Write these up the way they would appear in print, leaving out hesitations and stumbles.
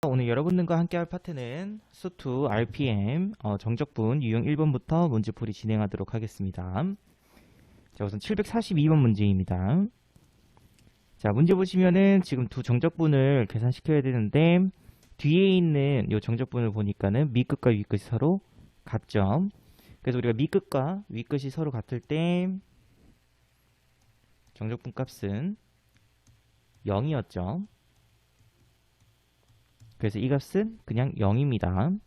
오늘 여러분들과 함께할 파트는 수투 RPM 정적분 유형 1번부터 문제풀이 진행하도록 하겠습니다. 자, 우선 742번 문제입니다. 자, 문제 보시면은 지금 두 정적분을 계산시켜야 되는데 뒤에 있는 이 정적분을 보니까는 밑끝과 윗끝이 서로 같죠. 그래서 우리가 밑끝과 윗끝이 서로 같을 때 정적분 값은 0이었죠. 그래서 이 값은 그냥 0입니다.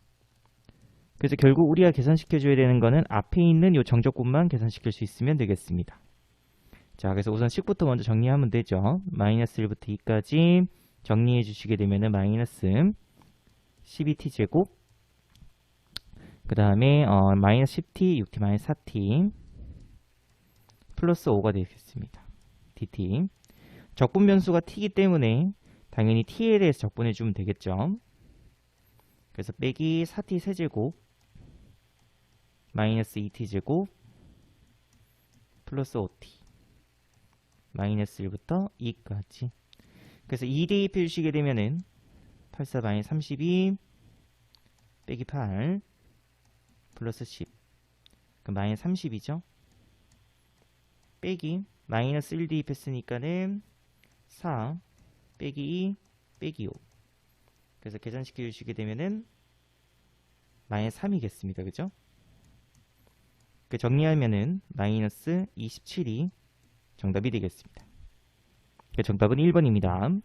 그래서 결국 우리가 계산시켜줘야 되는 거는 앞에 있는 이 정적분만 계산시킬 수 있으면 되겠습니다. 자, 그래서 우선 식부터 먼저 정리하면 되죠. 마이너스 1부터 2까지 정리해 주시게 되면은 마이너스 12t제곱, 그 다음에 마이너스 10t, 6t, 마이너스 4t, 플러스 5가 되겠습니다. dt. 적분 변수가 t이기 때문에 당연히 t에 대해서 적분해 주면 되겠죠. 그래서 빼기 4t 세제곱, 마이너스 2t제곱, 플러스 5t. 마이너스 1부터 2까지. 그래서 2 대입해 주시게 되면은 84 마이너스 32 빼기 8 플러스 10. 그럼 마이너스 30이죠. 빼기 마이너스 1 대입했으니까는 4 빼기 2 빼기 5. 그래서 계산시켜 주시게 되면은 마이너스 3이겠습니다. 그죠? 그 정리하면은 마이너스 27이 정답이 되겠습니다. 그 정답은 1번입니다.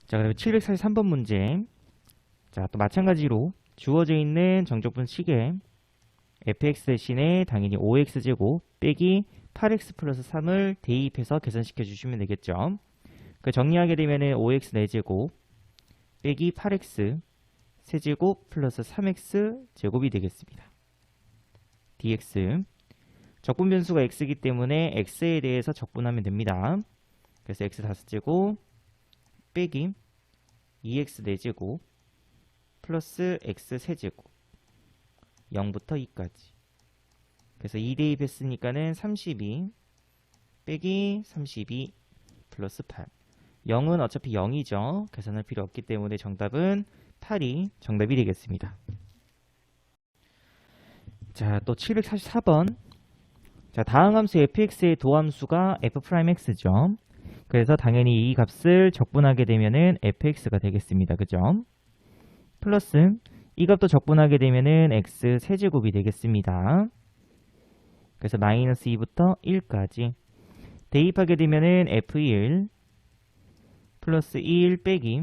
자, 그리고 743번 문제. 자, 또 마찬가지로 주어져 있는 정적분 식에 fx 대신에 당연히 5x제곱 빼기 8x 플러스 3을 대입해서 계산시켜 주시면 되겠죠. 그 정리하게 되면은 5x 4제곱 빼기 8x 세제곱 플러스 3x 제곱이 되겠습니다. dx. 적분 변수가 x이기 때문에 x에 대해서 적분하면 됩니다. 그래서 x 5제곱 빼기 2x 4제곱 플러스 x 세제곱 0부터 2까지. 그래서 2 대입했으니까는 32 빼기 32 플러스 8. 0은 어차피 0이죠. 계산할 필요 없기 때문에 정답은 8이 정답이 되겠습니다. 자, 또 744번. 자, 다음 함수 fx의 도함수가 f'x죠. 그래서 당연히 이 값을 적분하게 되면은 fx가 되겠습니다. 그죠? 플러스 이 값도 적분하게 되면은 x 세제곱이 되겠습니다. 그래서 마이너스 2부터 1까지 대입하게 되면은 f1 플러스 1 빼기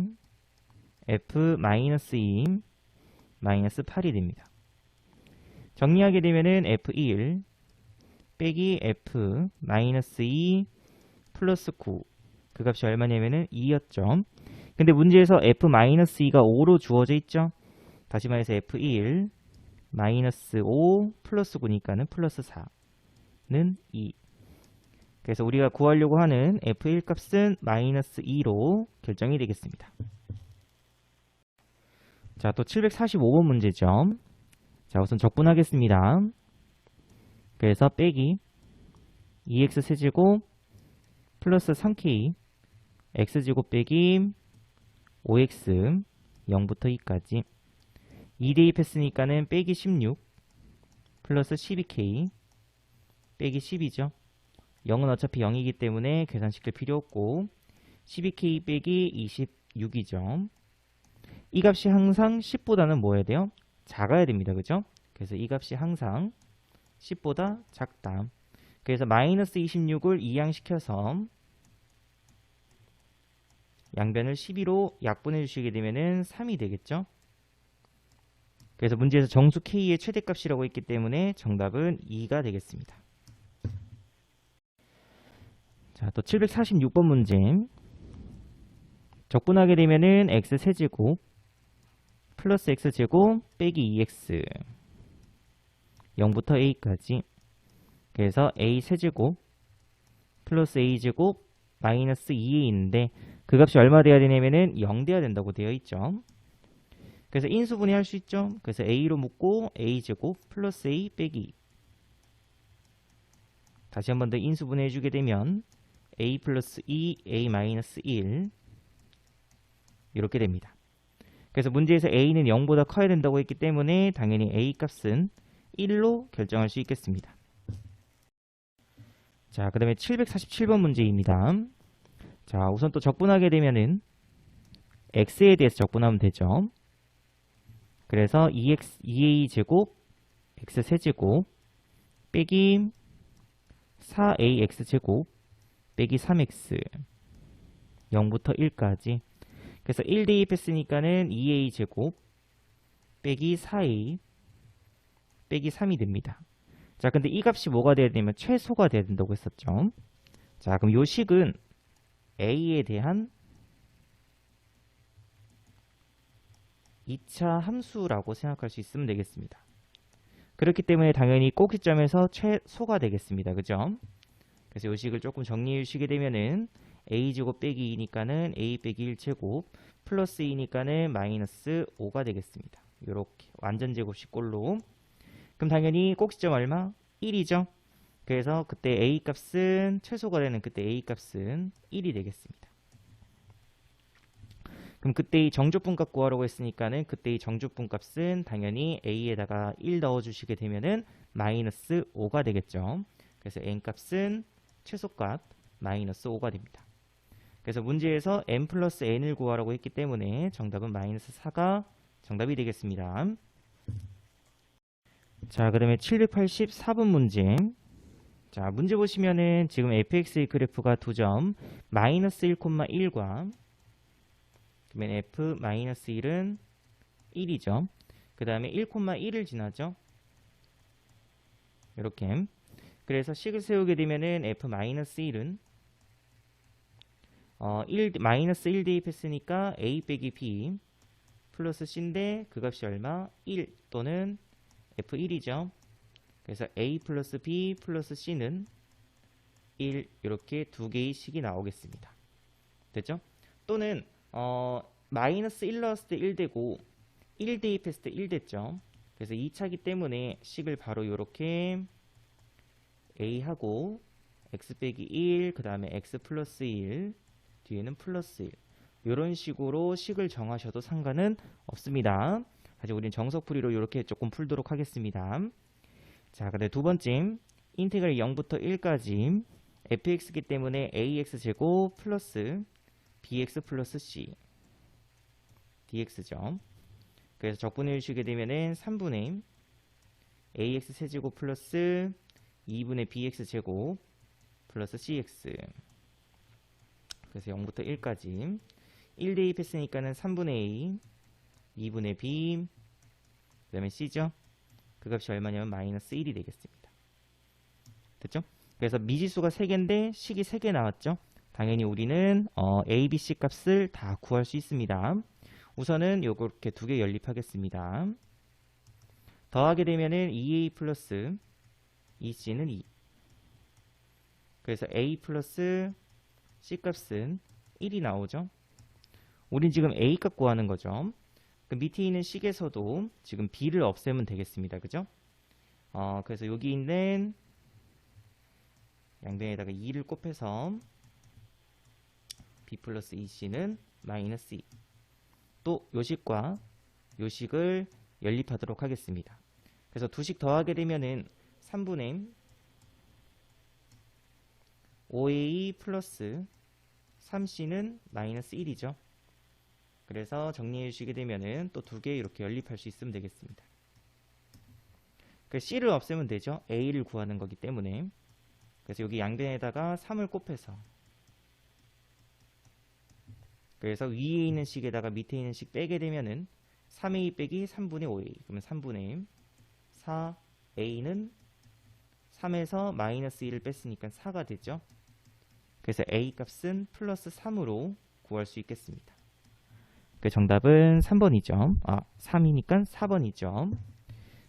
f 마이너스 2 마이너스 8이 됩니다. 정리하게 되면은 f1 빼기 f 마이너스 2 플러스 9. 그 값이 얼마냐면은 2였죠. 근데 문제에서 f 마이너스 2가 5로 주어져 있죠. 다시 말해서 f1 마이너스 5 플러스 9니까는 플러스 4는 2. 그래서 우리가 구하려고 하는 f1 값은 마이너스 2로 결정이 되겠습니다. 자, 또 745번 문제죠. 자, 우선 적분하겠습니다. 그래서 빼기 2x 세제곱 플러스 3k x제곱 빼기 5x 0부터 2까지 2 대입했으니까는 빼기 16 플러스 12k 빼기 10이죠. 0은 어차피 0이기 때문에 계산시킬 필요 없고 12k 빼기 26이죠. 이 값이 항상 10보다는 뭐 해야 돼요? 작아야 됩니다. 그죠? 그래서 이 값이 항상 10보다 작다. 그래서 마이너스 26을 이항시켜서 양변을 12로 약분해 주시게 되면은 3이 되겠죠? 그래서 문제에서 정수 k의 최대값이라고 했기 때문에 정답은 2가 되겠습니다. 자, 또 746번 문제. 적분하게 되면은 x 세제곱 플러스 x제곱 빼기 2x 0부터 a까지. 그래서 a 세제곱 플러스 a제곱 마이너스 2에 있는데 그 값이 얼마 돼야 되냐면은 0 돼야 된다고 되어 있죠. 그래서 인수분해 할 수 있죠. 그래서 a로 묶고 a제곱 플러스 a 빼기 2. 다시 한 번 더 인수분해 해주게 되면 a 플러스 2 a 마이너스 1 이렇게 됩니다. 그래서 문제에서 a는 0보다 커야 된다고 했기 때문에 당연히 a 값은 1로 결정할 수 있겠습니다. 자, 그 다음에 747번 문제입니다. 자, 우선 또 적분하게 되면은 x에 대해서 적분하면 되죠. 그래서 2a 제곱 x 세제곱 빼기 4ax 제곱 빼기 3x 0부터 1까지. 그래서 1 대입했으니까는 2a 제곱 빼기 4a 빼기 3이 됩니다. 자, 근데 이 값이 뭐가 돼야 되냐면 최소가 돼야 된다고 했었죠. 자, 그럼 요 식은 a에 대한 2차 함수라고 생각할 수 있으면 되겠습니다. 그렇기 때문에 당연히 꼭 시점에서 최소가 되겠습니다. 그죠? 그래서 요 식을 조금 정리해 주시게 되면은 a제곱 빼기 2니까는 a 빼기 1제곱 플러스 2니까는 마이너스 5가 되겠습니다. 요렇게 완전 제곱식 꼴로. 그럼 당연히 꼭 시점 얼마? 1이죠. 그래서 그때 a 값은 최소가 되는 그때 a 값은 1이 되겠습니다. 그럼 그때 이 정조분 값 구하라고 했으니까는 그때 이 정조분 값은 당연히 a에다가 1 넣어주시게 되면은 마이너스 5가 되겠죠. 그래서 n 값은 최소값 마이너스 5가 됩니다. 그래서 문제에서 n 플러스 n을 구하라고 했기 때문에 정답은 마이너스 4가 정답이 되겠습니다. 자, 그 다음에 784번 문제. 자, 문제 보시면은 지금 fx의 그래프가 두 점 마이너스 1,1과 그러면 f 마이너스 1은 1이죠. 그 다음에 1,1을 지나죠. 이렇게. 그래서 식을 세우게 되면은 f 마이너스 1은 마이너스 1 대입했으니까 a 빼기 b 플러스 c인데 그 값이 얼마? 1 또는 f1이죠. 그래서 a 플러스 b 플러스 c는 1 이렇게 두 개의 식이 나오겠습니다. 됐죠? 또는 마이너스 1 넣었을 때 1 되고 1 대입했을 때 1 됐죠. 그래서 2차기 때문에 식을 바로 이렇게 a하고 x 빼기 1 그 다음에 x 플러스 1 뒤에는 플러스 1 이런 식으로 식을 정하셔도 상관은 없습니다. 다시 우리는 정석풀이로 이렇게 조금 풀도록 하겠습니다. 자, 그다음에 두 번째 인테그랄 0부터 1까지 fx이기 때문에 ax 제곱 플러스 bx 플러스 c dx죠. 그래서 적분해 주시게 되면은 3분의 ax 세제곱 플러스 2분의 bx 제곱 플러스 cx 그래서 0부터 1까지 1 대입했으니까는 3분의 a 2분의 b 그 다음에 c죠. 그 값이 얼마냐면 마이너스 1이 되겠습니다. 됐죠? 그래서 미지수가 3개인데 식이 3개 나왔죠. 당연히 우리는 a, b, c 값을 다 구할 수 있습니다. 우선은 요렇게 두 개 연립하겠습니다. 더하게 되면은 2a 플러스 2c는 2. 그래서 a 플러스 c 값은 1이 나오죠. 우린 지금 a 값 구하는 거죠. 그 밑에 있는 식에서도 지금 b를 없애면 되겠습니다. 그죠? 그래서 여기 있는 양변에다가 2를 곱해서 b 플러스 2c는 마이너스 2. 또 요식과 요식을 연립하도록 하겠습니다. 그래서 두 식 더하게 되면은 3분의 5a 플러스 3c는 마이너스 1이죠. 그래서 정리해 주시게 되면은 또 두 개 이렇게 연립할 수 있으면 되겠습니다. 그 c를 없애면 되죠. a를 구하는 거기 때문에. 그래서 여기 양변에다가 3을 곱해서 그래서 위에 있는 식에다가 밑에 있는 식 빼게 되면은 3a 빼기 3분의 5a 그러면 3분의 4a는 3에서 마이너스 1을 뺐으니까 4가 되죠. 그래서 a 값은 플러스 3으로 구할 수 있겠습니다. 그 정답은 3번이죠. 3이니까 4번이죠.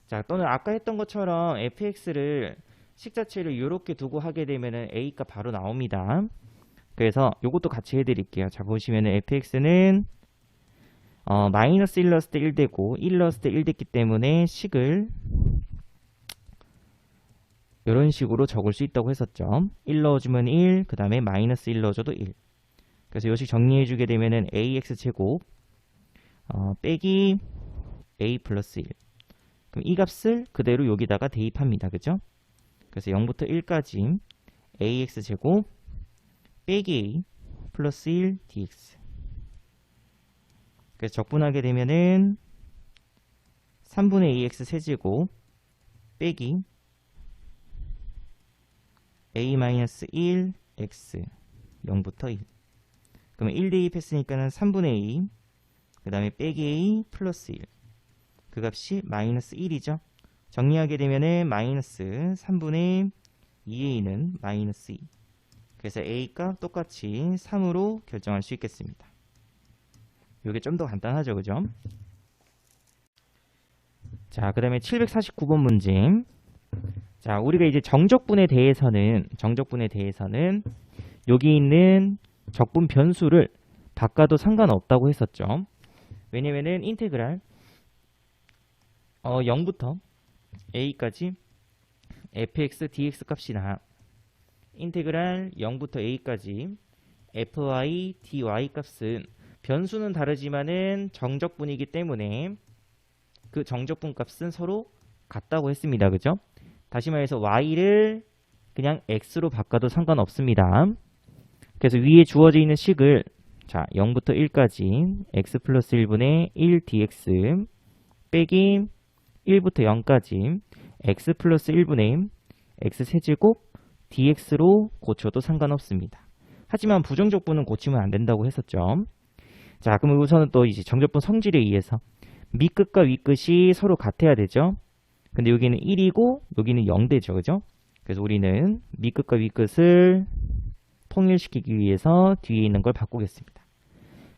자, 또는 아까 했던 것처럼 fx를 식 자체를 이렇게 두고 하게 되면은 a 값 바로 나옵니다. 그래서 요것도 같이 해드릴게요. 자, 보시면은 fx는 마이너스 1 넣었을 때 1 되고 1 넣었을 때 1 됐기 때문에 식을 이런 식으로 적을 수 있다고 했었죠. 1 넣어주면 1, 그 다음에 마이너스 1 넣어줘도 1. 그래서 요식 정리해주게 되면은 ax 제곱 빼기 a 플러스 1. 그럼 이 값을 그대로 여기다가 대입합니다. 그죠? 그래서 0부터 1까지 ax 제곱 빼기 a 플러스 1 dx. 그래서 적분하게 되면은 3분의 ax 세제곱 빼기 a 마이너스 1 x 0부터 1. 그러면 1 대입했으니까는 3분의 a 그 다음에 빼기 a 플러스 1. 그 값이 마이너스 1이죠. 정리하게 되면은 마이너스 3분의 2a는 마이너스 2. 그래서 a 값 똑같이 3으로 결정할 수 있겠습니다. 이게 좀 더 간단하죠, 그죠? 자, 그 다음에 749번 문제. 자, 우리가 이제 정적분에 대해서는 여기 있는 적분 변수를 바꿔도 상관없다고 했었죠. 왜냐면은 인테그랄 0부터 a까지 fx dx 값이나 인테그랄 0부터 a까지 fy dy 값은 변수는 다르지만은 정적분이기 때문에 그 정적분 값은 서로 같다고 했습니다. 그죠? 다시 말해서 y를 그냥 x로 바꿔도 상관없습니다. 그래서 위에 주어져 있는 식을 자 0부터 1까지 x 플러스 1분의 1 dx 빼기 1부터 0까지 x 플러스 1분의 x 세제곱 dx로 고쳐도 상관없습니다. 하지만 부정적분은 고치면 안 된다고 했었죠. 자, 그럼 우선은 또 이제 정적분 성질에 의해서 밑끝과 윗끝이 서로 같아야 되죠. 근데 여기는 1이고 여기는 0대죠. 그죠? 그래서 우리는 밑끝과 윗끝을 통일시키기 위해서 뒤에 있는 걸 바꾸겠습니다.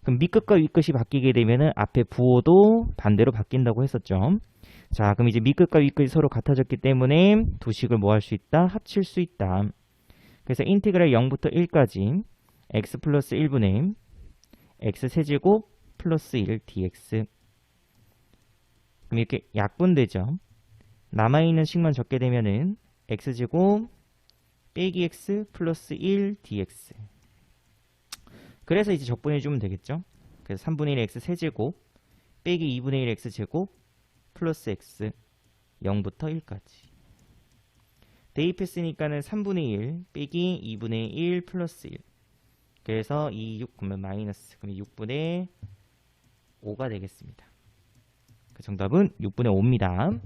그럼 밑끝과 윗끝이 바뀌게 되면은 앞에 부호도 반대로 바뀐다고 했었죠. 자, 그럼 이제 밑끝과 윗끝이 서로 같아졌기 때문에 두 식을 뭐 할 수 있다? 합칠 수 있다. 그래서 인테그랄 0부터 1까지 x 플러스 1분의 x 세제곱 플러스 1 dx. 그럼 이렇게 약분되죠. 남아있는 식만 적게 되면은 x제곱 빼기 x 플러스 1 dx. 그래서 이제 적분해주면 되겠죠. 그래서 3분의 1 x 세제곱 빼기 2분의 1 x제곱 플러스 x 0부터 1까지. 대입했으니까는 3분의 1 빼기 2분의 1 플러스 1. 그래서 2, 6 그러면 마이너스. 그럼 6분의 5가 되겠습니다. 그 정답은 6분의 5입니다.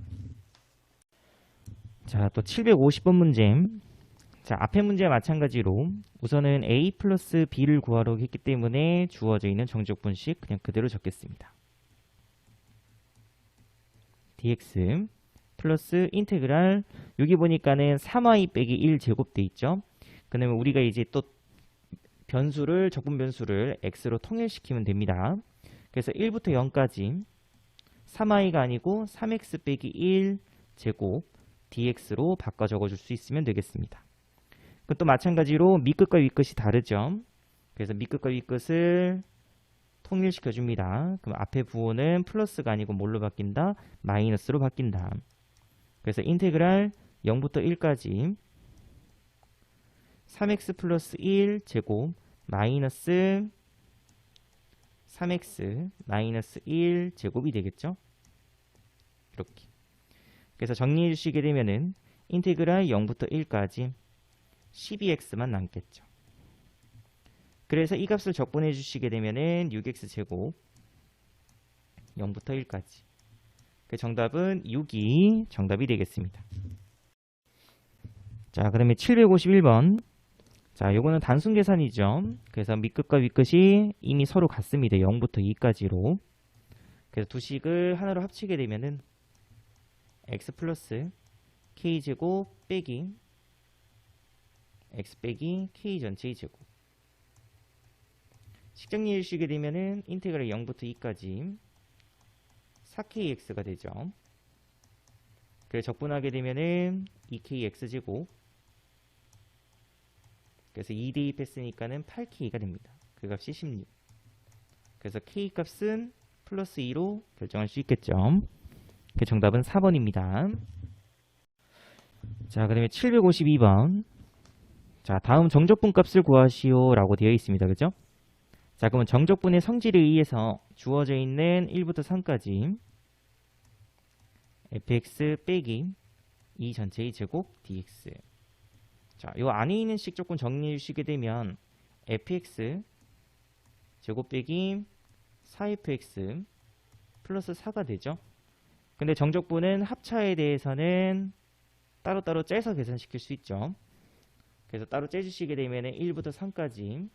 자, 또 750번 문제. 자, 앞의 문제와 마찬가지로 우선은 a 플러스 b를 구하려고 했기 때문에 주어져 있는 정적분식 그냥 그대로 적겠습니다. dx 플러스 인테그랄 여기 보니까는 3y 빼기 1 제곱돼 있죠. 그러면 우리가 이제 또 변수를 적분 변수를 x로 통일시키면 됩니다. 그래서 1부터 0까지 3y가 아니고 3x 빼기 1 제곱 dx로 바꿔 적어줄 수 있으면 되겠습니다. 또 마찬가지로 밑끝과 윗끝이 다르죠. 그래서 밑끝과 윗끝을 통일시켜 줍니다. 그럼 앞에 부호는 플러스가 아니고 뭘로 바뀐다? 마이너스로 바뀐다. 그래서 인테그랄 0부터 1까지 3x 플러스 1 제곱 마이너스 3x 마이너스 1 제곱이 되겠죠. 이렇게. 그래서 정리해 주시게 되면은 인테그랄 0부터 1까지 12x만 남겠죠. 그래서 이 값을 적분해 주시게 되면은 6x 제곱 0부터 1까지. 그 정답은 6이 정답이 되겠습니다. 자, 그다음에 751번. 자, 요거는 단순 계산이죠. 그래서 밑끝과 윗끝이 이미 서로 같습니다. 0부터 2까지로. 그래서 두 식을 하나로 합치게 되면은 x 플러스 k제곱 빼기 x 빼기 k 전체의 제곱. 식정리해 주시게 되면은 인테그랄 0부터 2까지 4kx가 되죠. 그래서 적분하게 되면은 2kx 제곱. 그래서 2 대입했으니까는 8k가 됩니다. 그 값이 16. 그래서 k 값은 플러스 2로 결정할 수 있겠죠. 그 정답은 4번입니다. 자, 그 다음에 752번. 자, 다음 정적분 값을 구하시오 라고 되어 있습니다. 그죠? 자, 그러면 정적분의 성질에 의해서 주어져 있는 1부터 3까지 fx 빼기 2 전체의 제곱 dx. 자, 요 안에 있는 식 조금 정리해 주시게 되면 fx 제곱 빼기 4fx 플러스 4가 되죠. 근데 정적분은 합차에 대해서는 따로따로 째서 계산시킬 수 있죠. 그래서 따로 째주시게 되면 1부터 3까지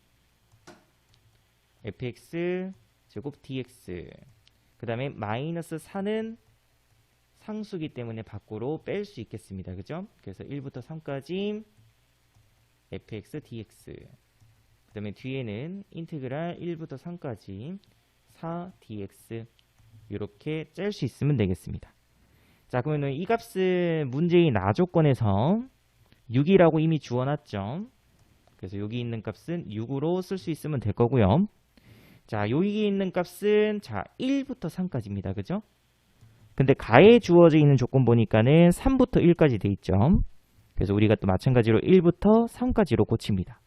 fx 제곱 dx, 그 다음에 마이너스 4는 상수기 때문에 밖으로 뺄 수 있겠습니다. 그죠? 그래서 1부터 3까지 fx dx, 그 다음에 뒤에는 인테그랄 1부터 3까지 4dx 이렇게 짤 수 있으면 되겠습니다. 자, 그러면 이 값은 문제의 나조건에서 6이라고 이미 주어놨죠. 그래서 여기 있는 값은 6으로 쓸 수 있으면 될 거고요. 자, 여기 있는 값은 자 1부터 3까지입니다. 그죠? 근데 가에 주어져 있는 조건 보니까는 3부터 1까지 돼 있죠. 그래서 우리가 또 마찬가지로 1부터 3까지로 고칩니다.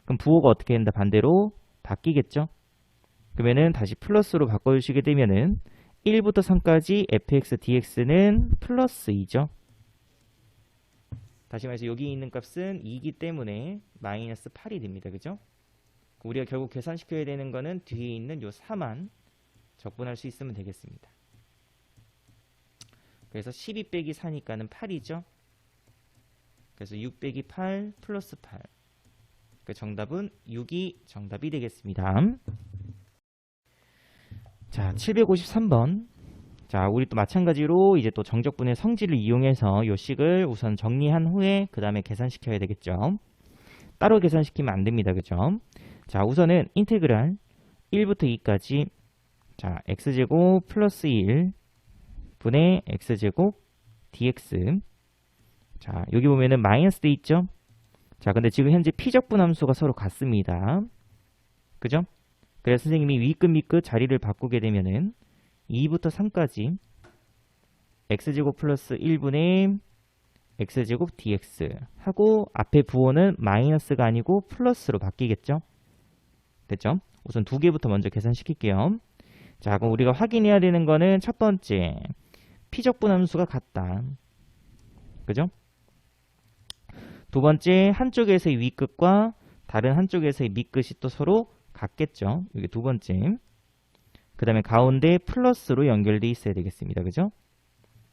그럼 부호가 어떻게 된다? 반대로 바뀌겠죠? 그러면은 다시 플러스로 바꿔주시게 되면은 1부터 3까지 fx dx는 플러스 2죠. 다시 말해서 여기 있는 값은 2이기 때문에 마이너스 8이 됩니다. 그죠? 우리가 결국 계산시켜야 되는 거는 뒤에 있는 요 4만 적분할 수 있으면 되겠습니다. 그래서 12 빼기 4니까는 8이죠. 그래서 6 빼기 8 플러스 8. 그 정답은 6이 정답이 되겠습니다. 자, 753번. 자, 우리 또 마찬가지로 이제 또 정적분의 성질을 이용해서 요 식을 우선 정리한 후에 그 다음에 계산시켜야 되겠죠. 따로 계산시키면 안 됩니다. 그죠? 자, 우선은 인테그랄 1부터 2까지 자, x제곱 플러스 1 분의 x제곱 dx. 자, 여기 보면은 마이너스 돼 있죠? 자, 근데 지금 현재 피적분 함수가 서로 같습니다. 그죠? 그래서 선생님이 윗끝 밑끝 자리를 바꾸게 되면은 2부터 3까지 x제곱 플러스 1분의 x제곱 dx 하고 앞에 부호는 마이너스가 아니고 플러스로 바뀌겠죠? 됐죠? 우선 두 개부터 먼저 계산시킬게요. 자, 그럼 우리가 확인해야 되는 거는 첫 번째, 피적분 함수가 같다. 그죠? 두 번째, 한쪽에서의 윗끝과 다른 한쪽에서의 밑끝이 또 서로 같겠죠? 이게 두 번째. 그 다음에 가운데 플러스로 연결되어 있어야 되겠습니다. 그죠?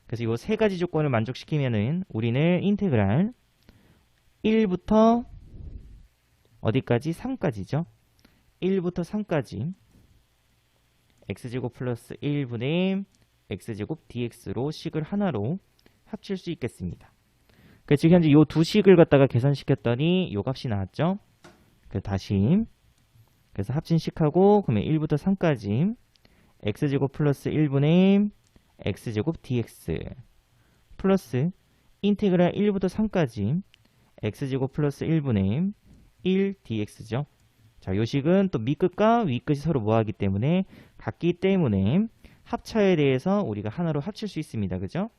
그래서 이 세 가지 조건을 만족시키면은 우리는 인테그랄 1부터 어디까지? 3까지죠? 1부터 3까지 x제곱 플러스 1분의 x제곱 dx로 식을 하나로 합칠 수 있겠습니다. 그래서 지금 현재 이 두 식을 갖다가 계산시켰더니 이 값이 나왔죠? 그래서 다시 그래서 합친식하고 그러면 1부터 3까지 x제곱 플러스 1분의 x제곱 dx 플러스 인테그랄 1부터 3까지 x제곱 플러스 1분의 1 dx죠. 자, 요 식은 또 밑끝과 윗끝이 서로 뭐하기 때문에 같기 때문에 합차에 대해서 우리가 하나로 합칠 수 있습니다. 그죠?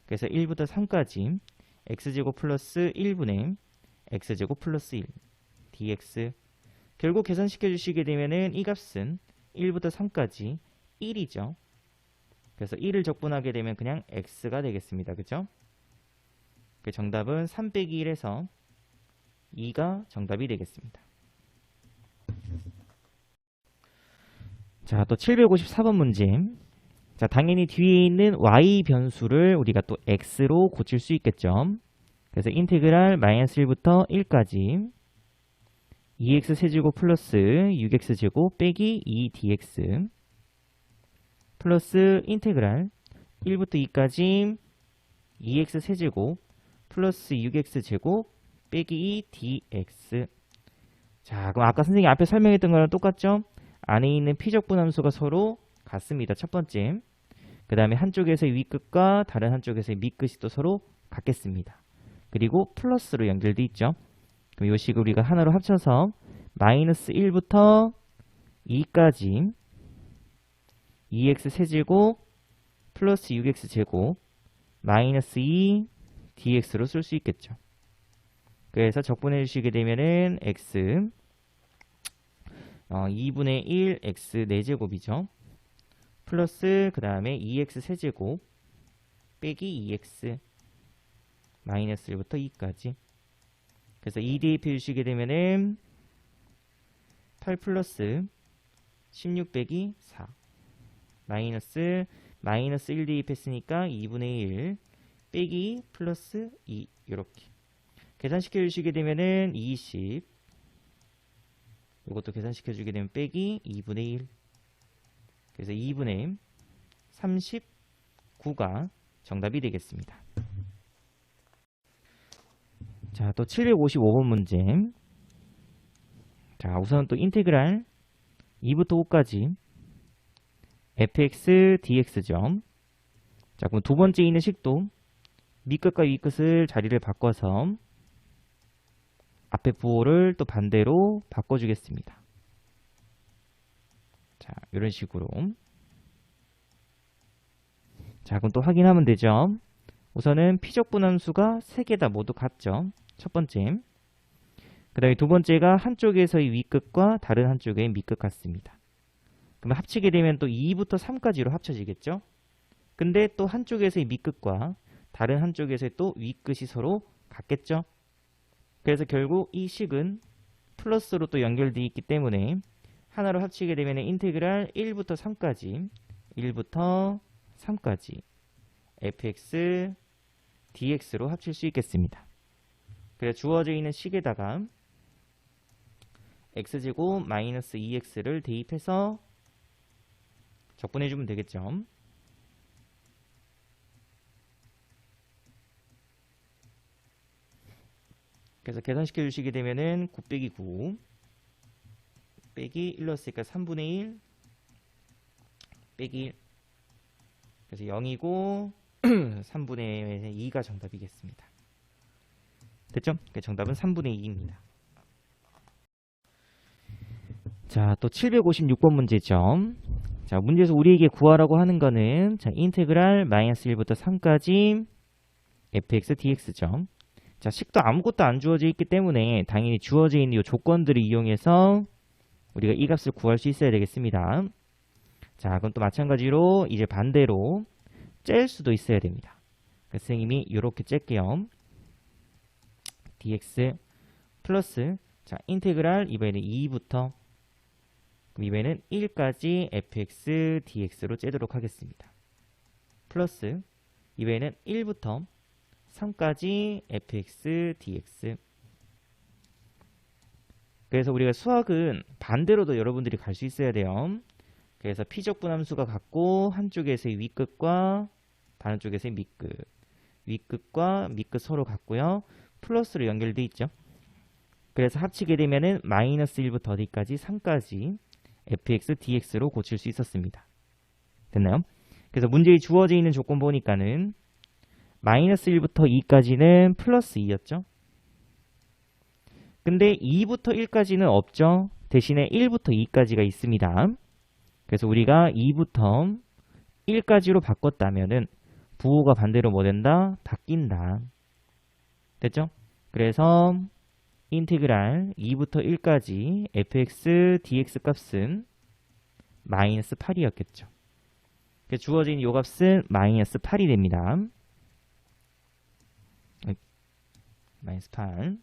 그래서 1부터 3까지 x제곱 플러스 1분의 x제곱 플러스 1 dx. 결국 계산시켜 주시게 되면은 이 값은 1부터 3까지 1이죠. 그래서 1을 적분하게 되면 그냥 x가 되겠습니다. 그죠? 그 정답은 3 빼기 1에서 2가 정답이 되겠습니다. 자, 또 754번 문제. 자, 당연히 뒤에 있는 y 변수를 우리가 또 x로 고칠 수 있겠죠. 그래서 인테그랄 마이너스 1부터 1까지 2x 세제곱 플러스 6x 제곱 빼기 2dx 플러스 인테그랄 1부터 2까지 2x 세제곱 플러스 6x 제곱 빼기 2dx. 자, 그럼 아까 선생님이 앞에 설명했던 거랑 똑같죠? 안에 있는 피적분 함수가 서로 같습니다. 첫 번째. 그 다음에 한쪽에서의 윗끝과 다른 한쪽에서의 밑끝이 또 서로 같겠습니다. 그리고 플러스로 연결돼 있죠. 그럼 이 식을 우리가 하나로 합쳐서 마이너스 1부터 2까지 2x 세제곱 플러스 6x 제곱 마이너스 2 dx로 쓸 수 있겠죠. 그래서 적분해 주시게 되면은 x 2분의 1 x 4제곱이죠. 플러스 그 다음에 2x 세제곱 빼기 2x 마이너스 1부터 2까지. 그래서 2 대입해 주시게 되면은 8 플러스 16 빼기 4 마이너스 1 대입했으니까 2분의 1 빼기 플러스 2 이렇게 계산시켜 주시게 되면은 20 이것도 계산시켜 주게 되면 빼기 2분의 1 그래서 2분의 39가 정답이 되겠습니다. 자, 또 755번 문제. 자, 우선 또 인테그랄 2부터 5까지 fx dx죠. 자, 그럼 두 번째 있는 식도 밑끝과 윗끝을 자리를 바꿔서 앞에 부호를 또 반대로 바꿔주겠습니다. 자, 이런 식으로. 자, 그럼 또 확인하면 되죠. 우선은 피적분함수가 3개 다 모두 같죠. 첫 번째. 그 다음에 두 번째가 한쪽에서의 윗끝과 다른 한쪽의 밑끝 같습니다. 그러면 합치게 되면 또 2부터 3까지로 합쳐지겠죠. 근데 또 한쪽에서의 밑끝과 다른 한쪽에서의 또 윗끝이 서로 같겠죠. 그래서 결국 이 식은 플러스로 또 연결되어 있기 때문에 하나로 합치게 되면 인테그랄 1부터 3까지 fx dx로 합칠 수 있겠습니다. 그래서 주어져 있는 식에다가 x제곱 마이너스 2x를 대입해서 적분해주면 되겠죠. 그래서 계산시켜 주시게 되면은 9 빼기 9 빼기 1로 했으니까 3분의 1 빼기 1 그래서 0이고 3분의 2가 정답이겠습니다. 됐죠? 정답은 3분의 2입니다. 자, 또 756번 문제죠. 자, 문제에서 우리에게 구하라고 하는 거는 자, 인테그랄 마이너스 1부터 3까지 fx dx죠. 자, 식도 아무것도 안 주어져 있기 때문에 당연히 주어져 있는 이 조건들을 이용해서 우리가 이 값을 구할 수 있어야 되겠습니다. 자, 그럼 또 마찬가지로 이제 반대로 짤 수도 있어야 됩니다. 그래서 선생님이 이렇게 짤게요. dx 플러스 자, 인테그랄 이번에는 2부터 그럼 이번에는 1까지 fx dx로 째도록 하겠습니다. 플러스 이번에는 1부터 3까지 fx dx. 그래서 우리가 수학은 반대로도 여러분들이 갈 수 있어야 돼요. 그래서 피적분함수가 같고 한쪽에서의 윗끝과 다른 쪽에서의 밑끝, 윗끝과 밑끝 서로 같고요. 플러스로 연결돼 있죠. 그래서 합치게 되면은 마이너스 1부터 어디까지 3까지 fx dx로 고칠 수 있었습니다. 됐나요? 그래서 문제에 주어져 있는 조건 보니까는 마이너스 1부터 2까지는 플러스 2였죠. 근데 2부터 1까지는 없죠. 대신에 1부터 2까지가 있습니다. 그래서 우리가 2부터 1까지로 바꿨다면은 부호가 반대로 뭐 된다? 바뀐다. 됐죠? 그래서 인테그랄 2부터 1까지 fx dx 값은 마이너스 8이었겠죠. 주어진 이 값은 마이너스 8이 됩니다. 마이너스 8.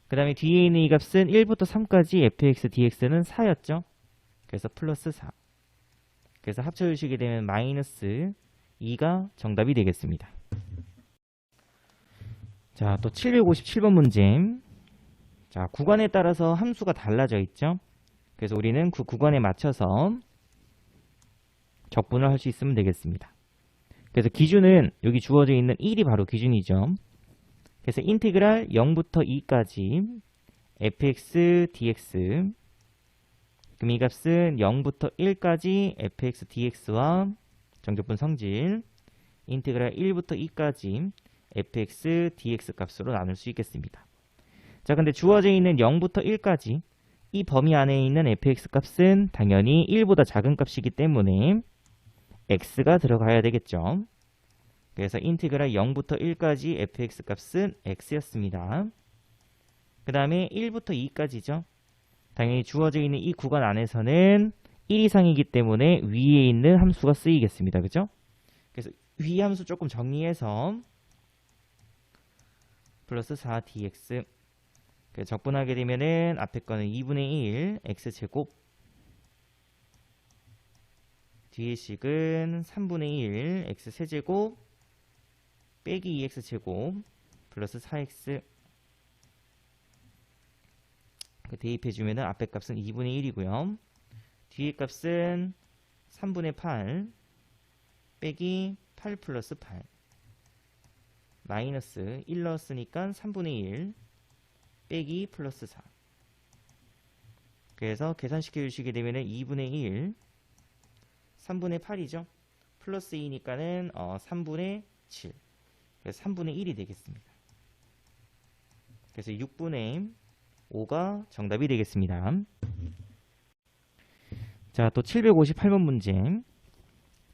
그 다음에 뒤에 있는 이 값은 1부터 3까지 fx dx는 4였죠. 그래서 플러스 4. 그래서 합쳐주시게 되면 마이너스 2가 정답이 되겠습니다. 자, 또 757번 문제. 자, 구간에 따라서 함수가 달라져 있죠. 그래서 우리는 그 구간에 맞춰서 적분을 할 수 있으면 되겠습니다. 그래서 기준은 여기 주어져 있는 1이 바로 기준이죠. 그래서 인테그랄 0부터 2까지 fx dx. 그럼 이 값은 0부터 1까지 fx dx와 정적분 성질 인테그랄 1부터 2까지 fx dx 값으로 나눌 수 있겠습니다. 자, 근데 주어져 있는 0부터 1까지 이 범위 안에 있는 fx 값은 당연히 1보다 작은 값이기 때문에 x가 들어가야 되겠죠. 그래서 인테그랄 0부터 1까지 fx 값은 x였습니다. 그 다음에 1부터 2까지죠. 당연히 주어져 있는 이 구간 안에서는 1 이상이기 때문에 위에 있는 함수가 쓰이겠습니다. 그죠? 그래서 위 함수 조금 정리해서 플러스 4dx 적분하게 되면은 앞에 거는 2분의 1 x제곱 뒤의 식은 3분의 1 x세제곱 빼기 2x제곱 플러스 4x 대입해주면은 앞에 값은 2분의 1이고요. 뒤의 값은 3분의 8 빼기 8 플러스 8 마이너스 1 넣었으니까 3분의 1 빼기 플러스 4 그래서 계산시켜 주시게 되면은 2분의 1 3분의 8이죠. 플러스 2니까는 3분의 7 그래서 3분의 1이 되겠습니다. 그래서 6분의 5가 정답이 되겠습니다. 자, 또 758번 문제.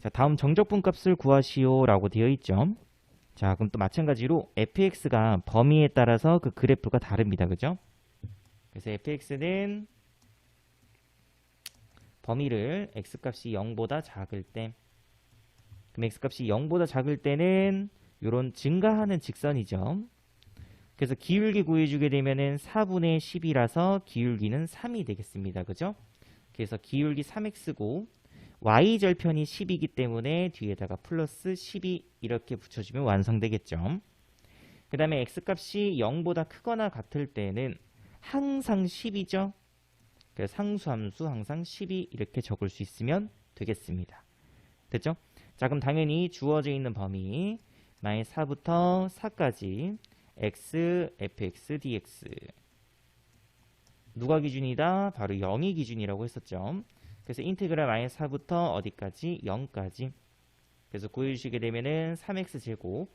자, 다음 정적분 값을 구하시오 라고 되어 있죠. 자, 그럼 또 마찬가지로 fx가 범위에 따라서 그 그래프가 다릅니다. 그죠? 그래서 fx는 범위를 x값이 0보다 작을 때 그럼 x값이 0보다 작을 때는 이런 증가하는 직선이죠. 그래서 기울기 구해주게 되면은 4분의 10이라서 기울기는 3이 되겠습니다. 그죠? 그래서 기울기 3x고 y절편이 10이기 때문에 뒤에다가 플러스 12 이렇게 붙여주면 완성되겠죠. 그 다음에 x값이 0보다 크거나 같을 때는 항상 10이죠. 그래서 상수함수 항상 12 이렇게 적을 수 있으면 되겠습니다. 됐죠? 자, 그럼 당연히 주어져 있는 범위 마이너스 4부터 4까지 x, fx, dx 누가 기준이다? 바로 0이 기준이라고 했었죠. 그래서 인테그랄 마이너스 4부터 어디까지? 0까지. 그래서 구해주시게 되면은 3x제곱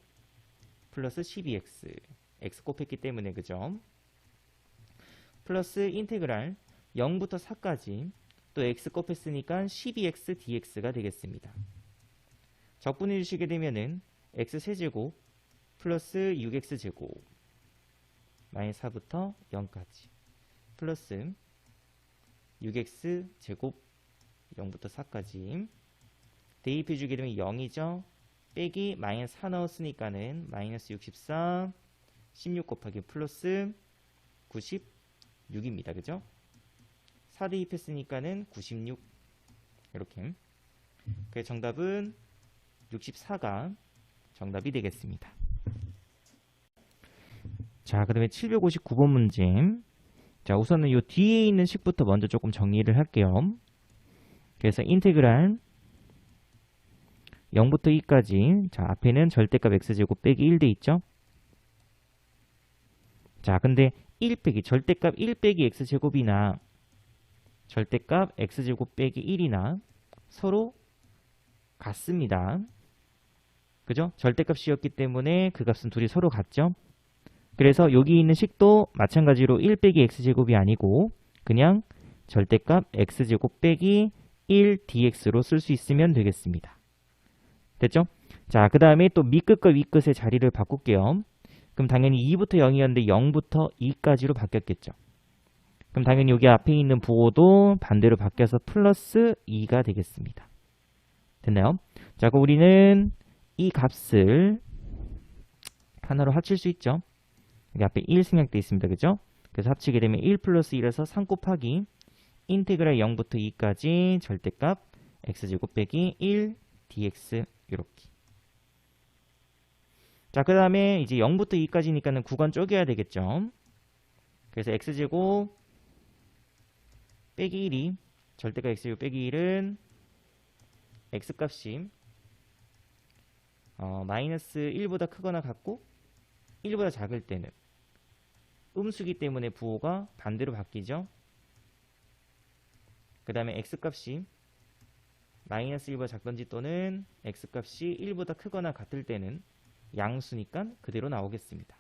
플러스 12x x 곱했기 때문에 그죠? 플러스 인테그랄 0부터 4까지 또 x 곱했으니까 12x dx가 되겠습니다. 적분해 주시게 되면은 x세제곱 플러스 6x제곱 마이너스 4부터 0까지 플러스 6x제곱 0부터 4까지 대입해 주게 되면 0이죠. 빼기 마이너스 4 넣었으니까는 마이너스 64 16 곱하기 플러스 96입니다. 그죠? 4 대입했으니까는 96 이렇게 그래서 정답은 64가 정답이 되겠습니다. 자, 그 다음에 759번 문제. 자, 우선은 요 뒤에 있는 식부터 먼저 조금 정리를 할게요. 그래서 인테그랄 0부터 2까지 자, 앞에는 절대값 x제곱 빼기 1 돼 있죠. 자, 근데 1 빼기 절대값 1 빼기 x제곱이나 절대값 x제곱 빼기 1이나 서로 같습니다. 그죠? 절대값이었기 때문에 그 값은 둘이 서로 같죠. 그래서 여기 있는 식도 마찬가지로 1 빼기 x제곱이 아니고 그냥 절대값 x제곱 빼기 1 dx로 쓸 수 있으면 되겠습니다. 됐죠? 자, 그 다음에 또 밑끝과 윗끝의 자리를 바꿀게요. 그럼 당연히 2부터 0이었는데 0부터 2까지로 바뀌었겠죠. 그럼 당연히 여기 앞에 있는 부호도 반대로 바뀌어서 플러스 2가 되겠습니다. 됐나요? 자, 그럼 우리는 이 값을 하나로 합칠 수 있죠. 여기 앞에 1 생략되어 있습니다. 그죠? 그래서 합치게 되면 1 플러스 1에서 3 곱하기 인테그랄 0부터 2까지 절대값 x제곱 빼기 1 dx 이렇게. 자, 그 다음에 이제 0부터 2까지니까는 구간 쪼개야 되겠죠. 그래서 x제곱 빼기 1이 절대값 x제곱 빼기 1은 x값이 마이너스 1보다 크거나 같고 1보다 작을 때는 음수기 때문에 부호가 반대로 바뀌죠. 그 다음에 x값이 마이너스 1보다 작던지 또는 x값이 1보다 크거나 같을 때는 양수니까 그대로 나오겠습니다.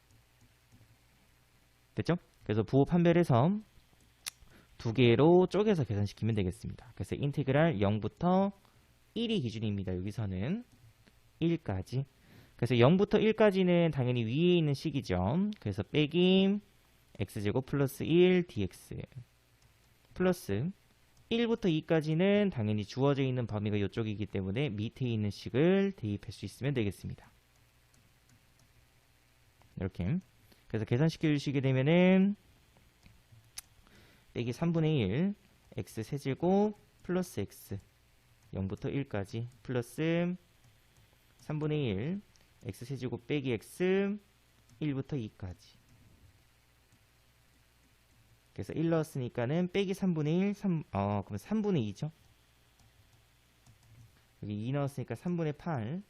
됐죠? 그래서 부호 판별해서 두 개로 쪼개서 계산시키면 되겠습니다. 그래서 인테그랄 0부터 1이 기준입니다. 여기서는 1까지. 그래서 0부터 1까지는 당연히 위에 있는 식이죠. 그래서 빼기 x제곱 플러스 1 dx 플러스 1부터 2까지는 당연히 주어져 있는 범위가 이쪽이기 때문에 밑에 있는 식을 대입할 수 있으면 되겠습니다. 이렇게. 그래서 계산시켜 주시게 되면은 빼기 3분의 1 x 세제곱 플러스 x 0부터 1까지 플러스 3분의 1 x 세제곱 빼기 x 1부터 2까지. 그래서 1 넣었으니까는 빼기 3분의 1 그럼 3분의 2죠. 여기 2 넣었으니까 3분의 8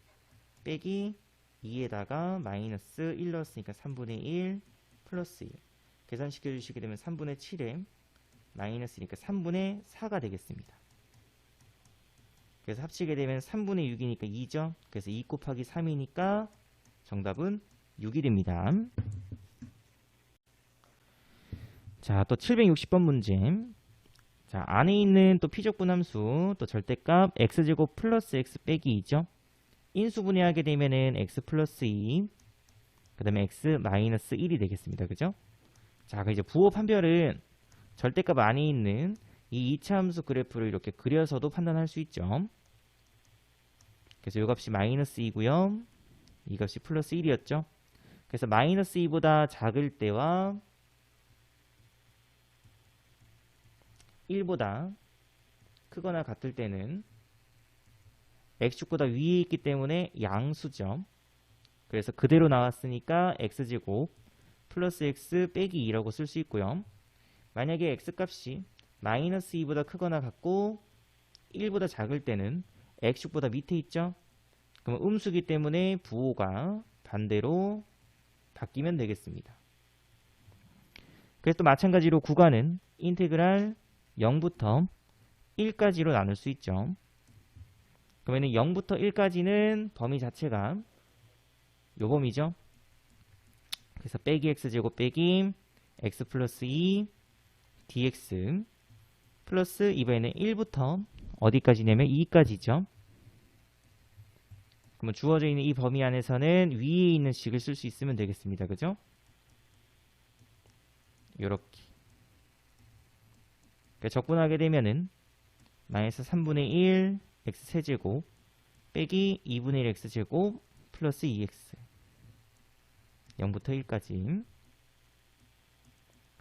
빼기 2에다가 마이너스 1 넣었으니까 3분의 1 플러스 1. 계산시켜 주시게 되면 3분의 7에 마이너스니까 3분의 4가 되겠습니다. 그래서 합치게 되면 3분의 6이니까 2죠. 그래서 2 곱하기 3이니까 정답은 6이 됩니다. 자, 또 760번 문제. 자, 안에 있는 또 피적분함수 또 절대값 x제곱 플러스 x 빼기 2죠. 인수분해하게 되면은 x 플러스 2, 그 다음에 x 마이너스 1이 되겠습니다. 그죠? 자, 그 이제 부호 판별은 절대값 안에 있는 이 2차 함수 그래프를 이렇게 그려서도 판단할 수 있죠. 그래서 이 값이 마이너스 2고요. 이 값이 플러스 1이었죠. 그래서 마이너스 2보다 작을 때와 1보다 크거나 같을 때는 x축보다 위에 있기 때문에 양수죠. 그래서 그대로 나왔으니까 x제곱 플러스 x 빼기 2라고 쓸 수 있고요. 만약에 x값이 마이너스 2보다 크거나 같고 1보다 작을 때는 x축보다 밑에 있죠. 그럼 음수기 때문에 부호가 반대로 바뀌면 되겠습니다. 그래서 또 마찬가지로 구간은 인테그랄 0부터 1까지로 나눌 수 있죠. 그러면 0부터 1까지는 범위 자체가 요 범위죠. 그래서 빼기 x제곱 빼기 x 플러스 2 dx 플러스 이번에는 1부터 어디까지냐면 2까지죠. 그러면 주어져 있는 이 범위 안에서는 위에 있는 식을 쓸 수 있으면 되겠습니다. 그죠? 요렇게. 그러니까 적분하게 되면은 마이너스 3분의 1 x 세제곱 빼기 2분의 1 x 제곱 플러스 2x 0부터 1까지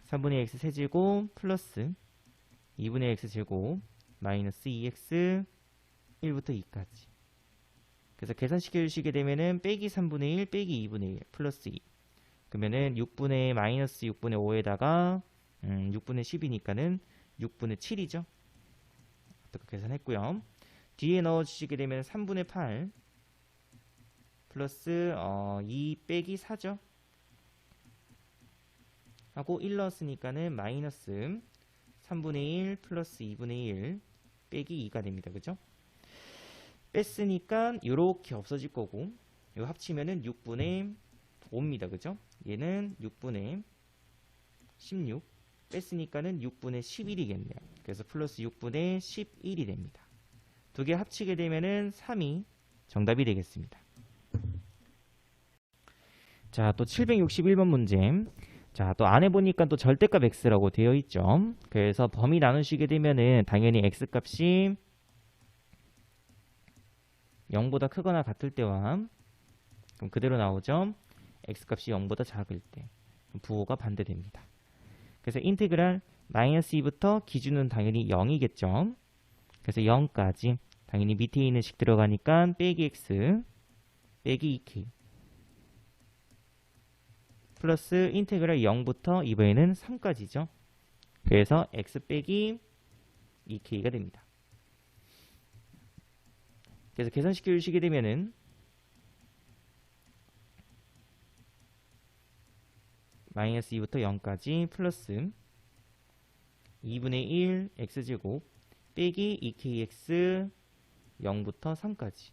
3분의 x 세제곱 플러스 2분의 x 제곱 마이너스 2x 1부터 2까지. 그래서 계산시켜 주시게 되면은 빼기 3분의 1 빼기 2분의 1 플러스 2. 그러면은 6분의 마이너스 6분의 5에다가 6분의 10이니까는 6분의 7이죠. 어떻게 계산했고요. 뒤에 넣어주시게 되면 3분의 8 플러스 2 빼기 4죠. 하고 1 넣었으니까는 마이너스 3분의 1 플러스 2분의 1 빼기 2가 됩니다. 그죠? 뺐으니까 이렇게 없어질 거고 이거 합치면은 6분의 5입니다. 그죠? 얘는 6분의 16 뺐으니까는 6분의 11이겠네요. 그래서 플러스 6분의 11이 됩니다. 두 개 합치게 되면은 3이 정답이 되겠습니다. 자, 또 761번 문제. 자, 또 안에 보니까 또 절대값 x라고 되어 있죠. 그래서 범위 나누시게 되면은 당연히 x값이 0보다 크거나 같을 때와 그럼 그대로 나오죠. x값이 0보다 작을 때 부호가 반대됩니다. 그래서 인테그랄 마이너스 2부터 기준은 당연히 0이겠죠. 그래서 0까지 당연히 밑에 있는 식 들어가니까 빼기 x 빼기 2k 플러스 인테그랄 0부터 이번에는 3까지죠. 그래서 x 빼기 2k가 됩니다. 그래서 계산시켜 주시게 되면은 마이너스 2부터 0까지 플러스 2분의 1 x제곱 빼기 2kx 0부터 3까지.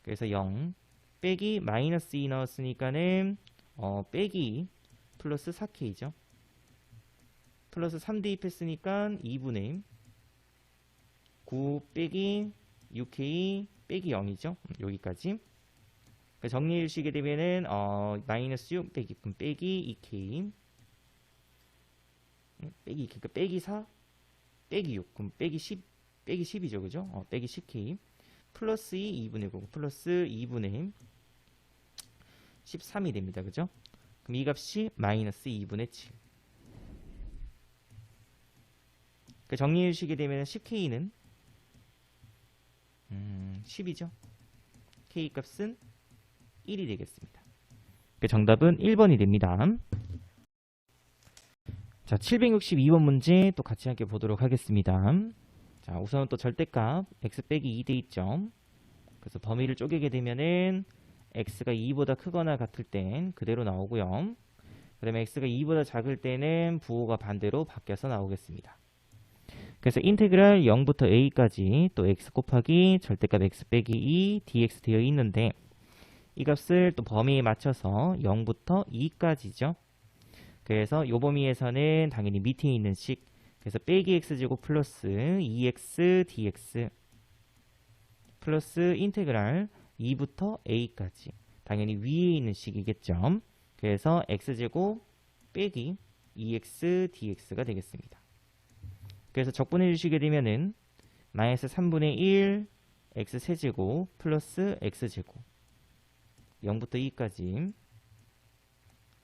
그래서 0 빼기 마이너스 2 넣었으니까는 빼기 플러스 4k죠. 플러스 3 대입했으니까 2분의 9 빼기 6k 빼기 0이죠. 여기까지. 정리해 주시게 되면은 마이너스 6 빼기 2k 그러니까 빼기 4, 빼기 6. 그럼 빼기 10, 빼기 10이죠. 그죠? 빼기 10k. 플러스 2, 2분의 9. 플러스 2분의 13이 됩니다. 그죠? 그럼 이 값이 마이너스 2분의 7. 그 정리해 주시게 되면 10k는 10이죠. k 값은 1이 되겠습니다. 그 정답은 1번이 됩니다. 자, 762번 문제 또 같이 함께 보도록 하겠습니다. 자, 우선 또 절대값 x 빼기 2 돼 있죠. 그래서 범위를 쪼개게 되면은 x가 2보다 크거나 같을 땐 그대로 나오고요. 그 다음에 x가 2보다 작을 때는 부호가 반대로 바뀌어서 나오겠습니다. 그래서 인테그랄 0부터 a까지 또 x 곱하기 절대값 x 빼기 2 dx 되어 있는데 이 값을 또 범위에 맞춰서 0부터 2까지죠. 그래서 이 범위에서는 당연히 밑에 있는 식, 그래서 빼기 x제곱 플러스 2x dx 플러스 인테그랄 2부터 a까지 당연히 위에 있는 식이겠죠. 그래서 x제곱 빼기 2x dx가 되겠습니다. 그래서 적분해 주시게 되면은 마이너스 3분의 1 x 세제곱 플러스 x제곱 0부터 2까지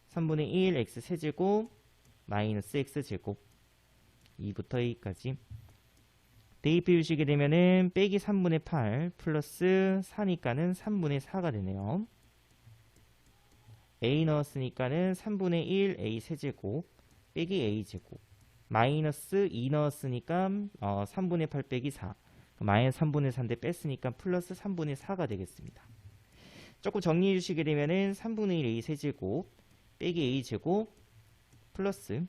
3분의 1 x 세제곱 마이너스 x제곱 2부터 a까지 대입해 주시게 되면은 빼기 3분의 8 플러스 4니까는 3분의 4가 되네요. a 넣었으니까는 3분의 1 a 세제곱 빼기 a제곱 마이너스 2 넣었으니까 3분의 8 빼기 4 마이너스 3분의 4인데 뺐으니까 플러스 3분의 4가 되겠습니다. 조금 정리해 주시게 되면은 3분의 1 a 세제곱 빼기 a제곱 플러스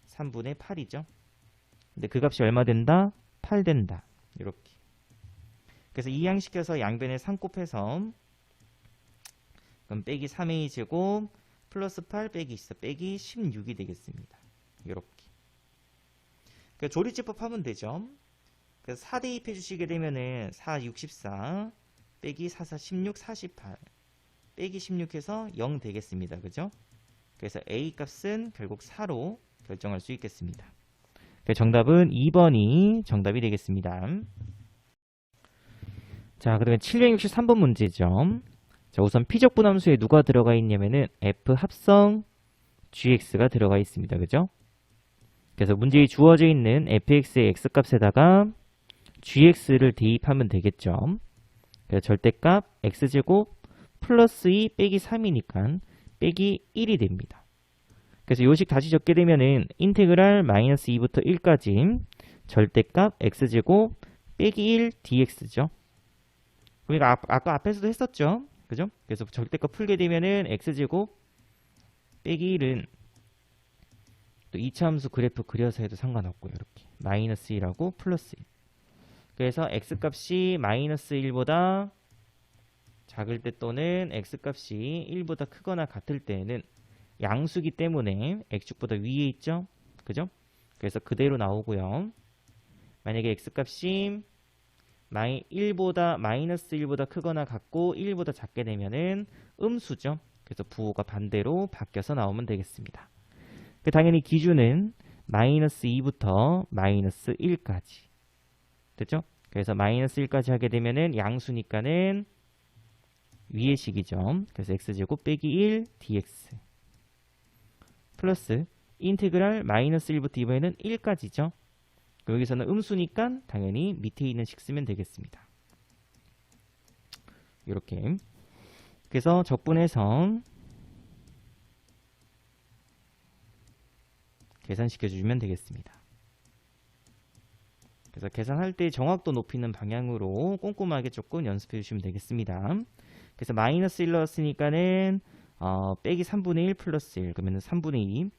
3분의 8이죠. 근데 그 값이 얼마 된다? 8 된다. 이렇게. 그래서 이항시켜서 양변에 3 곱해서 그럼 빼기 3a 제곱 플러스 8 빼기 14 빼기 16이 되겠습니다. 이렇게. 그러니까 조리제법 하면 되죠. 그래서 4 대입해 주시게 되면은 4 64 빼기 4 4 16 48 빼기 16해서 0 되겠습니다. 그죠? 그래서 a 값은 결국 4로 결정할 수 있겠습니다. 정답은 2번이 정답이 되겠습니다. 자, 그러면 763번 문제죠. 자, 우선 피적분함수에 누가 들어가 있냐면은 f 합성 gx가 들어가 있습니다. 그죠? 그래서 문제에 주어져 있는 fx의 x값에다가 gx를 대입하면 되겠죠. 그래서 절대값 x제곱 플러스 2 빼기 3이니까 빼기 1이 됩니다. 그래서 요식 다시 적게 되면은 인테그랄 마이너스 2부터 1까지 절대값 x제곱 빼기 1 dx죠. 그러니까 아까 앞에서도 했었죠. 그죠? 그래서 절대값 풀게 되면은 x제곱 빼기 1은 또 2차 함수 그래프 그려서 해도 상관없고요. 이렇게 마이너스 1하고 플러스 1. 그래서 x값이 마이너스 1보다 작을 때 또는 x값이 1보다 크거나 같을 때는 양수기 때문에 x축보다 위에 있죠. 그죠? 그래서 그대로 나오고요. 만약에 x값이 마이너스 1보다 크거나 같고 1보다 작게 되면은 음수죠. 그래서 부호가 반대로 바뀌어서 나오면 되겠습니다. 당연히 기준은 마이너스 2부터 마이너스 1까지. 됐죠? 그래서 마이너스 1까지 하게 되면은 양수니까는 위의 식이죠. 그래서 x제곱 빼기 1 dx 플러스 인테그랄 마이너스 1부터 이번에는 1까지죠. 여기서는 음수니까 당연히 밑에 있는 식 쓰면 되겠습니다. 이렇게. 그래서 적분해서 계산시켜 주시면 되겠습니다. 그래서 계산할 때 정확도 높이는 방향으로 꼼꼼하게 조금 연습해 주시면 되겠습니다. 그래서 마이너스 1 넣었으니까는 빼기 3분의 1 플러스 1 그러면 3분의 2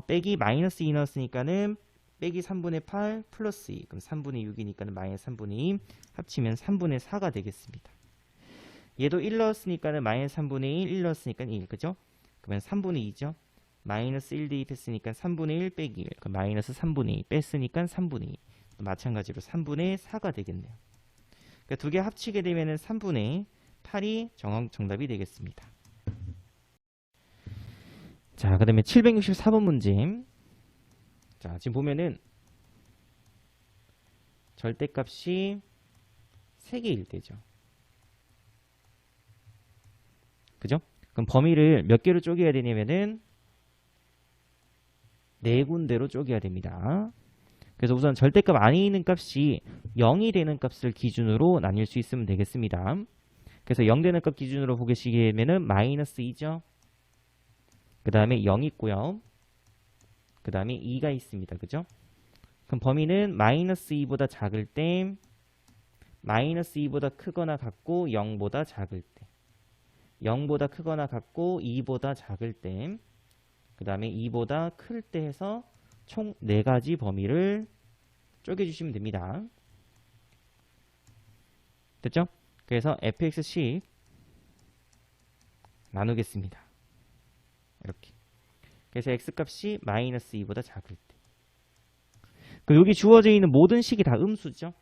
빼기 마이너스 2 넣었으니까는 빼기 3분의 8 플러스 2 그럼 3분의 6이니까는 마이너스 3분의 2 합치면 3분의 4가 되겠습니다. 얘도 1 넣었으니까는 마이너스 3분의 1 넣었으니까 1 그죠? 그러면 3분의 2죠. 마이너스 1 대입했으니까 3분의 1 빼기 1 그럼 마이너스 3분의 2 뺐으니까 3분의 2 마찬가지로 3분의 4가 되겠네요. 그러니까 두 개 합치게 되면은 3분의 8이 정답이 되겠습니다. 자, 그 다음에 764번 문제. 자, 지금 보면은 절대값이 3개일 때죠. 그죠? 그럼 범위를 몇 개로 쪼개야 되냐면은 4군데로 쪼개야 됩니다. 그래서 우선 절대값 안에 있는 값이 0이 되는 값을 기준으로 나뉠 수 있으면 되겠습니다. 그래서 0 되는 값 기준으로 보시면은 마이너스 2죠. 그 다음에 0 있고요. 그 다음에 2가 있습니다. 그죠? 그럼 범위는 마이너스 2보다 작을 때, 마이너스 2보다 크거나 같고 0보다 작을 때, 0보다 크거나 같고 2보다 작을 때, 그 다음에 2보다 클 때 해서 총 4가지 범위를 쪼개주시면 됩니다. 됐죠? 그래서 fx씩 나누겠습니다. 이렇게. 그래서 x값이 마이너스 2보다 작을 때. 여기 주어져 있는 모든 식이 다 음수죠.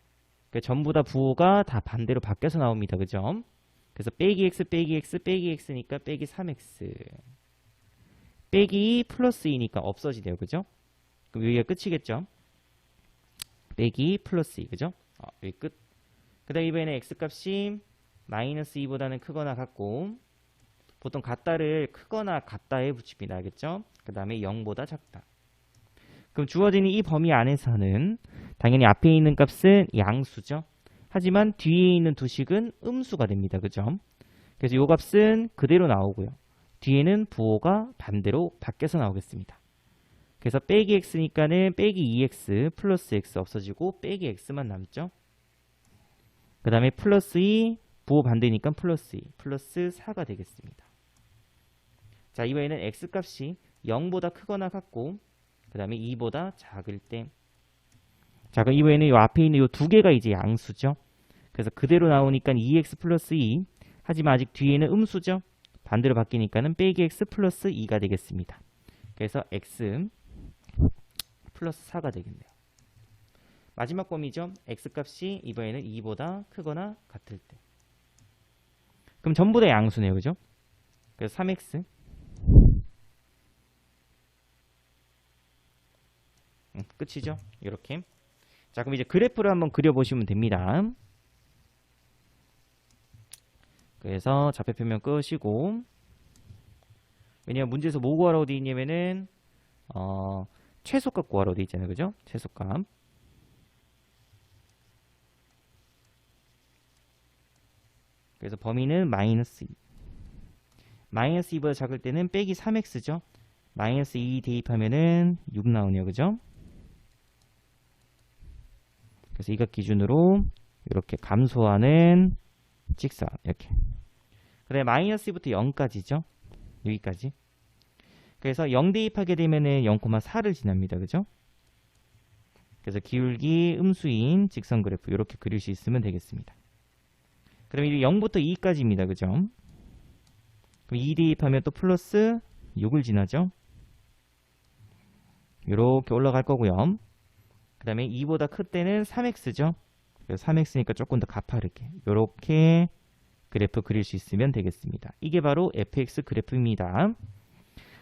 그러니까 전부 다 부호가 다 반대로 바뀌어서 나옵니다. 그죠? 그래서 빼기 x 빼기 x 빼기 x니까 빼기 3x. 빼기 플러스 2니까 없어지네요. 그죠? 그럼 여기가 끝이겠죠? 빼기 플러스 2. 그죠? 여기 끝. 그 다음 이번에는 x값이 마이너스 2보다는 크거나 같고, 보통 같다를 크거나 같다에 붙입니다. 알겠죠? 그 다음에 0보다 작다. 그럼 주어지는 이 범위 안에서는 당연히 앞에 있는 값은 양수죠. 하지만 뒤에 있는 두 식은 음수가 됩니다. 그죠? 그래서 이 값은 그대로 나오고요. 뒤에는 부호가 반대로 바뀌어서 나오겠습니다. 그래서 빼기 x니까는 빼기 2x 플러스 x 없어지고 빼기 x만 남죠. 그 다음에 플러스 2 부호 반대니까 플러스 2 플러스 4가 되겠습니다. 자, 이번에는 x값이 0보다 크거나 같고 그 다음에 2보다 작을 때, 자, 그럼 이번에는 이 앞에 있는 이 두 개가 이제 양수죠. 그래서 그대로 나오니까 2x 플러스 2, 하지만 아직 뒤에는 음수죠. 반대로 바뀌니까는 빼기 x 플러스 2가 되겠습니다. 그래서 x 플러스 4가 되겠네요. 마지막 범위죠. x값이 이번에는 2보다 크거나 같을 때. 그럼 전부 다 양수네요. 그죠? 그래서 3x 끝이죠. 이렇게. 자, 그럼 이제 그래프를 한번 그려보시면 됩니다. 그래서 좌표표면 끄시고, 왜냐면 문제에서 뭐 구하라고 되어 있냐면은 최소값 구하라고 되어 있잖아요. 그죠? 최소값. 그래서 범위는 마이너스 2. 마이너스 2보다 작을 때는 빼기 3x죠. 마이너스 2 대입하면은 6 나오네요. 그죠? 그래서 이것 기준으로 이렇게 감소하는 직선 이렇게. 그다음에 마이너스 2부터 0까지죠. 여기까지. 그래서 0 대입하게 되면은 0,4를 지납니다. 그죠? 그래서 기울기 음수인 직선 그래프 이렇게 그릴 수 있으면 되겠습니다. 그럼 이제 0부터 2까지입니다. 그죠? 그럼 2 대입하면 또 플러스 6을 지나죠. 이렇게 올라갈 거고요. 그 다음에 2보다 클 때는 3x죠. 그래서 3x니까 조금 더 가파르게 이렇게 그래프 그릴 수 있으면 되겠습니다. 이게 바로 fx 그래프입니다.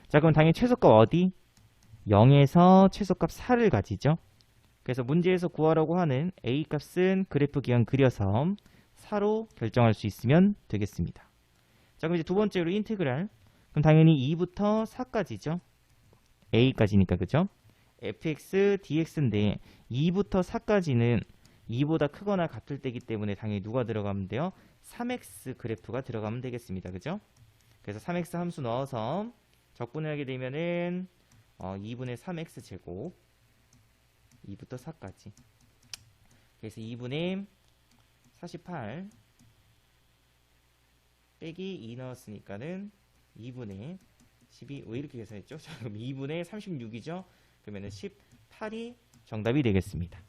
자, 그럼 당연히 최소값 어디? 0에서 최소값 4를 가지죠. 그래서 문제에서 구하라고 하는 a 값은 그래프 기한 그려서 4로 결정할 수 있으면 되겠습니다. 자, 그럼 이제 두 번째로 인테그랄. 그럼 당연히 2부터 4까지죠. a까지니까 그죠? fx dx인데 2부터 4까지는 2보다 크거나 같을 때이기 때문에 당연히 누가 들어가면 돼요? 3x 그래프가 들어가면 되겠습니다. 그죠? 그래서 3x 함수 넣어서 적분하게 되면은 2분의 3x 제곱 2부터 4까지. 그래서 2분의 48 빼기 2 넣었으니까는 2분의 12, 왜 이렇게 계산했죠? 자, 그럼 2분의 36이죠? 그러면은 18이 정답이 되겠습니다.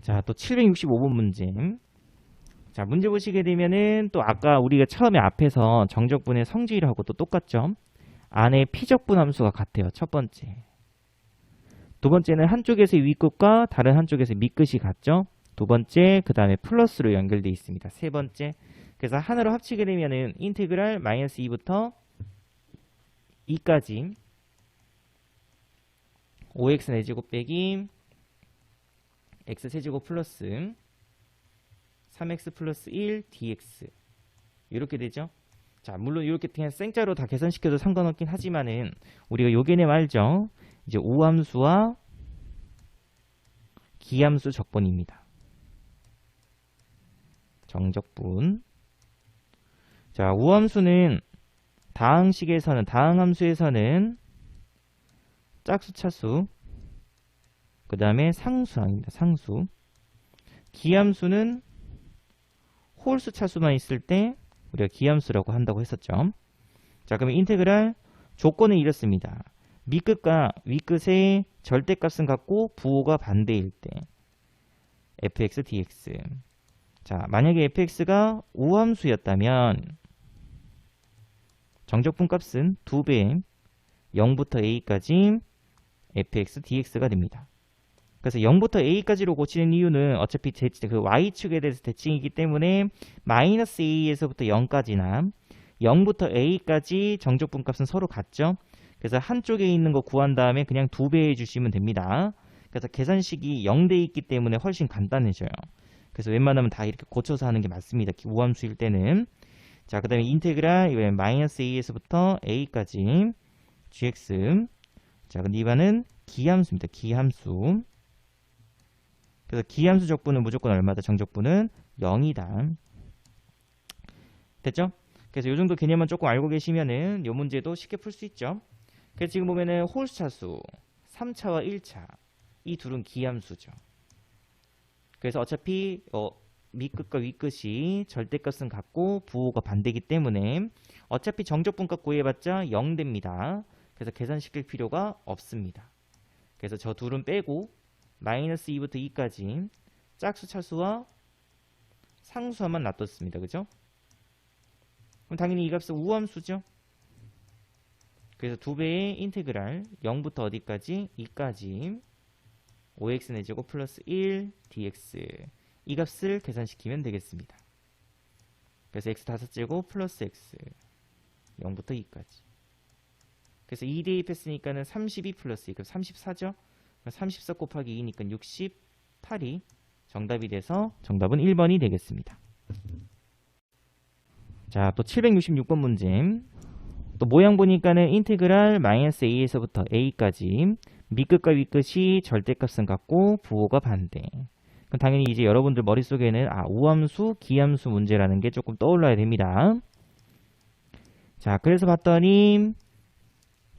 자, 또 765번 문제. 자, 문제 보시게 되면은 또 아까 우리가 처음에 앞에서 정적분의 성질하고 또 똑같죠? 안에 피적분 함수가 같아요. 첫 번째. 두 번째는 한쪽에서 윗끝과 다른 한쪽에서 밑끝이 같죠? 두 번째, 그 다음에 플러스로 연결되어 있습니다. 세 번째. 그래서 하나로 합치게 되면은 인테그랄 마이너스 2부터 2까지 5x 내제곱 빼기 x 세제곱 플러스 3x 플러스 1 dx 이렇게 되죠. 자, 물론 이렇게 그냥 생짜로 다 계산시켜도 상관없긴 하지만은 우리가 요게네 알죠? 이제 우함수와 기함수 적분입니다. 정적분. 자, 우함수는 다항함수에서는 짝수, 차수, 그 다음에 상수항입니다. 상수. 기함수는 홀수, 차수만 있을 때 우리가 기함수라고 한다고 했었죠. 자, 그러면 인테그랄 조건은 이렇습니다. 밑끝과 윗끝의 절대값은 같고 부호가 반대일 때 fx, dx. 자, 만약에 fx가 우함수였다면 정적분 값은 2배의 0부터 a까지 fx, dx가 됩니다. 그래서 0부터 a까지로 고치는 이유는 어차피 그 y축에 대해서 대칭이기 때문에 마이너스 a에서부터 0까지나 0부터 a까지 정적분 값은 서로 같죠. 그래서 한쪽에 있는 거 구한 다음에 그냥 2배 해주시면 됩니다. 그래서 계산식이 0대 있기 때문에 훨씬 간단해져요. 그래서 웬만하면 다 이렇게 고쳐서 하는 게 맞습니다. 우함수일 때는. 자, 그 다음에 인테그랄 이번엔 마이너스 a에서부터 a까지 gx. 자, 근데 이번은 기함수입니다. 기함수. 그래서 기함수 적분은 무조건 얼마다? 정적분은 0이다. 됐죠? 그래서 이 정도 개념만 조금 알고 계시면은 이 문제도 쉽게 풀 수 있죠. 그래서 지금 보면은 홀수 차수 3차와 1차 이 둘은 기함수죠. 그래서 어차피 밑끝과 윗끝이 절대값은 같고 부호가 반대이기 때문에 어차피 정적분값 구해봤자 0됩니다. 그래서 계산시킬 필요가 없습니다. 그래서 저 둘은 빼고 마이너스 2부터 2까지 짝수, 차수와 상수함만 놔뒀습니다. 그죠? 그럼 당연히 이 값은 우함수죠. 그래서 2배의 인테그랄 0부터 어디까지? 2까지 5x 내제곱 플러스 1 dx 이 값을 계산시키면 되겠습니다. 그래서 x 5제곱 플러스 x 0부터 2까지. 그래서 2 대입했으니까는 32 플러스 2, 그럼 34죠? 34 곱하기 2니까 68이 정답이 돼서 정답은 1번이 되겠습니다. 자, 또 766번 문제. 또 모양 보니까는 인테그랄 마이너스 a에서부터 a까지 밑끝과 윗끝이 절대값은 같고 부호가 반대. 그럼 당연히 이제 여러분들 머릿속에는 우함수, 기함수 문제라는 게 조금 떠올라야 됩니다. 자, 그래서 봤더니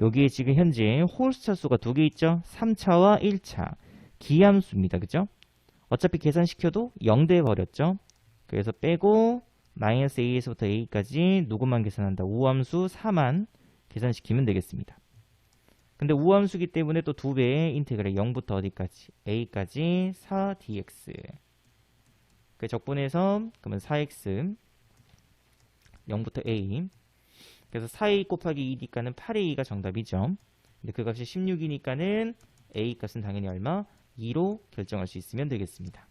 여기에 지금 현재 홀수 차수가 2개 있죠? 3차와 1차. 기함수입니다. 그죠? 어차피 계산시켜도 0돼 버렸죠? 그래서 빼고 마이너스 a에서부터 a까지 누구만 계산한다? 우함수 4만 계산시키면 되겠습니다. 근데 우함수기 때문에 또 2배의 인테그랄 0부터 어디까지? a까지 4 dx. 그 적분해서 그러면 4x 0부터 a. 그래서 4a 곱하기 2니까는 8a가 정답이죠. 근데 그 값이 16이니까는 a 값은 당연히 얼마? 2로 결정할 수 있으면 되겠습니다.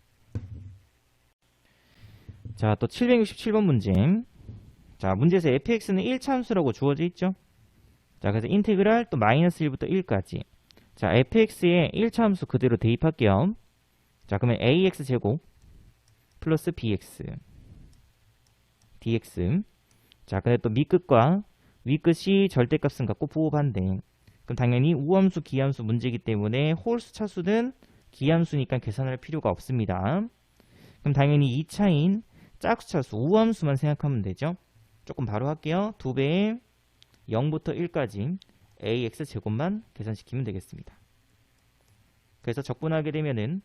자, 또 767번 문제. 자, 문제에서 fx는 1차 함수라고 주어져 있죠. 자, 그래서 인테그랄 또 마이너스 1부터 1까지. 자, fx의 1차 함수 그대로 대입할게요. 자, 그러면 ax 제곱 플러스 bx dx. 자, 근데 또 밑끝과 윗끝이 절대값은 같고 부호 반대. 그럼 당연히 우함수, 기함수 문제이기 때문에 홀수, 차수는 기함수니까 계산할 필요가 없습니다. 그럼 당연히 2차인 짝수, 차수, 우함수만 생각하면 되죠. 조금 바로 할게요. 2배의 0부터 1까지 ax 제곱만 계산시키면 되겠습니다. 그래서 적분하게 되면은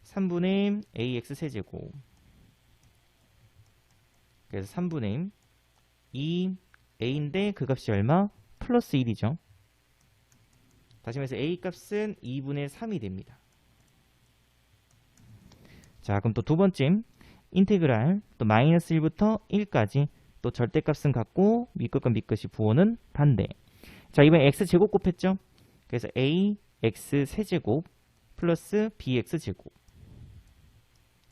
3분의 ax 세제곱. 그래서 3분의 2a인데 그 값이 얼마? 플러스 1이죠. 다시 말해서 a 값은 2분의 3이 됩니다. 자, 그럼 또 두 번째 인테그랄 또 마이너스 1부터 1까지 또 절대값은 같고 밑끝과 밑끝이 부호는 반대. 자, 이번에 x제곱 곱했죠. 그래서 ax 세제곱 플러스 bx 제곱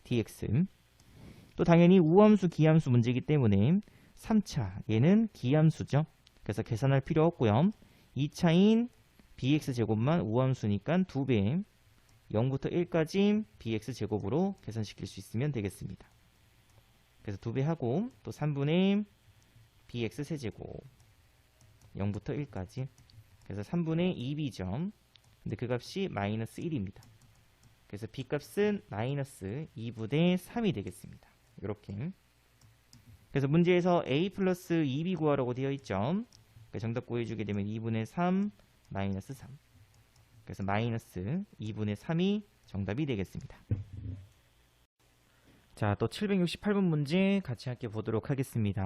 dx. 또 당연히 우함수, 기함수 문제이기 때문에 3차 얘는 기함수죠. 그래서 계산할 필요 없고요. 2차인 bx제곱만 우함수니까 2배 0부터 1까지 bx제곱으로 계산시킬 수 있으면 되겠습니다. 그래서 2배 하고 또 3분의 bx 세제곱 0부터 1까지 그래서 3분의 2b점 근데 그 값이 마이너스 1입니다. 그래서 b 값은 마이너스 2분의 3이 되겠습니다. 이렇게 그래서 문제에서 a 플러스 2b 구하라고 되어 있죠. 정답 구해주게 되면 2분의 3 마이너스 3 그래서 마이너스 2분의 3이 정답이 되겠습니다. 자, 또 768번 문제 같이 함께 보도록 하겠습니다.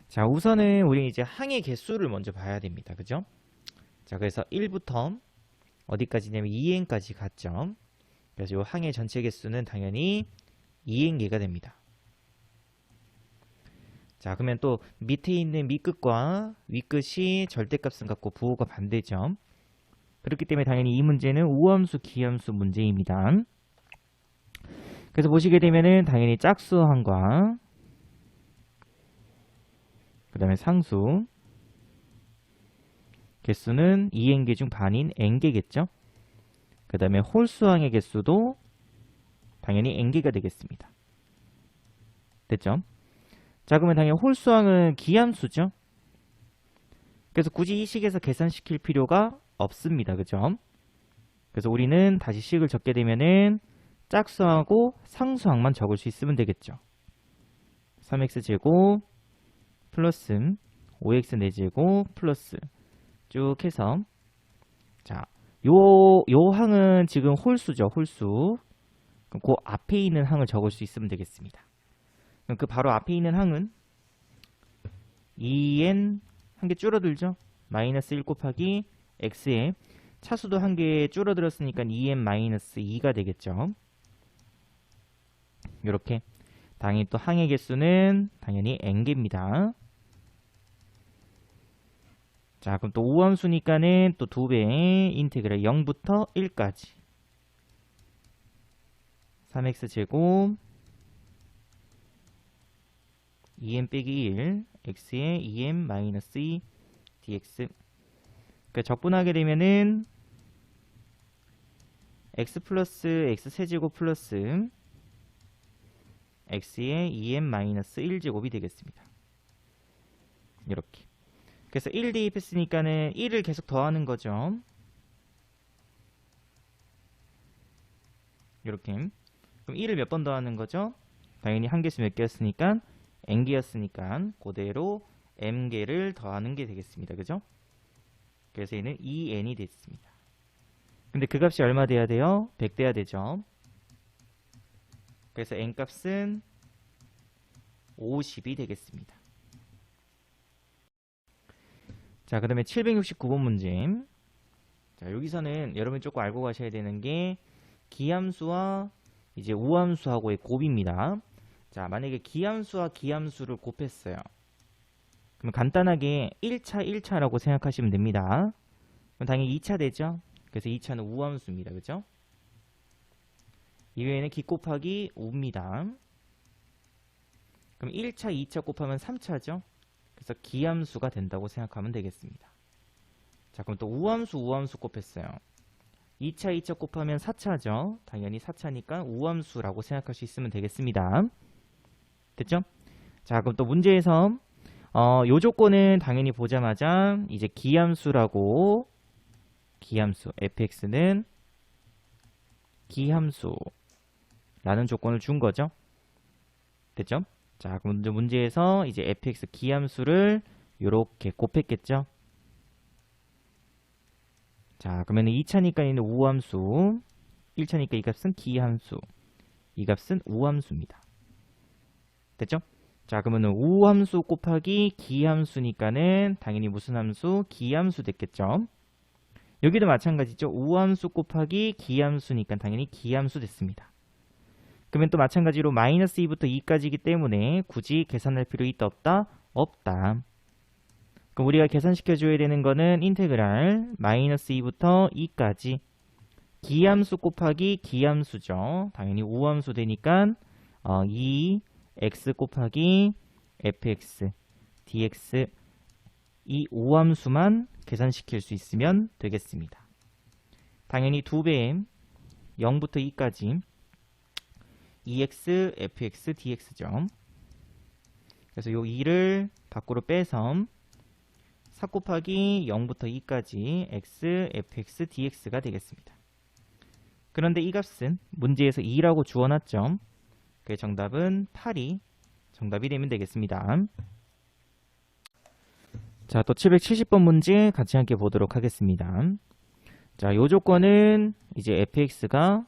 자, 우선은 우리 이제 항의 개수를 먼저 봐야 됩니다. 그죠? 자, 그래서 1부터 어디까지냐면 2n까지 갔죠. 그래서 이 항의 전체 개수는 당연히 2n개가 됩니다. 자, 그러면 또 밑에 있는 밑끝과 윗끝이 절대값은 같고 부호가 반대죠. 그렇기 때문에 당연히 이 문제는 우함수, 기함수 문제입니다. 그래서 보시게 되면은 당연히 짝수항과 그 다음에 상수 개수는 2n개 중 반인 n개겠죠. 그 다음에 홀수항의 개수도 당연히 n개가 되겠습니다. 됐죠? 자, 그러면 당연히 홀수항은 기함수죠. 그래서 굳이 이 식에서 계산시킬 필요가 없습니다. 그죠? 그래서 우리는 다시 식을 적게 되면은 짝수하고 상수항만 적을 수 있으면 되겠죠. 3x제곱 플러스 5x 4제곱 플러스 쭉 해서 자, 요 항은 지금 홀수죠. 홀수. 그럼 그 앞에 있는 항을 적을 수 있으면 되겠습니다. 그럼 그 바로 앞에 있는 항은 2n 한 개 줄어들죠. 마이너스 1 곱하기 x에 차수도 한 개 줄어들었으니까 2n 마이너스 2가 되겠죠. 이렇게 당연히 또 항의 개수는 당연히 n개입니다. 자, 그럼 또 우함수니까는 또 2배 인테그랄 0부터 1까지 3x제곱 2n 빼기 1 x에 2n 마이너스 2 dx 그러니까 적분하게 되면은 x 플러스 x 세제곱 플러스 x에 2n 마이너스 1제곱이 되겠습니다. 이렇게 그래서 1 대입했으니까는 1을 계속 더하는 거죠. 이렇게 그럼 1을 몇 번 더하는 거죠? 당연히 한 개수 몇 개였으니까 n개였으니까 그대로 m개를 더하는 게 되겠습니다. 그죠? 그래서 얘는 2n이 됐습니다. 근데 그 값이 얼마 돼야 돼요? 100 돼야 되죠. 그래서 n값은 50이 되겠습니다. 자, 그 다음에 769번 문제. 자, 여기서는 여러분이 조금 알고 가셔야 되는 게 기함수와 이제 우함수하고의 곱입니다. 자, 만약에 기함수와 기함수를 곱했어요. 그럼 간단하게 1차, 1차라고 생각하시면 됩니다. 그럼 당연히 2차 되죠? 그래서 2차는 우함수입니다. 그죠? 이외에는 기 곱하기 5입니다. 그럼 1차, 2차 곱하면 3차죠? 그래서 기함수가 된다고 생각하면 되겠습니다. 자, 그럼 또 우함수, 우함수 곱했어요. 2차, 2차 곱하면 4차죠? 당연히 4차니까 우함수라고 생각할 수 있으면 되겠습니다. 됐죠? 자, 그럼 또 문제에서 요 조건은 당연히 보자마자 이제 기함수라고 기함수 fx는 기함수라는 조건을 준 거죠. 됐죠? 자, 그럼 문제에서 이제 fx 기함수를 요렇게 곱했겠죠. 자, 그러면 2차니까 있는 우함수, 1차니까 이 값은 기함수, 이 값은 우함수입니다. 됐죠? 자, 그러면 우함수 곱하기 기함수니까는 당연히 무슨 함수? 기함수 됐겠죠? 여기도 마찬가지죠. 우함수 곱하기 기함수니까 당연히 기함수 됐습니다. 그러면 또 마찬가지로 마이너스 2부터 2까지이기 때문에 굳이 계산할 필요 있다 없다? 없다. 그럼 우리가 계산시켜줘야 되는 거는 인테그랄 마이너스 2부터 2까지 기함수 곱하기 기함수죠. 당연히 우함수 되니까 2x 곱하기 fx dx 이 우함수만 계산시킬 수 있으면 되겠습니다. 당연히 2배의 0부터 2까지 EX, FX, DX죠. 그래서 요 2를 밖으로 빼서 4 곱하기 0부터 2까지 X, FX, DX가 되겠습니다. 그런데 이 값은 문제에서 2라고 주어놨죠. 그래서 정답은 8이 정답이 되면 되겠습니다. 자, 또 770번 문제 같이 함께 보도록 하겠습니다. 자, 요 조건은 이제 fx가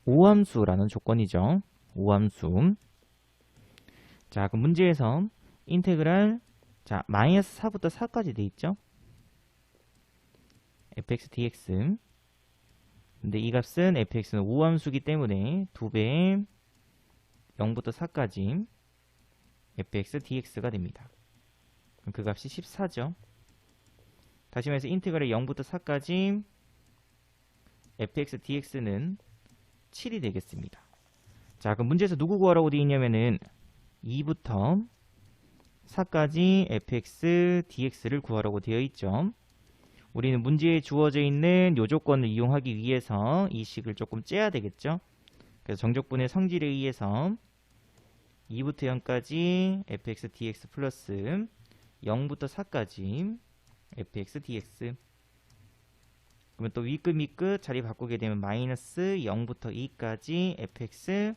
오함수라는 조건이죠. 오함수. 자, 그럼 문제에서 인테그랄 자, 마이너스 4부터 4까지 돼 있죠. fx dx. 근데 이 값은 fx는 오함수기 때문에 2배의 0부터 4까지 fx dx가 됩니다. 그럼 그 값이 14죠. 다시 말해서 인테그랄 0부터 4까지 fx dx는 7이 되겠습니다. 자, 그럼 문제에서 누구 구하라고 되어 있냐면은 2부터 4까지 fx dx를 구하라고 되어 있죠. 우리는 문제에 주어져 있는 요 조건을 이용하기 위해서 이 식을 조금 째야 되겠죠. 그래서 정적분의 성질에 의해서 2부터 0까지 fx dx 플러스 0부터 4까지 fx dx. 그러면 또 윗끝 밑끝 자리 바꾸게 되면 마이너스 0부터 2까지 fx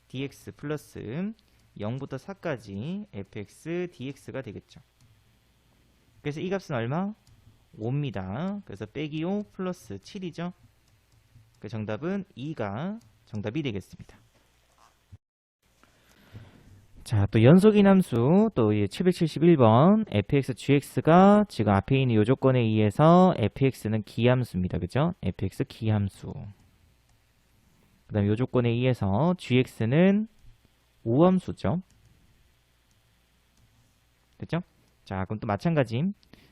dx 플러스 0부터 4까지 fx dx가 되겠죠. 그래서 이 값은 얼마? 5입니다. 그래서 빼기 5 플러스 7이죠. 그 정답은 2가 정답이 되겠습니다. 자, 또 연속인 함수 또 771번 fx gx가 지금 앞에 있는 요 조건에 의해서 fx는 기함수입니다. 그죠? fx 기함수. 그 다음에 요 조건에 의해서 gx는 우함수죠. 됐죠? 자, 그럼 또 마찬가지.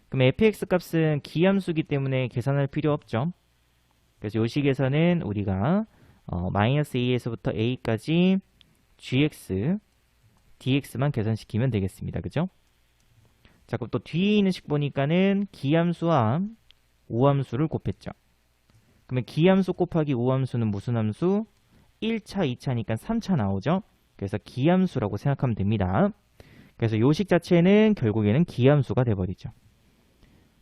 그럼 fx 값은 기함수기 때문에 계산할 필요 없죠. 그래서 요 식에서는 우리가 마이너스 a에서부터 a까지 gx dx만 계산시키면 되겠습니다. 그죠? 자, 그럼 또 뒤에 있는 식 보니까는 기함수와 우함수를 곱했죠. 그러면 기함수 곱하기 우함수는 무슨 함수? 1차, 2차니까 3차 나오죠. 그래서 기함수라고 생각하면 됩니다. 그래서 요 식 자체는 결국에는 기함수가 돼버리죠.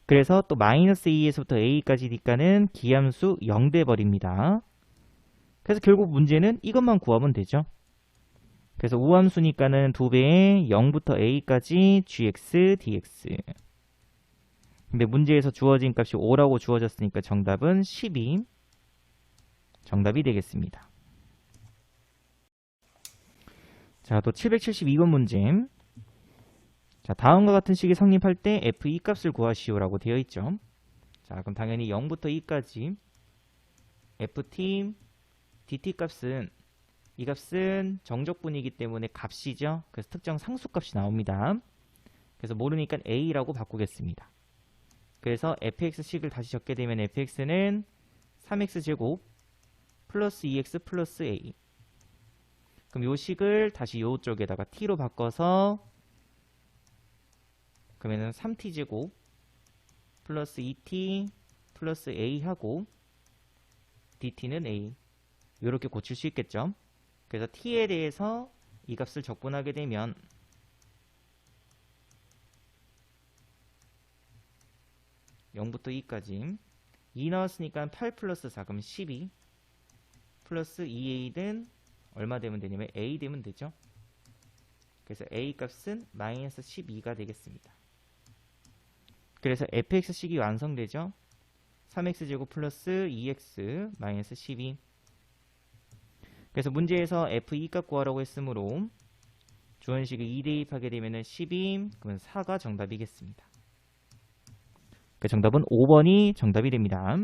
그래서 또 마이너스 2에서부터 a까지 니까는 기함수 0 돼버립니다. 그래서 결국 문제는 이것만 구하면 되죠. 그래서 우함수니까는 2배의 0부터 a까지 gx dx. 근데 문제에서 주어진 값이 5라고 주어졌으니까 정답은 12 정답이 되겠습니다. 자, 또 772번 문제. 자, 다음과 같은 식이 성립할 때 f2 값을 구하시오라고 되어 있죠. 자, 그럼 당연히 0부터 2까지 ft dt 값은 이 값은 정적분이기 때문에 값이죠. 그래서 특정 상수값이 나옵니다. 그래서 모르니까 a라고 바꾸겠습니다. 그래서 fx식을 다시 적게 되면 fx는 3x제곱 플러스 2x 플러스 a. 그럼 요 식을 다시 요 쪽에다가 t로 바꿔서 그러면은 3t제곱 플러스 2t 플러스 a 하고 dt는 a. 이렇게 고칠 수 있겠죠. 그래서 t에 대해서 이 값을 적분하게 되면 0부터 2까지 2 나왔으니까 8 플러스 4 그럼 12 플러스 2a는 얼마 되면 되냐면 a 되면 되죠. 그래서 a 값은 마이너스 12가 되겠습니다. 그래서 fx식이 완성되죠. 3x제곱 플러스 2x 마이너스 12. 그래서 문제에서 f2 값 구하라고 했으므로 주원식을 2 대입하게 되면 12, 그러면 4가 정답이겠습니다. 그 정답은 5번이 정답이 됩니다.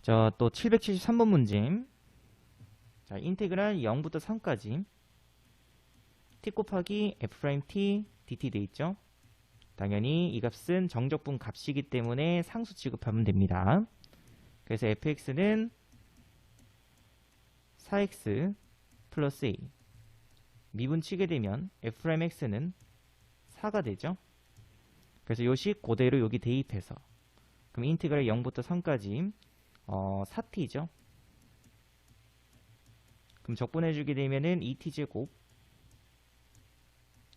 자, 또 773번 문제. 자, 인테그랄 0부터 3까지 t 곱하기 f't dt 돼 있죠. 당연히 이 값은 정적분 값이기 때문에 상수 취급하면 됩니다. 그래서 fx는 4x 플러스 a. 미분 치게 되면 f'x는 4가 되죠. 그래서 요 식 그대로 여기 대입해서 그럼 인티그랄 0부터 3까지 4t죠. 그럼 적분해주게 되면은 2t제곱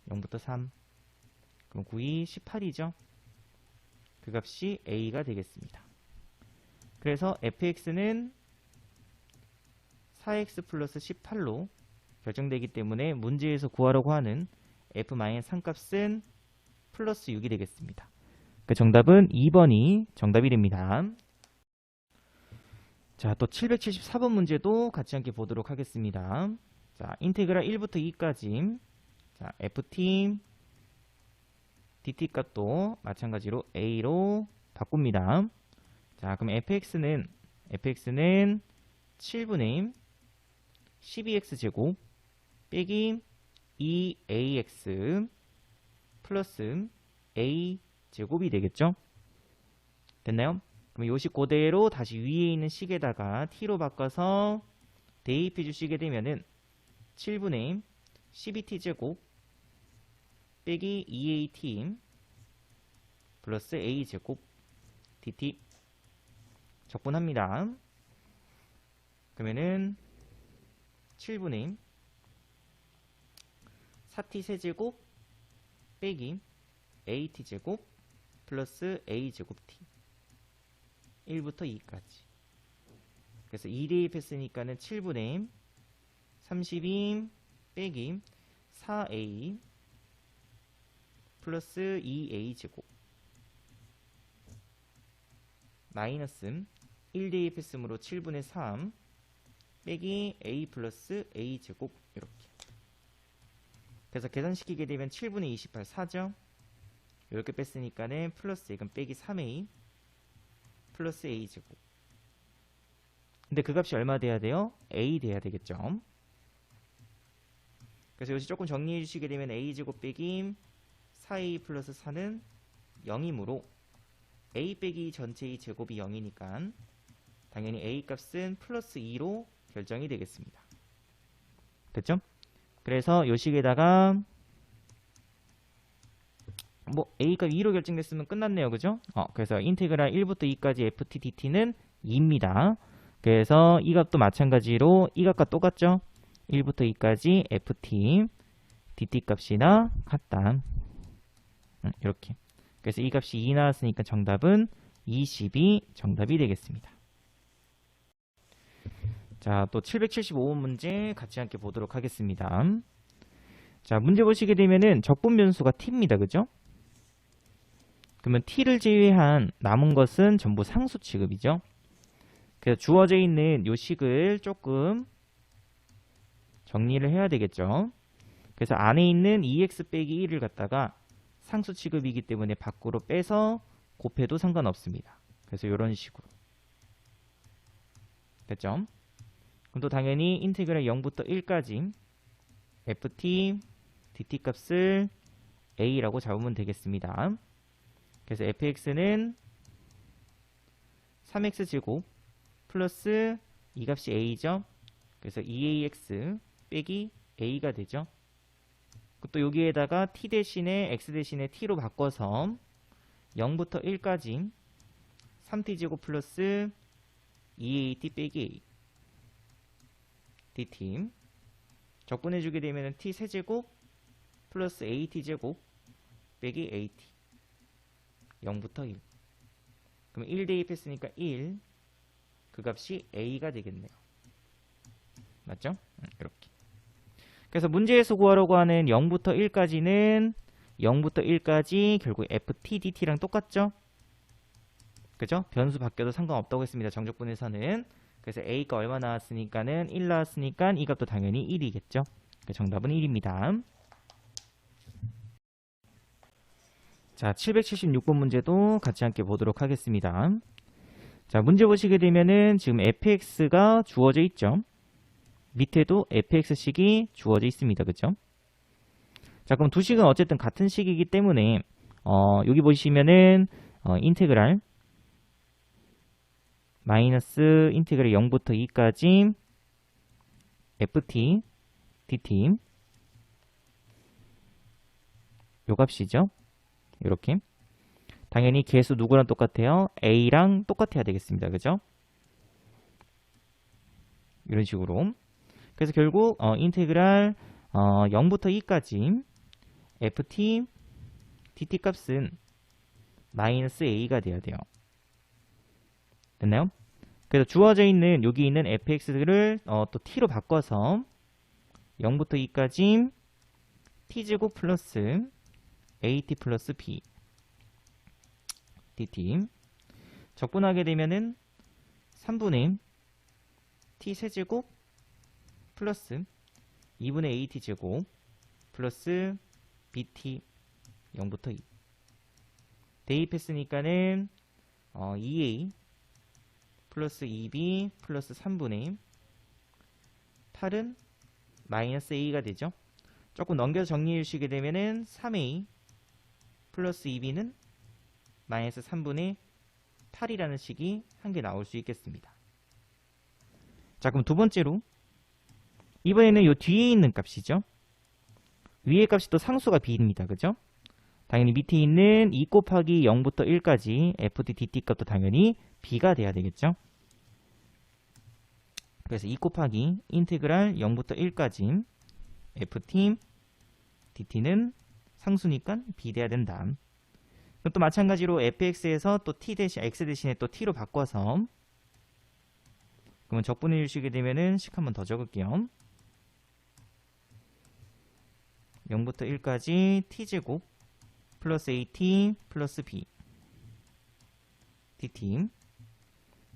0부터 3 그럼 9이 18이죠. 그 값이 a가 되겠습니다. 그래서 fx는 4x 플러스 18로 결정되기 때문에 문제에서 구하려고 하는 f-3 값은 플러스 6이 되겠습니다. 그 정답은 2번이 정답이 됩니다. 자, 또 774번 문제도 같이 함께 보도록 하겠습니다. 자, 인테그랄 1부터 2까지 자, ft dt 값도 마찬가지로 a로 바꿉니다. 자, 그럼 fx는 7분의 12x 제곱 빼기 2ax 플러스 a 제곱이 되겠죠? 됐나요? 그럼 요식 그대로 다시 위에 있는 식에다가 t로 바꿔서 대입해 주시게 되면은 7분의 12t 제곱 빼기 2at 플러스 a 제곱 dt 적분합니다. 그러면은 7분의 4t 세제곱 빼기 at 제곱 플러스 a 제곱 t 1부터 2까지. 그래서 2 대입했으니까는 7분의 32 빼기 4a 플러스 2a 제곱 마이너스 1 대입했으므로 7분의 3 빼기 a 플러스 a 제곱 이렇게. 그래서 계산시키게 되면 7분의 28 4죠. 이렇게 뺐으니까는 플러스 이건 빼기 3a 플러스 a 제곱. 근데 그 값이 얼마 돼야 돼요? a 돼야 되겠죠. 그래서 여기서 조금 정리해 주시게 되면 a 제곱 빼기 4a 플러스 4는 0이므로 a 빼기 전체의 제곱이 0이니까 당연히 a 값은 플러스 2로 결정이 되겠습니다. 됐죠? 그래서 요 식에다가 뭐 a가 2로 결정됐으면 끝났네요. 그죠? 그래서 인테그랄 1부터 2까지 ft dt는 2입니다. 그래서 이 값도 마찬가지로 이 값과 똑같죠? 1부터 2까지 ft dt 값이나 같다. 이렇게. 그래서 이 값이 2 나왔으니까 정답은 20이 정답이 되겠습니다. 자, 또 775번 문제 같이 함께 보도록 하겠습니다. 자, 문제 보시게 되면은 적분 변수가 t입니다. 그죠? 그러면 t를 제외한 남은 것은 전부 상수 취급이죠. 그래서 주어져 있는 요 식을 조금 정리를 해야 되겠죠. 그래서 안에 있는 2x 빼기 1을 갖다가 상수 취급이기 때문에 밖으로 빼서 곱해도 상관없습니다. 그래서 이런 식으로. 됐죠? 그럼 또 당연히 인테그랄 0부터 1까지 ft dt 값을 a라고 잡으면 되겠습니다. 그래서 fx는 3x 제곱 플러스 이 값이 a죠. 그래서 2ax 빼기 a가 되죠. 또 여기에다가 t 대신에 x 대신에 t로 바꿔서 0부터 1까지 3t 제곱 플러스 2at 빼기 a dt 적분해주게 되면 t 세제곱 플러스 at 제곱 빼기 at 0부터 1 그럼 1 대입했으니까 1 그 값이 a가 되겠네요. 맞죠? 이렇게. 그래서 문제에서 구하려고 하는 0부터 1까지는 0부터 1까지 결국 ftdt랑 똑같죠? 그죠? 변수 바뀌어도 상관없다고 했습니다. 정적분에서는. 그래서 a가 얼마 나왔으니까는 1 나왔으니까 이 값도 당연히 1이겠죠? 정답은 1입니다. 자, 776번 문제도 같이 함께 보도록 하겠습니다. 자, 문제 보시게 되면은 지금 fx가 주어져 있죠? 밑에도 fx식이 주어져 있습니다. 그죠? 자, 그럼 두 식은 어쨌든 같은 식이기 때문에 여기 보시면은 인테그랄 마이너스 인테그랄 0부터 2까지 ft dt 요 값이죠. 이렇게. 당연히 개수 누구랑 똑같아요? a랑 똑같아야 되겠습니다. 그죠? 이런 식으로. 그래서 결국 인테그랄 0부터 2까지 ft dt 값은 마이너스 a가 돼야 돼요. 됐나요? 그래서 주어져 있는 여기 있는 fx를 또 t로 바꿔서 0부터 2까지 t제곱 플러스 at 플러스 b dt 적분하게 되면은 3분의 t 세제곱 플러스 2분의 at 제곱 플러스 bt 0부터 2 대입했으니까는 2a 플러스 2b 플러스 3분의 8은 마이너스 a가 되죠. 조금 넘겨서 정리해 주시게 되면은 3a 플러스 2b는 마이너스 3분의 8이라는 식이 한 개 나올 수 있겠습니다. 자, 그럼 두 번째로 이번에는 요 뒤에 있는 값이죠. 위의 값이 또 상수가 b입니다. 그죠? 당연히 밑에 있는 2 곱하기 0부터 1까지 ft dt 값도 당연히 b가 돼야 되겠죠. 그래서 2 곱하기 인테그랄 0부터 1까지 ft dt는 상수니까 b 돼야 된다. 그럼 또 마찬가지로 fx에서 또 t 대신 x 대신에 또 t로 바꿔서 그러면 적분해 주시게 되면은 식 한번 더 적을게요. 0부터 1까지 t제곱 플러스 at 플러스 b dt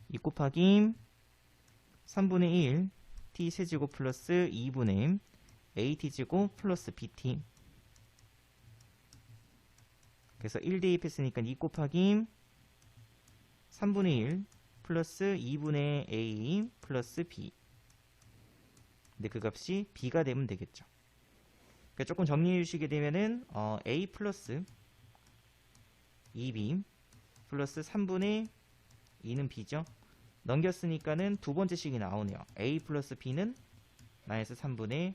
2 곱하기 3분의 1 t 세제곱 플러스 2분의 at제곱 플러스 bt 그래서 1 대입했으니까 2 곱하기 3분의 1 플러스 2분의 a 플러스 b 근데 그 값이 b가 되면 되겠죠. 그러니까 조금 정리해 주시게 되면은 a 플러스 2b 플러스 3분의 2는 b죠. 넘겼으니까는 두 번째 식이 나오네요. a 플러스 b는 마이너스 3분의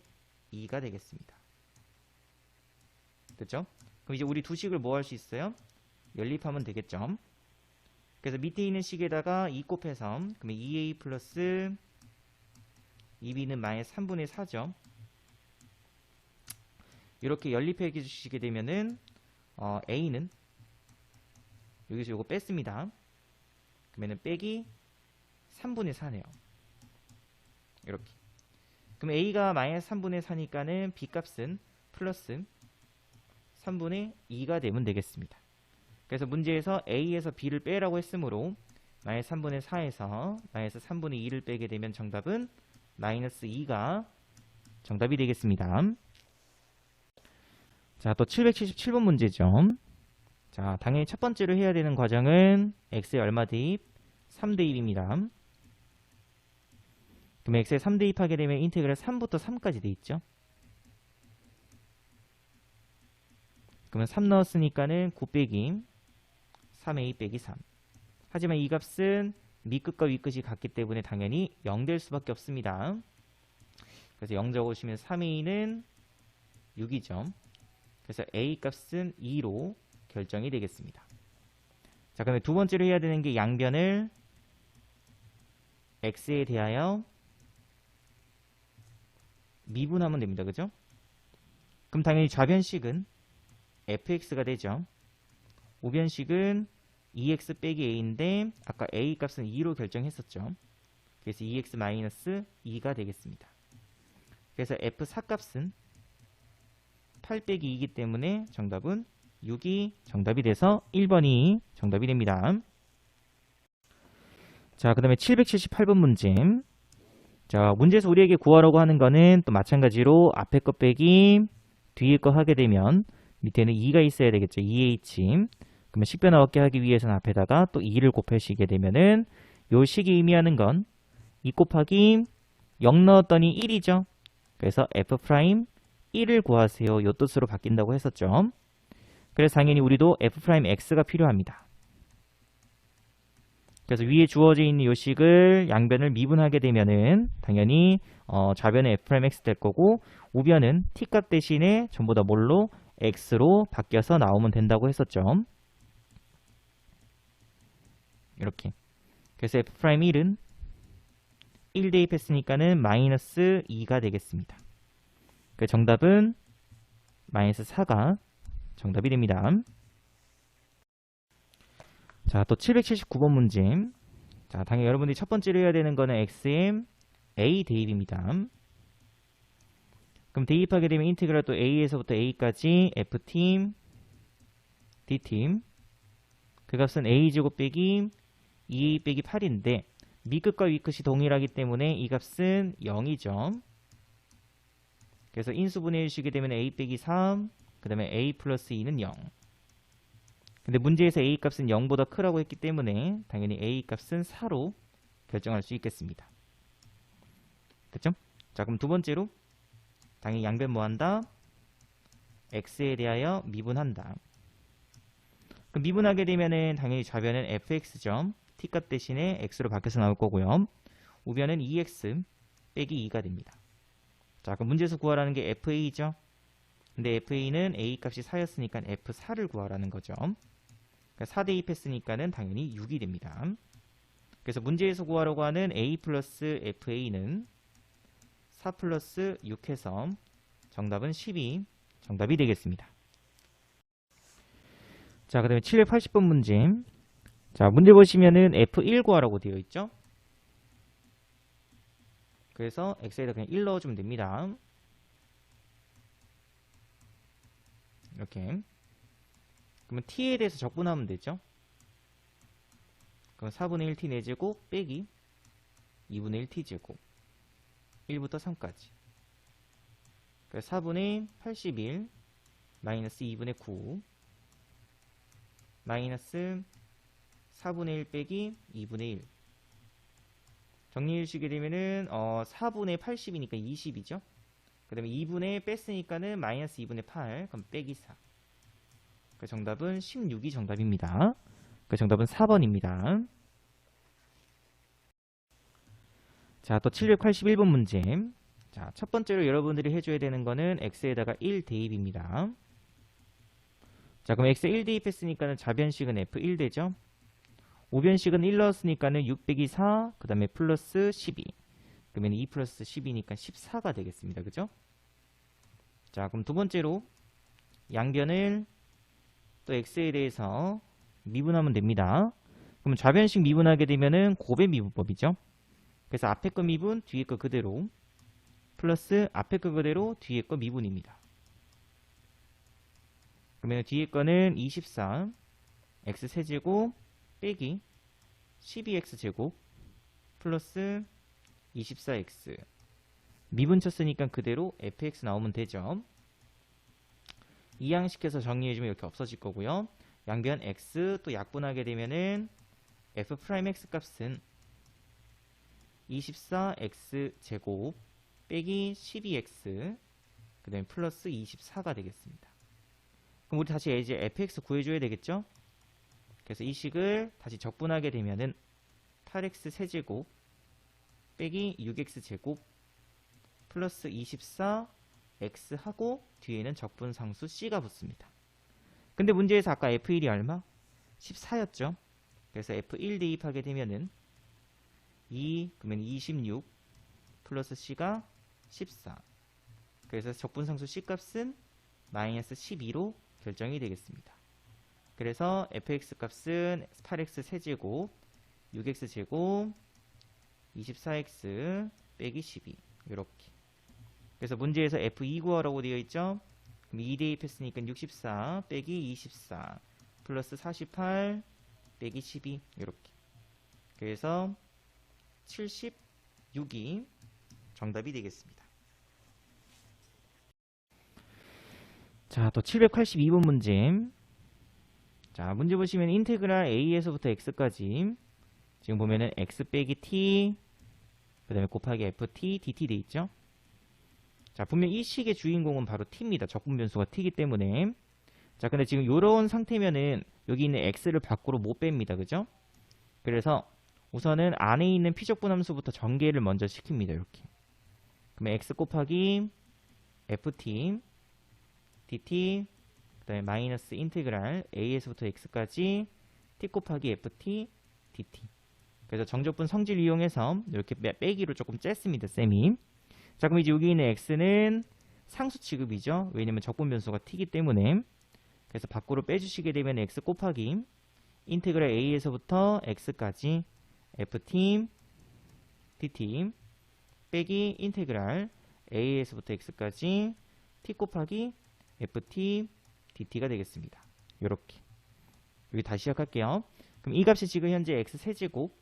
2가 되겠습니다. 됐죠? 그럼 이제 우리 두 식을 뭐 할 수 있어요? 연립하면 되겠죠. 그래서 밑에 있는 식에다가 2 곱해서 그러면 2a 플러스 2b는 마이너스 3분의 4죠. 이렇게 연립해 주시게 되면은 a는 여기서 요거 뺐습니다. 그러면은 빼기 3분의 4네요. 이렇게. 그럼 a가 마이너스 3분의 4니까는 b 값은 플러스 3분의 2가 되면 되겠습니다. 그래서 문제에서 a에서 b를 빼라고 했으므로 마이너스 3분의 4에서 마이너스 3분의 2를 빼게 되면 정답은 마이너스 2가 정답이 되겠습니다. 자, 또 777번 문제죠. 자, 당연히 첫 번째로 해야 되는 과정은 x에 얼마 대입? 3 대입입니다. 그럼 x에 3 대입하게 되면 인테그랄 3부터 3까지 돼 있죠. 그러면 3 넣었으니까는 9 빼기 3a 빼기 3. 하지만 이 값은 밑끝과 윗끝이 같기 때문에 당연히 0 될 수밖에 없습니다. 그래서 0 적어주시면 3a는 6이죠. 그래서 a 값은 2로 결정이 되겠습니다. 자, 그러면 두 번째로 해야 되는 게 양변을 x에 대하여 미분하면 됩니다. 그죠? 그럼 당연히 좌변식은 fx가 되죠. 우변식은 2x 빼기 a인데 아까 a 값은 2로 결정했었죠. 그래서 2x-2가 되겠습니다. 그래서 f4 값은 8 빼기 2이기 때문에 정답은 6이 정답이 돼서 1번이 정답이 됩니다. 자, 그 다음에 778번 문제. 자, 문제에서 우리에게 구하라고 하는 거는 또 마찬가지로 앞에 거 빼기 뒤에 거 하게 되면 밑에는 2가 있어야 되겠죠. 2h. 그러면 식변화 얻게 하기 위해서는 앞에다가 또 2를 곱하시게 되면은 요 식이 의미하는 건 2 곱하기 0 넣었더니 1이죠. 그래서 f'1을 구하세요. 요 뜻으로 바뀐다고 했었죠. 그래서 당연히 우리도 f'x가 필요합니다. 그래서 위에 주어져 있는 요 식을 양변을 미분하게 되면은 당연히 좌변은 f'x 될 거고 우변은 t값 대신에 전부 다 뭘로 x로 바뀌어서 나오면 된다고 했었죠. 이렇게. 그래서 f'1은 1 대입했으니까는 마이너스 2가 되겠습니다. 그 정답은 마이너스 4가 정답이 됩니다. 자, 또 779번 문제. 자, 당연히 여러분들이 첫 번째로 해야 되는 거는 xm a 대입입니다. 그럼 대입하게 되면 인테그랄 또 a에서부터 a까지 f팀, d팀. 그 값은 a제곱 빼기 2a 빼기 8인데 밑끝과 윗끝이 동일하기 때문에 이 값은 0이죠. 그래서 인수분해해 주시게 되면 a 빼기 3, 그 다음에 a 플러스 2는 0. 근데 문제에서 a 값은 0보다 크라고 했기 때문에 당연히 a 값은 4로 결정할 수 있겠습니다. 됐죠? 자, 그럼 두 번째로 당연히 양변 뭐한다? x에 대하여 미분한다. 그럼 미분하게 되면은 당연히 좌변은 fx점 t값 대신에 x로 바뀌어서 나올 거고요. 우변은 2x 빼기 2가 됩니다. 자, 그럼 문제에서 구하라는 게 fa죠. 근데 fa는 a 값이 4였으니까 f4를 구하라는 거죠. 그러니까 4 대입했으니까는 당연히 6이 됩니다. 그래서 문제에서 구하려고 하는 a 플러스 fa는 4 플러스 6 해서 정답은 12 정답이 되겠습니다. 자, 그 다음에 780번 문제. 자, 문제 보시면은 f1 구하라고 되어 있죠. 그래서 x에다 그냥 1 넣어주면 됩니다. 이렇게. 그러면 t에 대해서 적분하면 되죠. 그럼 4분의 1t 4제곱 빼기 2분의 1t 제곱 1부터 3까지. 그래서 4분의 81 마이너스 2분의 9 마이너스 4분의 1 빼기 2분의 1. 정리해 주시게 되면은 4분의 80이니까 20이죠. 그 다음에 2분의 뺐으니까는 마이너스 2분의 8. 그럼 빼기 4. 그 정답은 16이 정답입니다. 그 정답은 4번입니다. 자, 또 781번 문제. 자, 첫 번째로 여러분들이 해줘야 되는 거는 x에다가 1 대입입니다. 자, 그럼 x에 1 대입했으니까는 좌변식은 f1 되죠. 우변식은 1 넣었으니까는 6 빼기 4, 그 다음에 플러스 12. 그러면 2 플러스 12니까 14가 되겠습니다. 그죠? 자, 그럼 두 번째로 양변을 또 x에 대해서 미분하면 됩니다. 그럼 좌변식 미분하게 되면은 곱의 미분법이죠. 그래서 앞에 거 미분, 뒤에 거 그대로 플러스 앞에 거 그대로 뒤에 거 미분입니다. 그러면 뒤에 거는 24 x 세제곱 빼기 12x 제곱 플러스 24x 미분 쳤으니까 그대로 fx 나오면 되죠. 이항시켜서 정리해주면 이렇게 없어질 거고요. 양변 x 또 약분하게 되면은 f'x 값은 24x 제곱 빼기 12x 그 다음에 플러스 24가 되겠습니다. 그럼 우리 다시 이제 fx 구해줘야 되겠죠? 그래서 이 식을 다시 적분하게 되면은 8x 세제곱 빼기 6x 제곱 플러스 24 x 하고 뒤에는 적분상수 c가 붙습니다. 근데 문제에서 아까 f1이 얼마? 14였죠. 그래서 f1 대입하게 되면은 2 그러면 26 플러스 c가 14. 그래서 적분상수 c 값은 마이너스 12로 결정이 되겠습니다. 그래서 fx 값은 8x 세제곱 6x 제곱 24x 빼기 12 이렇게. 그래서 문제에서 f2 구하라고 되어 있죠. 그럼 2 대입했으니까 64 빼기 24 플러스 48 빼기 12 이렇게. 그래서 76이 정답이 되겠습니다. 자, 또 782번 문제. 자, 문제 보시면 인테그랄 a에서부터 x까지 지금 보면은 x 빼기 t 그 다음에 곱하기 ft dt 돼 있죠. 자, 분명 이 식의 주인공은 바로 t입니다. 적분 변수가 t이기 때문에. 자, 근데 지금 이런 상태면은 여기 있는 x를 밖으로 못 뺍니다. 그죠? 그래서 우선은 안에 있는 피적분 함수부터 전개를 먼저 시킵니다. 이렇게. 그러면 x 곱하기 ft dt 그다음에 마이너스 인테그랄 a에서부터 x까지 t 곱하기 ft dt. 그래서 정적분 성질 이용해서 이렇게 빼기로 조금 쬐습니다, 쌤이. 자, 그럼 이제 여기 있는 x는 상수 취급이죠. 왜냐면 적분 변수가 t이기 때문에. 그래서 밖으로 빼주시게 되면 x 곱하기 인테그랄 a에서부터 x까지 ft dt 빼기 인테그랄 a에서부터 x까지 t 곱하기 ft dt가 되겠습니다. 요렇게. 여기 다시 시작할게요. 그럼 이 값이 지금 현재 x세제곱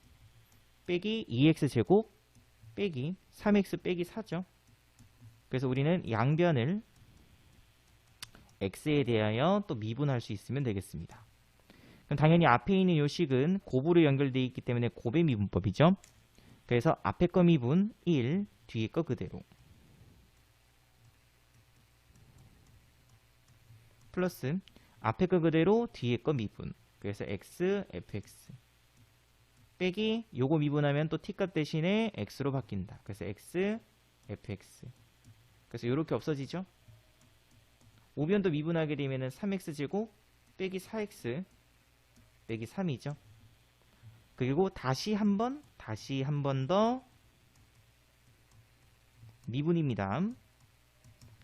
빼기 2x제곱 빼기 3x 빼기 4죠. 그래서 우리는 양변을 x에 대하여 또 미분할 수 있으면 되겠습니다. 그럼 당연히 앞에 있는 요 식은 곱으로 연결되어 있기 때문에 곱의 미분법이죠. 그래서 앞에 거 미분 1, 뒤에 거 그대로. 플러스 앞에 거 그대로 뒤에 거 미분. 그래서 x, fx. 빼기 요거 미분하면 또 t값 대신에 x로 바뀐다. 그래서 x, fx. 그래서 이렇게 없어지죠. 우변도 미분하게 되면은 3x제곱 빼기 4x 빼기 3이죠. 그리고 다시 한 번 더 미분입니다.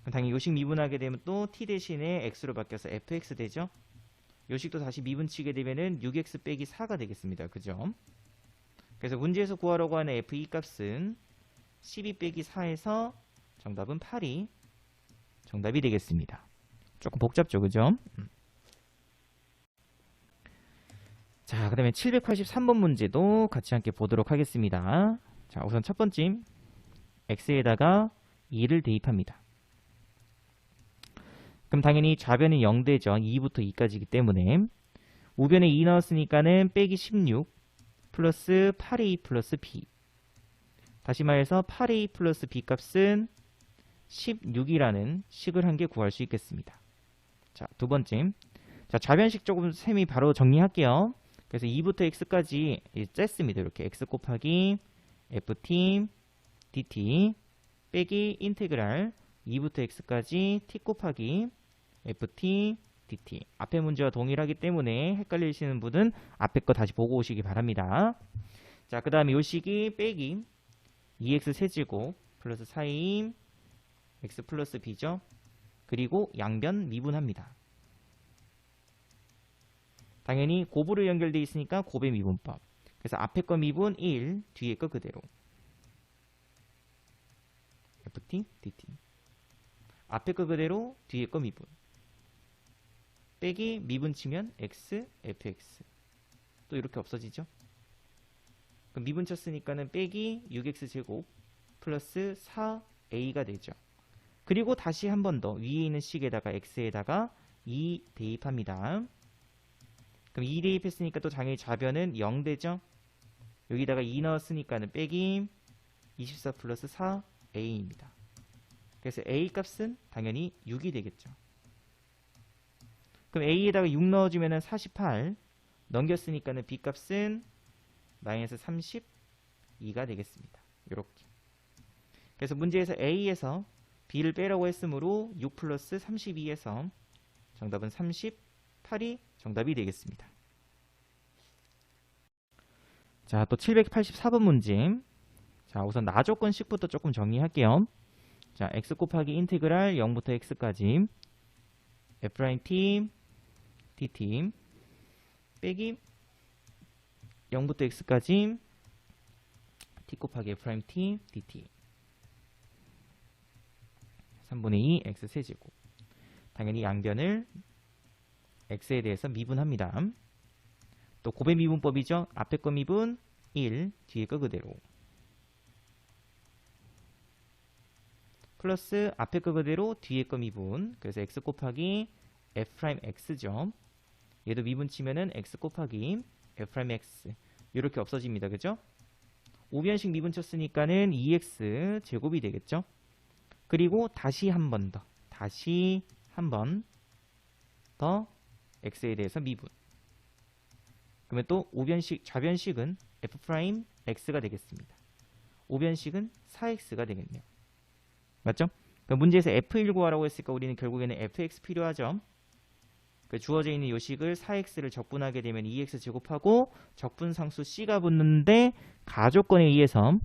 그럼 당연히 요식 미분하게 되면 또 t 대신에 x로 바뀌어서 fx 되죠. 요식도 다시 미분치게 되면은 6x 빼기 4가 되겠습니다. 그죠? 그래서 문제에서 구하려고 하는 f2 값은 12 빼기 4에서 정답은 8이 정답이 되겠습니다. 조금 복잡죠, 그죠? 자, 그 다음에 783번 문제도 같이 함께 보도록 하겠습니다. 자, 우선 첫 번째 x에다가 2를 대입합니다. 그럼 당연히 좌변은 0되죠. 2부터 2까지이기 때문에 우변에 2 넣었으니까는 빼기 16 플러스 8a 플러스 b. 다시 말해서 8a 플러스 b 값은 16이라는 식을 한 개 구할 수 있겠습니다. 자, 두 번째. 자, 좌변식 조금 셈이 바로 정리할게요. 그래서 2부터 x까지 쬐습니다. 이렇게 x 곱하기 ft dt 빼기 인테그랄 2부터 x까지 t 곱하기 ft dt. 앞에 문제와 동일하기 때문에 헷갈리시는 분은 앞에 거 다시 보고 오시기 바랍니다. 자, 그 다음에 요 식이 빼기 2x 세제곱 플러스 4인 x 플러스 b죠. 그리고 양변 미분합니다. 당연히 곱으로 연결되어 있으니까 곱의 미분법. 그래서 앞에 거 미분 1, 뒤에 거 그대로. ft dt. 앞에 거 그대로, 뒤에 거 미분. 빼기 미분 치면 x, fx. 또 이렇게 없어지죠. 그럼 미분 쳤으니까는 빼기 6x제곱 플러스 4a가 되죠. 그리고 다시 한 번 더 위에 있는 식에다가 x에다가 2 대입합니다. 그럼 2 대입했으니까 또 당연히 좌변은 0 되죠. 여기다가 2 넣었으니까는 빼기 24 플러스 4a입니다. 그래서 a 값은 당연히 6이 되겠죠. 그럼 a에다가 6 넣어주면은 48 넘겼으니까는 b 값은 마이너스 32가 되겠습니다. 이렇게. 그래서 문제에서 a에서 b를 빼라고 했으므로 6 플러스 32에서 정답은 38이 정답이 되겠습니다. 자, 또 784번 문제. 자, 우선 나조건식부터 조금 정리할게요. 자, x 곱하기 인테그랄 0부터 x까지 f't dt 빼기 0부터 x까지 t 곱하기 f't dt 3분의 2 x 세제곱. 당연히 양변을 x에 대해서 미분합니다. 또 곱의 미분법이죠. 앞에 거 미분 1, 뒤에 거 그대로. 플러스 앞에 거 그대로, 뒤에 거 미분. 그래서 x 곱하기 f'x죠. 얘도 미분 치면은 x 곱하기 f'x. 이렇게 없어집니다. 그죠? 우변식 미분 쳤으니까는 2x 제곱이 되겠죠. 그리고 다시 한 번 더 x에 대해서 미분. 그러면 또 우변식, 좌변식은 f'x가 되겠습니다. 우변식은 4x가 되겠네요. 맞죠? 그럼 문제에서 f1 구하라고 했으니까 우리는 결국에는 fx 필요하죠. 주어져 있는 요식을 4x를 적분하게 되면 2x 제곱하고 적분상수 c가 붙는데 가조건에 의해서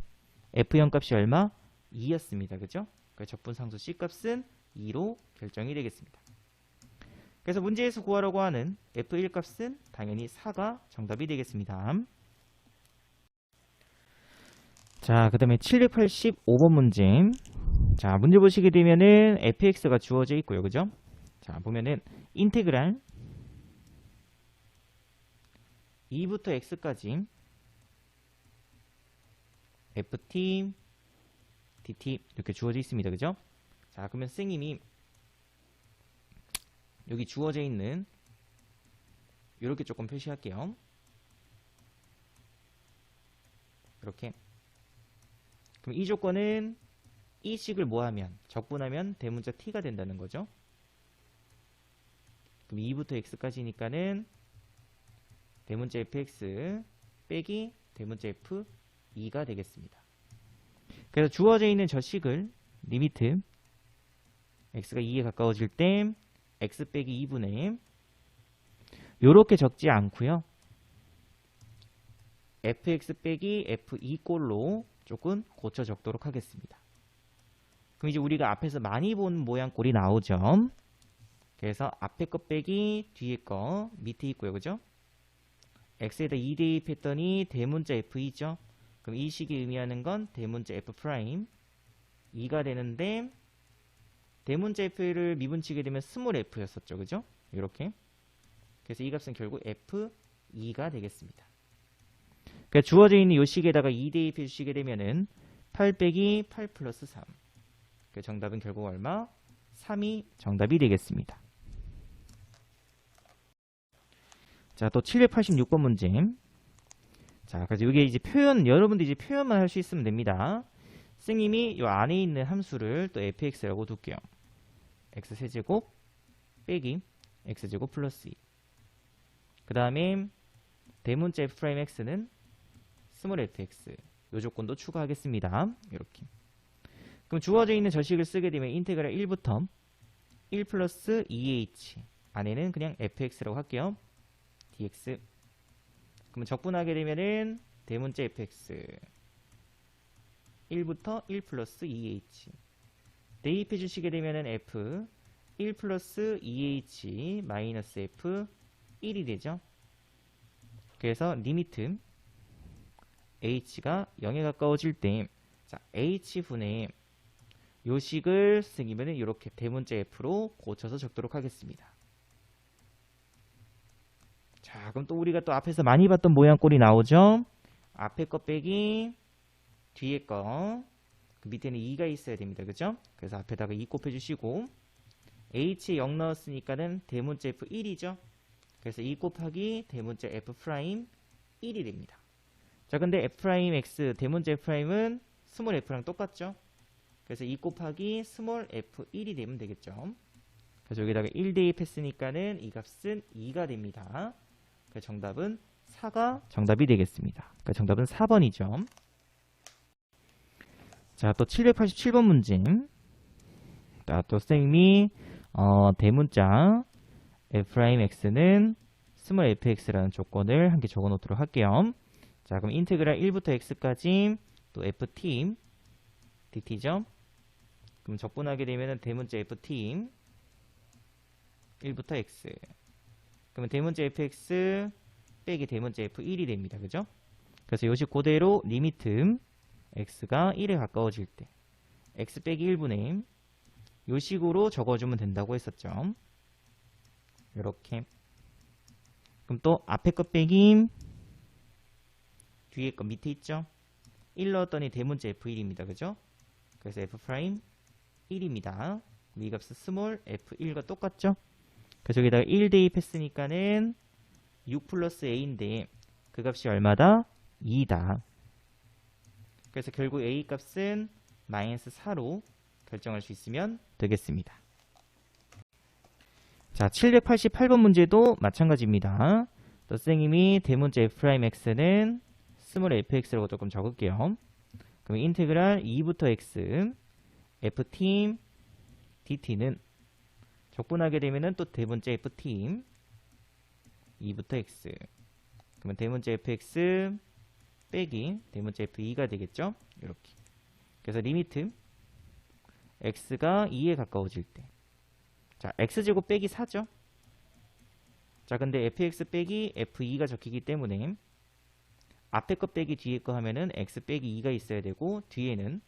f형 값이 얼마? 2였습니다. 그죠? 적분상수 c 값은 2로 결정이 되겠습니다. 그래서 문제에서 구하라고 하는 f1 값은 당연히 4가 정답이 되겠습니다. 자, 그 다음에 785번 문제. 자, 문제 보시게 되면은 fx가 주어져 있고요. 그죠? 자, 보면은 인테그랄 2부터 x까지 ft, dt 이렇게 주어져 있습니다. 그죠? 자, 그러면 선생님이 여기 주어져 있는 이렇게 조금 표시할게요. 이렇게. 그럼 이 조건은 이 식을 뭐하면 적분하면 대문자 t가 된다는 거죠. 그럼 2부터 x까지니까는 대문자 fx 빼기 대문자 f2가 되겠습니다. 그래서 주어져 있는 저 식을 리미트 x가 2에 가까워질 때 x 빼기 2분의 요렇게 적지 않고요. fx 빼기 f2꼴로 조금 고쳐 적도록 하겠습니다. 그럼 이제 우리가 앞에서 많이 본 모양 꼴이 나오죠. 그래서 앞에 거 빼기 뒤에 거 밑에 있고요. 그죠? x에다 2 대입했더니 대문자 f2죠. 그럼 이 식이 의미하는 건 대문자 f 프라임 2가 되는데 대문자 f를 미분치게 되면 스몰 f였었죠. 그죠? 이렇게. 그래서 이 값은 결국 f2가 되겠습니다. 그러니까 주어져 있는 이 식에다가 2 대입해 주시게 되면은 8 빼기 8 플러스 3. 그 정답은 결국 얼마? 3이 정답이 되겠습니다. 자, 또 786번 문제. 자, 그래서 이게 이제 표현, 여러분들 이제 표현만 할 수 있으면 됩니다. 선생님이 이 안에 있는 함수를 또 fx라고 둘게요. x세제곱 빼기 x제곱 플러스 2. 그 다음에 대문자 f'x는 스몰 fx. 요 조건도 추가하겠습니다. 이렇게. 그럼 주어져 있는 저식을 쓰게 되면 인테그랄 1부터 1 플러스 2h 안에는 그냥 fx라고 할게요. dx. 그러면 적분하게 되면은 대문자 fx 1부터 1 플러스 2h 대입해 주시게 되면은 f 1 플러스 2h 마이너스 f 1이 되죠. 그래서 리미트 h가 0에 가까워질 때 자, h분의 요식을 쓰기면은 이렇게 대문자 f로 고쳐서 적도록 하겠습니다. 자, 그럼 또 우리가 또 앞에서 많이 봤던 모양꼴이 나오죠. 앞에 거 빼기 뒤에 거. 그 밑에는 2가 있어야 됩니다. 그죠? 그래서 앞에다가 2 곱해주시고 h에 0 넣었으니까는 대문자 f1이죠. 그래서 2 곱하기 대문자 f'1이 됩니다. 자, 근데 f'x 대문자 f'은 스몰 f랑 똑같죠? 그래서 2 곱하기 스몰 f1이 되면 되겠죠. 그래서 여기다가 1 대입했으니까는 이 값은 2가 됩니다. 그래서 정답은 4가 정답이 되겠습니다. 그러니까 정답은 4번이죠. 자, 또 787번 문제. 자, 또 쌤이 대문자 f'x는 스몰 fx라는 조건을 한 개 적어 놓도록 할게요. 자, 그럼 인테그랄 1부터 x까지 또 ft dt죠. 그럼 적분하게 되면은 대문자 ft 1부터 x. 그러면 대문자 fx 빼기 대문자 f1이 됩니다. 그죠? 그래서 요식 그대로 리미트 x가 1에 가까워질 때 x 빼기 1분의 요식으로 적어주면 된다고 했었죠. 이렇게. 그럼 또 앞에 것 빼기 뒤에 거 밑에 있죠? 1 넣었더니 대문자 f1입니다. 그죠? 그래서 f'1입니다. 이 값은 스몰 f1과 똑같죠? 그래서 여기다가 1 대입했으니까는 6 플러스 a인데 그 값이 얼마다? 2다. 그래서 결국 a 값은 마이너스 4로 결정할 수 있으면 되겠습니다. 자, 788번 문제도 마찬가지입니다. 또 선생님이 대문자 f'x는 스몰 fx라고 조금 적을게요. 그럼 인테그랄 2부터 x ft dt는 적분하게 되면은 또 대문자 ft 2부터 x. 그러면 대문자 fx 빼기 대문자 f2가 되겠죠? 이렇게. 그래서 리미트 x가 2에 가까워질 때. 자, x제곱 빼기 4죠? 자, 근데 fx 빼기 f2가 적히기 때문에 앞에 거 빼기 뒤에 거 하면은 x 빼기 2가 있어야 되고 뒤에는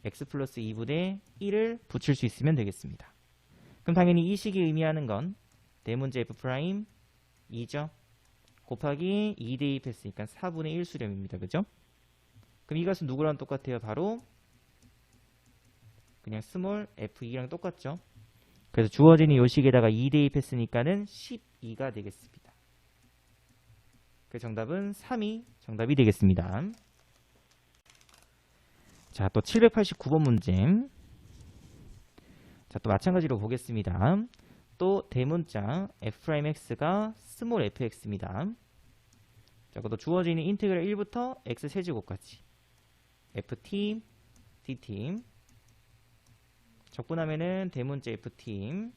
x 플러스 2분의 1을 붙일 수 있으면 되겠습니다. 그럼 당연히 이 식이 의미하는 건 대문자 f 프라임 2죠? 곱하기 2 대입했으니까 4분의 1 수렴입니다. 그죠? 그럼 이 값은 누구랑 똑같아요? 바로 그냥 스몰 f2랑 똑같죠? 그래서 주어지는 요 식에다가 2 대입했으니까는 12가 되겠습니다. 그 정답은 3이 정답이 되겠습니다. 자, 또 789번 문제. 자, 또 마찬가지로 보겠습니다. 또 대문자 f'x가 스몰 fx입니다. 자, 그것도 주어지는 인테그랄 1부터 x 세제곱까지 ft, dt 적분하면은 대문자 ft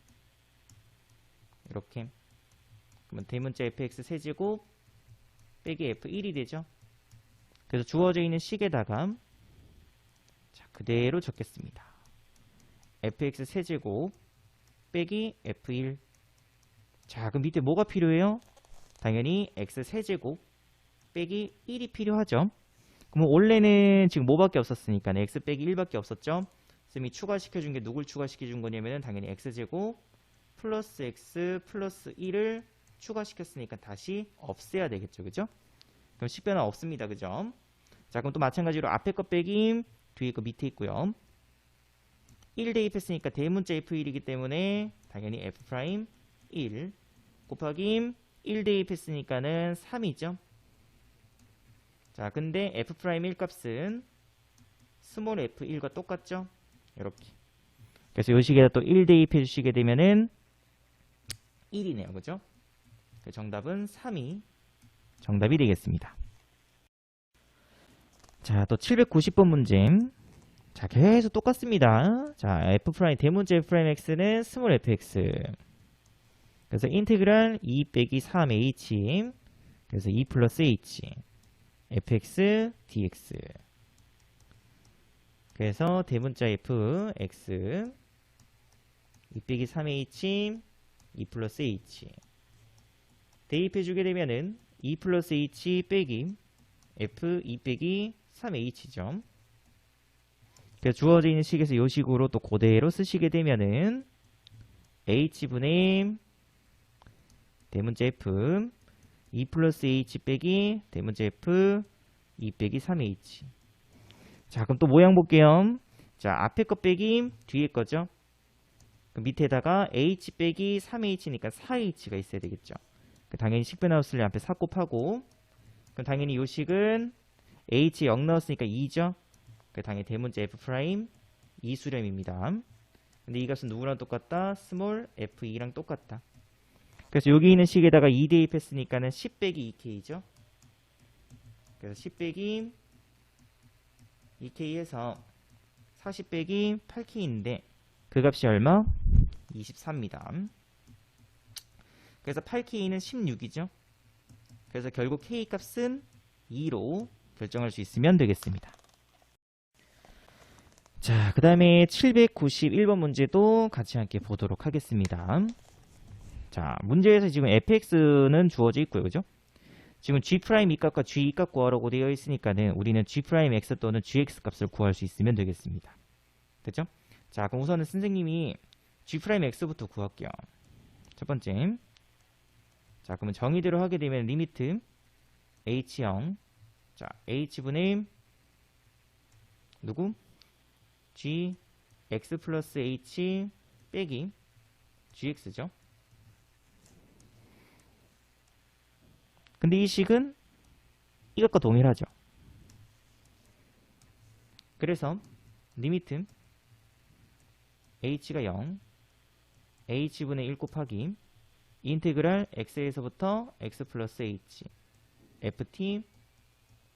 이렇게. 그러면 대문자 fx 세제곱 빼기 f1이 되죠. 그래서 주어져 있는 식에다가 자, 그대로 적겠습니다. fx 세제곱 빼기 f1. 자, 그럼 밑에 뭐가 필요해요? 당연히 x 세제곱 빼기 1이 필요하죠. 그럼 원래는 지금 뭐밖에 없었으니까 x 빼기 1밖에 없었죠. 쌤이 추가시켜준 게 누굴 추가시켜준 거냐면은 당연히 x제곱 플러스 x 플러스 1을 추가시켰으니까 다시 없애야 되겠죠. 그죠? 그럼 식변화 없습니다. 그죠? 자, 그럼 또 마찬가지로 앞에 거 빼기 뒤에 거 밑에 있고요. 1 대입했으니까 대문자 f1이기 때문에 당연히 f'1 곱하기 1 대입했으니까는 3이죠. 자, 근데 f'1 값은 스몰 f1과 똑같죠? 이렇게. 그래서 이 식에다 또 1 대입해 주시게 되면은 1이네요. 그죠? 정답은 3이 정답이 되겠습니다. 자, 또 790번 문제. 자, 계속 똑같습니다. 자, f' 대문자 f'x는 스몰 fx. 그래서 인테그랄 2 빼기 3h. 그래서 2 플러스 h. fx dx. 그래서 대문자 f x 2 빼기 3h 2 플러스 h. 대입해주게 되면은 2 플러스 h 빼기 f 2 빼기 3h죠. 그래서 주어져 있는 식에서 이 식으로 또 그대로 쓰시게 되면은 h분의 대문자 f 2 플러스 h 빼기 대문자 f 2 빼기 3h. 자, 그럼 또 모양 볼게요. 자, 앞에 거 빼기 뒤에 거죠. 그럼 밑에다가 h 빼기 3h니까 4h가 있어야 되겠죠. 당연히 식변 나왔을 때 앞에 4 곱하고, 그럼 당연히 이 식은 h 0 넣었으니까 2죠. 당연히 대문자 f' 2 수렴입니다. 근데 이 값은 누구랑 똑같다? 스몰 f2랑 똑같다. 그래서 여기 있는 식에다가 2 대입했으니까는 10 빼기 2k죠. 그래서 10 빼기 2k에서 40 빼기 8k인데 그 값이 얼마? 24입니다. 그래서 8k는 16이죠. 그래서 결국 k 값은 2로 결정할 수 있으면 되겠습니다. 자, 그 다음에 791번 문제도 같이 함께 보도록 하겠습니다. 자, 문제에서 지금 fx는 주어져 있고요. 그죠? 지금 g' 이 값과 g 값 구하라고 되어 있으니까는 우리는 g' x 또는 gx 값을 구할 수 있으면 되겠습니다. 됐죠? 자, 그럼 우선은 선생님이 g' x부터 구할게요. 첫 번째. 자, 그러면 정의대로 하게 되면 리미트 h0. 자, h분의 누구? g x 플러스 h 빼기 gx죠. 근데 이 식은 이것과 동일하죠. 그래서 리미트 h가 0 h분의 1 곱하기 인테그랄 x에서부터 x 플러스 h ft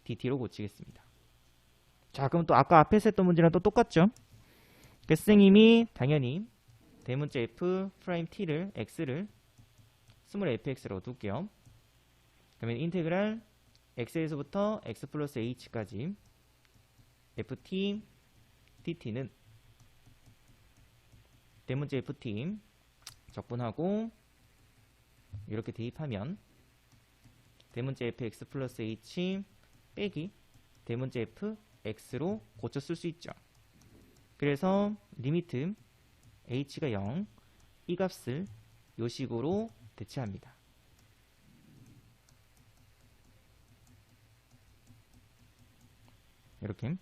dt로 고치겠습니다. 자, 그럼 또 아까 앞에서 했던 문제랑 또 똑같죠? 그래서 선생님이 당연히 대문자 f 프라임 t를 x를 스몰 fx로 둘게요. 그러면 인테그랄 x에서부터 x 플러스 h까지 ft dt는 대문자 ft 적분하고 이렇게 대입하면 대문자 fx 플러스 h 빼기 대문자 fx로 고쳐 쓸 수 있죠. 그래서 리미트 h가 0, 이 값을 요 식으로 대체합니다. 이렇게.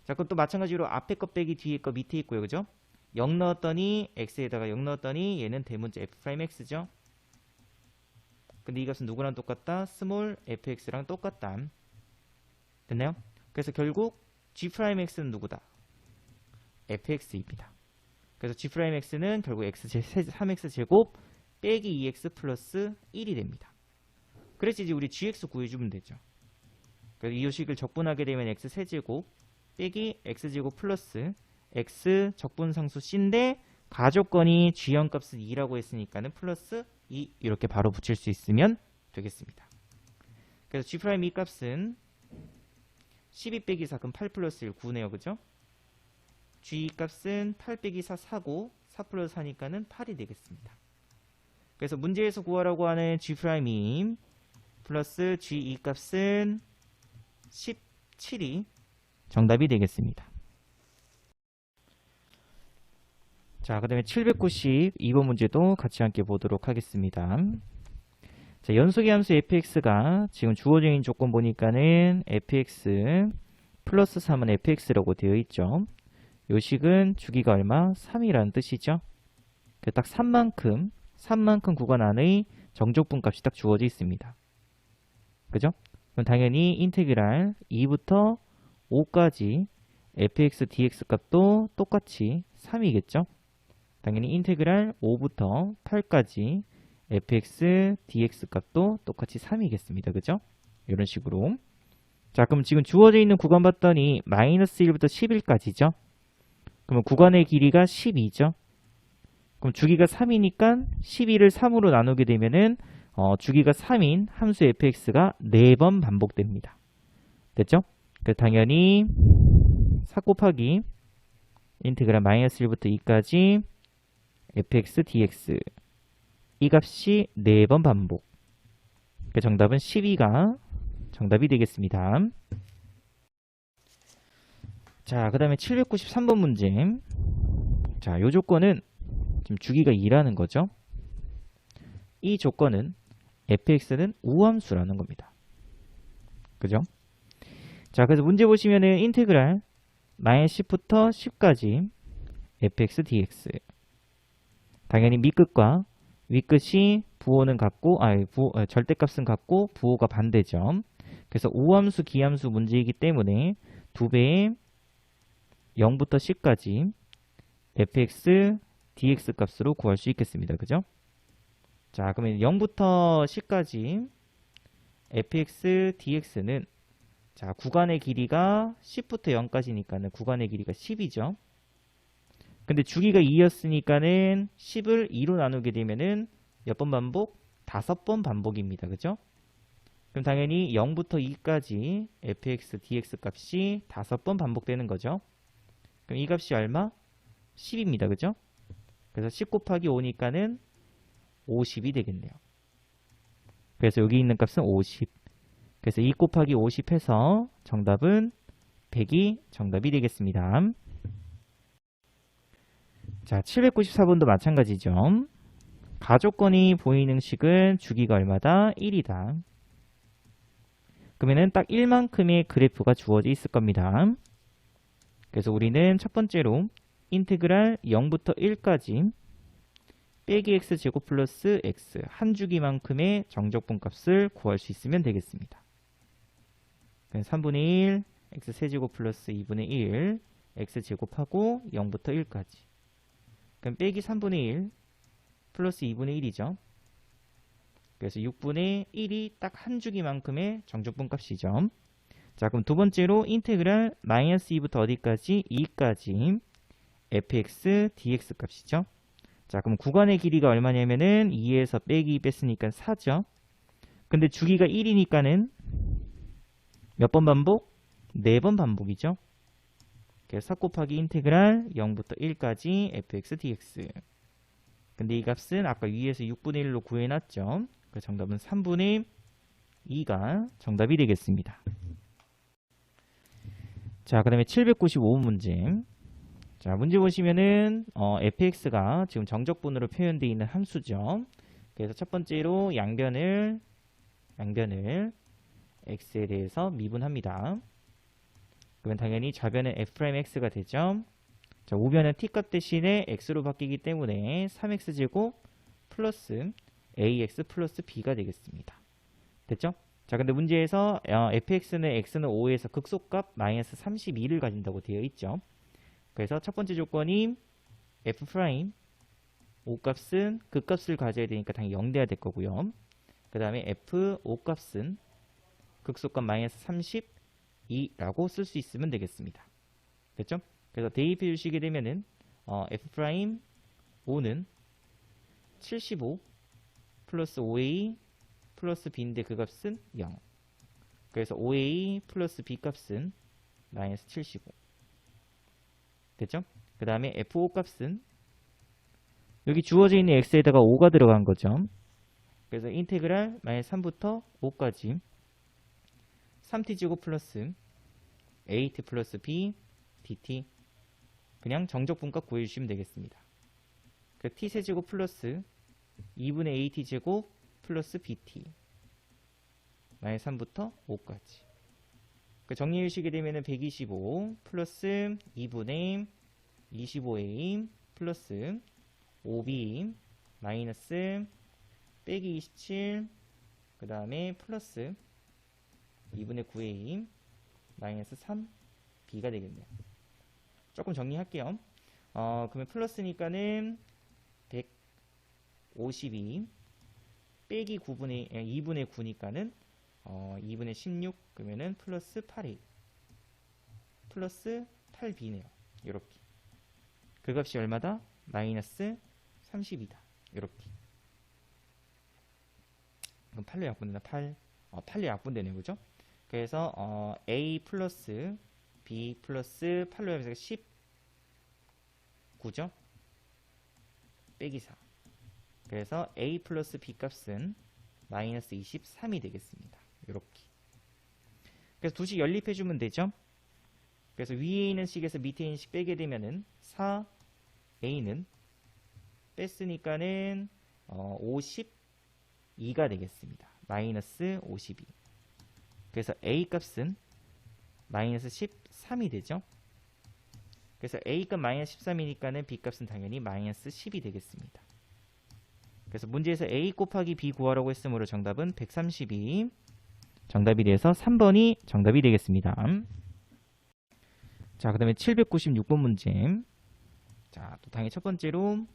자, 그것도 마찬가지로 앞에 거 빼기 뒤에 거 밑에 있고요. 그죠? 0 넣었더니 x에다가 0 넣었더니 얘는 대문자 f'x죠. 근데 이 값은 누구랑 똑같다? 스몰 fx랑 똑같다. 됐나요? 그래서 결국 g'x는 누구다? fx입니다. 그래서 g'x는 결국 3x 제곱 빼기 2x 플러스 1이 됩니다. 그래서 이제 우리 gx 구해주면 되죠. 그래서 이 요식을 적분하게 되면 x 세제곱 빼기 x제곱 플러스 x 적분상수 c인데 가조건이 g형 값은 2라고 했으니까는 플러스 2 이렇게 바로 붙일 수 있으면 되겠습니다. 그래서 g' 이 값은 12 빼기 4 그럼 8 플러스 1 9네요. 그죠? g 값은 8 빼기 4 4고 4 플러스 4니까는 8이 되겠습니다. 그래서 문제에서 구하라고 하는 g' 플러스 g 값은 17이 정답이 되겠습니다. 자, 그 다음에 792번 문제도 같이 함께 보도록 하겠습니다. 자, 연속의 함수 fx가 지금 주어져 있는 조건 보니까는 fx 플러스 3은 fx라고 되어 있죠. 요 식은 주기가 얼마? 3이라는 뜻이죠. 딱 3만큼 구간 안의 정적분 값이 딱 주어져 있습니다. 그죠? 그럼 당연히 인테그랄 2부터 5까지 fx dx 값도 똑같이 3이겠죠? 당연히 인테그랄 5부터 8까지 fx dx 값도 똑같이 3이겠습니다. 그죠? 이런 식으로. 자, 그럼 지금 주어져 있는 구간 봤더니 마이너스 1부터 11까지죠? 그러면 구간의 길이가 12죠? 그럼 주기가 3이니까 12를 3으로 나누게 되면은 주기가 3인 함수 fx가 4번 반복됩니다. 됐죠? 그래서 당연히 4 곱하기 인테그랄 마이너스 1부터 2까지 fx dx 이 값이 4번 반복. 그 정답은 12가 정답이 되겠습니다. 자, 그 다음에 793번 문제. 자, 요 조건은 지금 주기가 2라는 거죠. 이 조건은 fx는 우함수라는 겁니다. 그죠? 자, 그래서 문제 보시면은 인테그랄 마이너스 10부터 10까지 fx dx 당연히 밑끝과 윗끝이 부호는 같고 절대값은 같고 부호가 반대죠. 그래서 우함수 기함수 문제이기 때문에 2배의 0부터 10까지 fx dx 값으로 구할 수 있겠습니다. 그죠? 자, 그러면 0부터 10까지 fx dx는 자, 구간의 길이가 10부터 0까지니까는 구간의 길이가 10이죠. 근데 주기가 2였으니까는 10을 2로 나누게 되면은 몇 번 반복? 5번 반복입니다. 그죠? 그럼 당연히 0부터 2까지 fx dx 값이 5번 반복되는 거죠. 그럼 이 값이 얼마? 10입니다. 그죠? 그래서 10 곱하기 5니까는 50이 되겠네요. 그래서 여기 있는 값은 50. 그래서 2 곱하기 50 해서 정답은 100이 정답이 되겠습니다. 자, 794번도 마찬가지죠. 가조건이 보이는 식은 주기가 얼마다? 1이다. 그러면은 딱 1만큼의 그래프가 주어져 있을 겁니다. 그래서 우리는 첫 번째로 인테그랄 0부터 1까지 빼기 x제곱 플러스 x 한 주기만큼의 정적분 값을 구할 수 있으면 되겠습니다. 그럼 3분의 1 x 세제곱 플러스 2분의 1 x제곱하고 0부터 1까지 그럼 빼기 3분의 1 플러스 2분의 1이죠. 그래서 6분의 1이 딱 한 주기만큼의 정적분 값이죠. 자, 그럼 두 번째로 인테그랄 마이너스 2부터 어디까지? 2까지 fx dx 값이죠. 자, 그럼 구간의 길이가 얼마냐면은 2에서 빼기 2 뺐으니까 4죠. 근데 주기가 1이니까는 몇 번 반복? 4번 반복이죠. 그래서 4 곱하기 인테그랄 0부터 1까지 fx dx. 근데 이 값은 아까 위에서 6분의 1로 구해놨죠. 그 정답은 3분의 2가 정답이 되겠습니다. 자, 그 다음에 795번 문제. 자, 문제 보시면은 fx가 지금 정적분으로 표현되어 있는 함수죠. 그래서 첫 번째로 양변을 x에 대해서 미분합니다. 그러면 당연히 좌변은 f'x가 되죠. 자, 우변은 t값 대신에 x로 바뀌기 때문에 3x제곱 플러스 ax 플러스 b가 되겠습니다. 됐죠? 자, 근데 문제에서 fx는 x는 5에서 극소값 마이너스 32를 가진다고 되어 있죠. 그래서 첫 번째 조건이 f 프라임 5값은 극값을 가져야 되니까 당연히 0 돼야 될 거고요. 그 다음에 f 5값은 극소값 마이너스 32라고 쓸 수 있으면 되겠습니다. 됐죠? 그래서 대입해 주시게 되면은 f 프라임 5는 75 플러스 5a 플러스 b인데 그 값은 0. 그래서 5a 플러스 b 값은 마이너스 75. 됐죠? 그 다음에 f5 값은 여기 주어져 있는 x에다가 5가 들어간 거죠. 그래서 인테그랄 마이너스 3부터 5까지 3t제곱 플러스 at 플러스 b dt. 그냥 정적분값 구해주시면 되겠습니다. 그 t세제곱 플러스 2분의 at제곱 플러스 bt 마이너스 3부터 5까지. 그 정리해 주시게 되면 125 플러스 2분의 25a 플러스 5b 마이너스 빼기 27 그 다음에 플러스 2분의 9a 마이너스 3b가 되겠네요. 조금 정리할게요. 그러면 플러스니까는 152 빼기 2분의 9니까는 2분의 16 그러면은 플러스 8a 플러스 8b네요. 이렇게 그 값이 얼마다? 마이너스 30이다. 이렇게. 그럼 8로 약분되나? 8로 약분되네요. 그죠? 그래서 a 플러스 b 플러스 8로 약분해서 19죠? 빼기 4. 그래서 a 플러스 b 값은 마이너스 23이 되겠습니다. 이렇게. 그래서 두식 연립해주면 되죠? 그래서 위에 있는 식에서 밑에 있는 식 빼게 되면은 4a는 뺐으니까는 52가 되겠습니다. 마이너스 52. 그래서 a 값은 마이너스 13이 되죠? 그래서 a 값 마이너스 13이니까는 b 값은 당연히 마이너스 10이 되겠습니다. 그래서 문제에서 a 곱하기 b 구하라고 했으므로 정답은 132. 정답이 돼서 3번이 정답이 되겠습니다. 자, 그 다음에 796번 문제. 자, 또 당연히 첫 번째로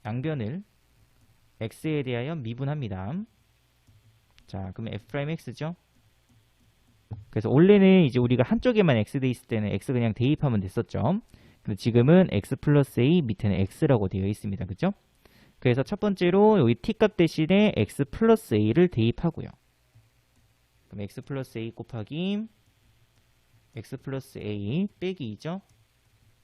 양변을 x에 대하여 미분합니다. 자, 그러면 f'x죠? 그래서 원래는 이제 우리가 한쪽에만 x 돼 있을 때는 x 그냥 대입하면 됐었죠. 근데 지금은 x 플러스 a 밑에는 x라고 되어 있습니다. 그죠? 그래서 첫 번째로 여기 t값 대신에 x 플러스 a를 대입하고요. 그럼 x 플러스 a 곱하기 x 플러스 a 빼기 2죠.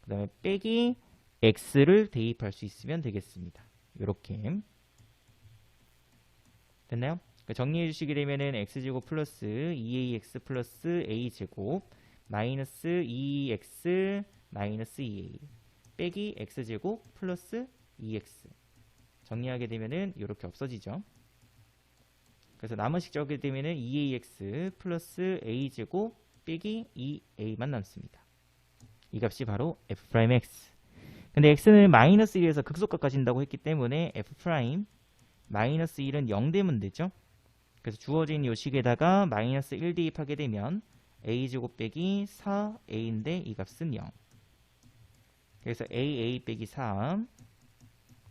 그 다음에 빼기 x를 대입할 수 있으면 되겠습니다. 이렇게 됐나요? 정리해 주시게 되면은 x제곱 플러스 2ax 플러스 a제곱 마이너스 2x 마이너스 2a 빼기 x제곱 플러스 2x 정리하게 되면은 이렇게 없어지죠. 그래서 나머지 적게 되면은 2ax 플러스 a제곱 빼기 2a만 남습니다. 이 값이 바로 f'x. 근데 x는 마이너스 1에서 극소값 가진다고 했기 때문에 f' 마이너스 1은 0 되면 되죠. 그래서 주어진 요 식에다가 마이너스 1 대입하게 되면 a제곱 빼기 4a인데 이 값은 0. 그래서 a 빼기 4.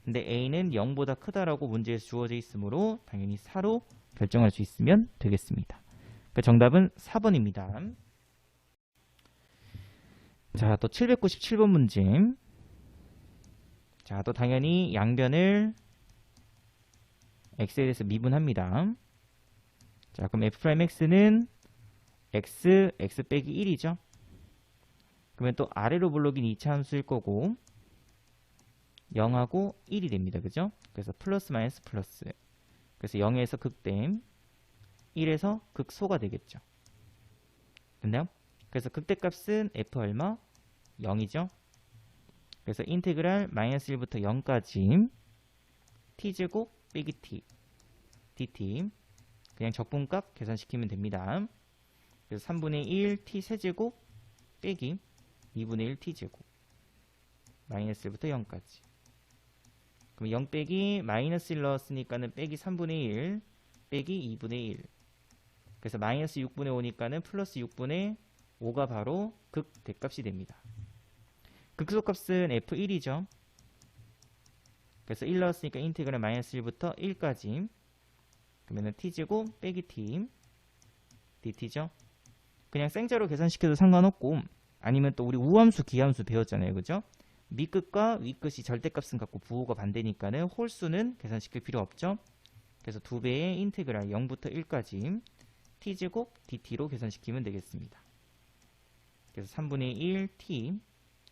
근데 a는 0보다 크다라고 문제에서 주어져 있으므로 당연히 4로 결정할 수 있으면 되겠습니다. 그 정답은 4번입니다. 자, 또 797번 문제. 자, 또 당연히 양변을 x에 대해서 미분합니다. 자, 그럼 f'x는 x 빼기 1이죠. 그러면 또 아래로 블록인 2차 함수일 거고 0하고 1이 됩니다. 그죠? 그래서 플러스 마이너스 플러스. 그래서 0에서 극댐, 1에서 극소가 되겠죠. 됐나요? 그래서 극대값은 f 얼마? 0이죠. 그래서 인테그랄 마이너스 1부터 0까지 t제곱 빼기 t, dt. 그냥 적분값 계산시키면 됩니다. 그래서 3분의 1 t 세제곱 빼기 2분의 1 t제곱 마이너스 1부터 0까지. 그럼 0 빼기 마이너스 1 넣었으니까는 빼기 3분의 1 빼기 2분의 1. 그래서 마이너스 6분의 5니까는 플러스 6분의 5가 바로 극대값이 됩니다. 극소값은 f1이죠. 그래서 1 넣었으니까 인테그랄 마이너스 1부터 1까지. 그러면은 t제곱 빼기 t dt죠. 그냥 생자로 계산시켜도 상관없고 아니면 또 우리 우함수 기함수 배웠잖아요. 그죠? 밑끝과 윗끝이 절대값은 같고 부호가 반대니까는 홀수는 계산시킬 필요 없죠. 그래서 2배의 인테그랄 0부터 1까지 t제곱 dt로 계산시키면 되겠습니다. 그래서 3분의 1 t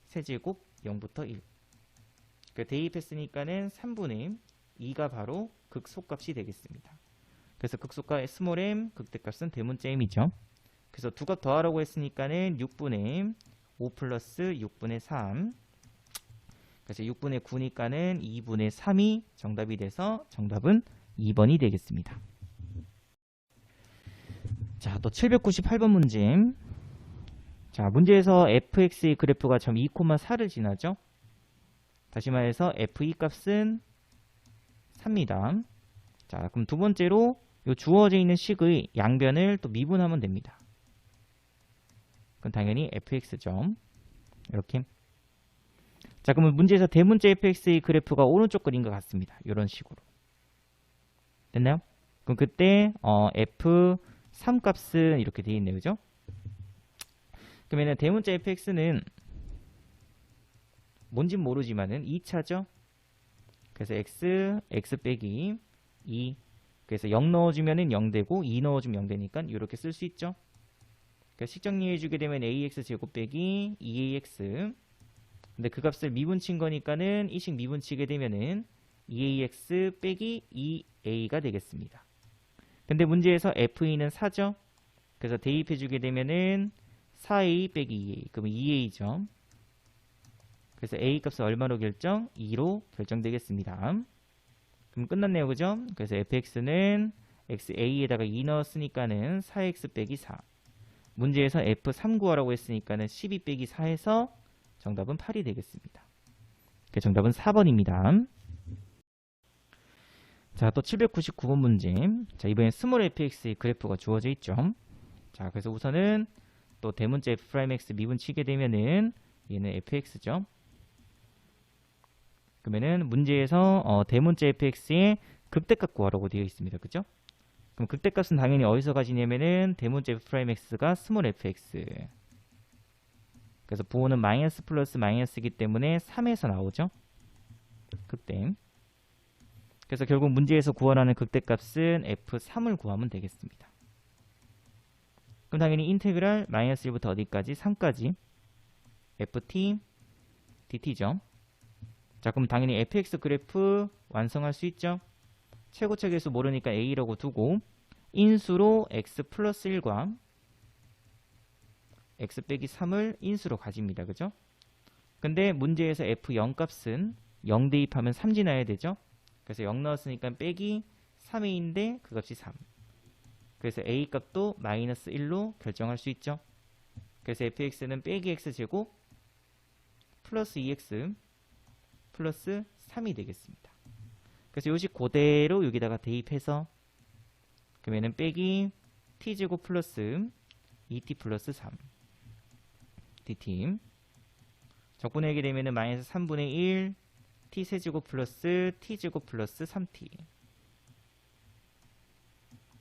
세제곱 0부터 1. 대입했으니까는 3분의 2가 바로 극소값이 되겠습니다. 그래서 극소가 스몰 m, 극대값은 대문자 m이죠. 그래서 두 값 더하라고 했으니까는 6분의 5 플러스 6분의 3. 그래서 6분의 9니까는 2분의 3이 정답이 돼서 정답은 2번이 되겠습니다. 자, 또 798번 문제. 자, 문제에서 fx의 그래프가 점 2,4를 지나죠. 다시 말해서 f2 값은 3입니다. 자, 그럼 두 번째로 요 주어져 있는 식의 양변을 또 미분하면 됩니다. 그럼 당연히 fx죠. 이렇게. 자, 그러면 문제에서 대문자 fx의 그래프가 오른쪽 그린 것 같습니다. 이런 식으로. 됐나요? 그럼 그때 f3 값은 이렇게 되어 있네요. 그죠? 그러면 대문자 fx는 뭔진 모르지만은 2차죠. 그래서 x 빼기 2. 그래서 0 넣어주면은 0 되고 2 넣어주면 0 되니까 이렇게 쓸 수 있죠. 그래서 식정리해주게 되면 ax 제곱 빼기 2ax. 근데 그 값을 미분친 거니까는 이 식 미분치게 되면은 2ax 빼기 2a가 되겠습니다. 근데 문제에서 f2는 4죠. 그래서 대입해주게 되면은 4a 빼기 2a. 그러면 2a죠. 그래서 a 값은 얼마로 결정? 2로 결정되겠습니다. 그럼 끝났네요. 그죠? 그래서 fx는 xa에다가 2 넣었으니까는 4x 빼기 4. 문제에서 f3 구하라고 했으니까는 12 빼기 4에서 정답은 8이 되겠습니다. 정답은 4번입니다. 자, 또 799번 문제. 자, 이번엔 스몰 fx의 그래프가 주어져 있죠. 자, 그래서 우선은 또 대문자 f'x 미분 치게 되면은 얘는 fx죠. 그러면은 문제에서 대문자 fx의 극대값 구하라고 되어 있습니다. 그죠? 그럼 극대값은 당연히 어디서 가지냐면은 대문자 f'x가 스몰 fx. 그래서 부호는 마이너스 플러스 마이너스이기 때문에 3에서 나오죠. 극대. 그래서 결국 문제에서 구하라는 극대값은 f3을 구하면 되겠습니다. 그럼 당연히 인테그랄 마이너스 1부터 어디까지? 3까지 ft dt죠. 자, 그럼 당연히 fx 그래프 완성할 수 있죠. 최고차 계수 모르니까 a라고 두고 인수로 x 플러스 1과 x 빼기 3을 인수로 가집니다. 그죠? 근데 문제에서 f0 값은 0 대입하면 3 지나야 되죠. 그래서 0 넣었으니까 빼기 3a인데 그 값이 3. 그래서 a 값도 마이너스 1로 결정할 수 있죠. 그래서 fx는 빼기 x제곱 플러스 2x 플러스 3이 되겠습니다. 그래서 요식 그대로 여기다가 대입해서 그러면은 빼기 t제곱 플러스 2t 플러스 3 dt 적분하게 되면은 마이너스 3분의 1 t 세제곱 플러스 t제곱 플러스 3t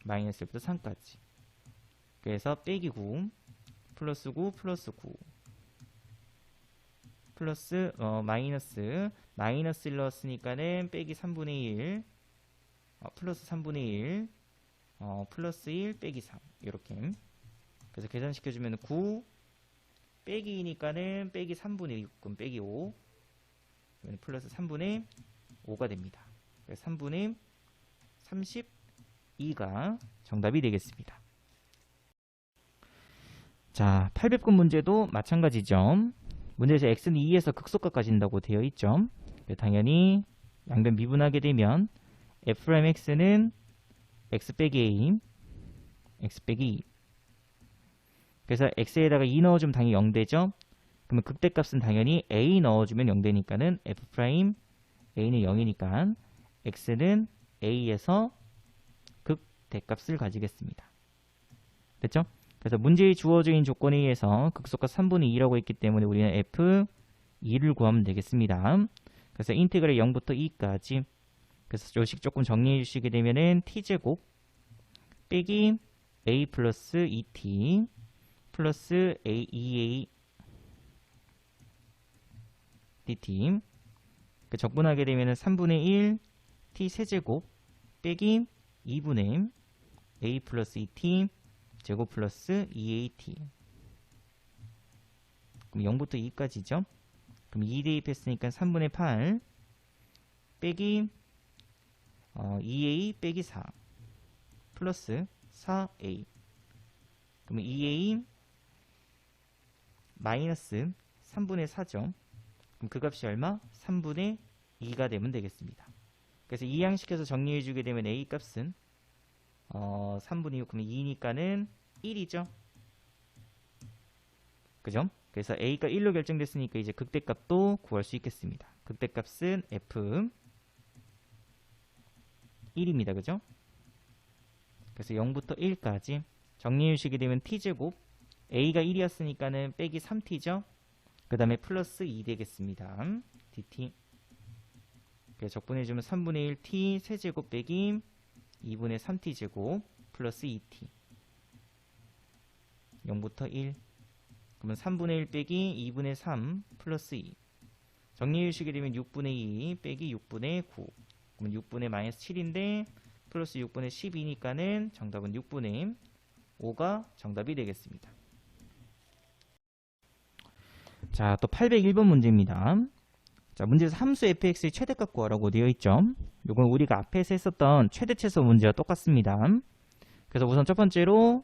마이너스 1부터 3까지. 그래서 빼기 9 플러스 9 플러스 9 플러스 마이너스 1 넣었으니까는 빼기 3분의 1 플러스 3분의 1 플러스 1 빼기 3 이렇게. 그래서 계산시켜주면 9 빼기 2니까는 빼기 3분의 6, 그럼 빼기 5 플러스 3분의 5가 됩니다. 그래서 3분의 32가 정답이 되겠습니다. 자, 800번 문제도 마찬가지죠. 문제에서 x는 2에서 극소값까지 진다고 되어 있죠. 당연히 양변 미분하게 되면 f'x는 x 빼기 a, x 빼기 2. 그래서 x에다가 2 넣어주면 당연히 0 되죠. 그러면 극대값은 당연히 a 넣어주면 0 되니까는 f'a는 0이니까 x는 a에서 극대값을 가지겠습니다. 됐죠? 그래서 문제에 주어져 있는 조건에 의해서 극소값 3분의 2라고 했기 때문에 우리는 f2를 구하면 되겠습니다. 그래서 인테그랄 0부터 2까지. 그래서 요식 조금 정리해 주시게 되면은 t제곱 빼기 a 플러스 2t 플러스 a 2a dt. 그 적분하게 되면은 3분의 1 t 세제곱 빼기 2분의 a 플러스 2t 제곱 플러스 2at. 그럼 0부터 2까지죠. 그럼 2 대입했으니까 3분의 8 빼기 2a 빼기 4 플러스 4a. 그러면 2a 마이너스 3분의 4죠. 그럼 그 값이 얼마? 3분의 2가 되면 되겠습니다. 그래서 이항시켜서 정리해주게 되면 a 값은 3분의 6, 그러면 2니까는 1이죠. 그죠? 그래서 a가 1로 결정됐으니까 이제 극대값도 구할 수 있겠습니다. 극대값은 f 1입니다. 그죠? 그래서 0부터 1까지 정리해주시게 되면 t제곱 a가 1이었으니까는 빼기 3t죠. 그 다음에 플러스 2 되겠습니다. dt. 그래서 적분해주면 3분의 1t 세제곱 빼기 2분의 3t제곱 플러스 2t 0부터 1. 그러면 3분의 1 빼기 2분의 3 플러스 2. 정리해주시게 되면 6분의 2 빼기 6분의 9. 그러면 6분의 마이너스 7인데 플러스 6분의 12니까는 정답은 6분의 5가 정답이 되겠습니다. 자, 또 801번 문제입니다. 자, 문제에서 함수 fx의 최대값 구하라고 되어 있죠. 이건 우리가 앞에서 했었던 최대체수 문제와 똑같습니다. 그래서 우선 첫 번째로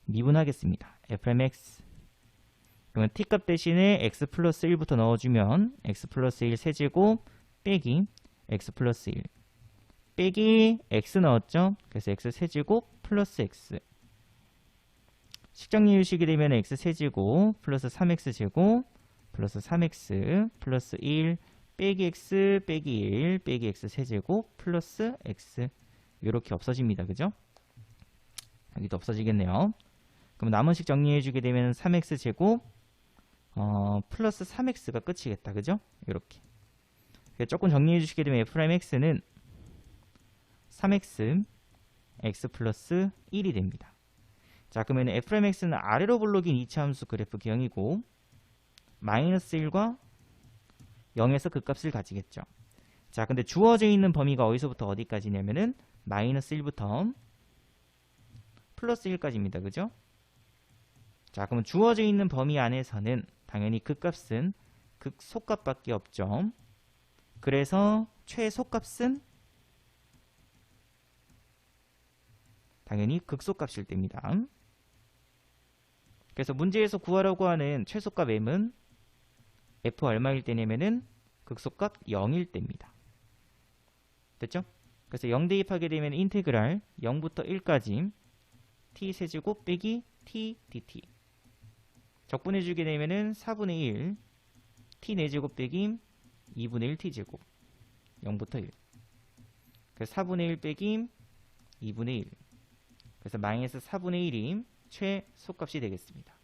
미분하겠습니다. fmx. 그러면 t값 대신에 x 플러스 1부터 넣어주면 x 플러스 1 세제곱 빼기 x 플러스 1 빼기 x 넣었죠. 그래서 x 세제곱 플러스 x. 식정리 유식이 되면 x 세제곱 플러스 3x 제곱 플러스 3x 플러스 1 빼기 x 빼기 1 빼기 x 세제곱 플러스 x. 이렇게 없어집니다. 그죠? 여기도 없어지겠네요. 그럼 남은 식 정리해주게 되면 3x 제곱 플러스 3x가 끝이겠다. 그죠? 이렇게. 조금 정리해주시게 되면 f'x는 3x x 플러스 1이 됩니다. 자, 그러면 f'x는 아래로 블록인 이차함수 그래프 기형이고 마이너스 1과 0에서 그 값을 가지겠죠. 자, 근데 주어져 있는 범위가 어디서부터 어디까지냐면은 마이너스 1부터 플러스 1까지입니다. 그죠? 자, 그러면 주어져 있는 범위 안에서는 당연히 그 값은 극소값밖에 없죠. 그래서 최소값은 당연히 극소값일 때입니다. 그래서 문제에서 구하라고 하는 최소값 m은 f 얼마일 때냐면은 극소값 0일 때입니다. 됐죠? 그래서 0 대입하게 되면 인테그랄 0부터 1까지 t 세제곱 빼기 t dt. 적분해주게 되면은 4분의 1 t 4제곱 빼기 2분의 1 t제곱 0부터 1. 그래서 4분의 1 빼기 2분의 1. 그래서 마이너스 4분의 1이 최소값이 되겠습니다.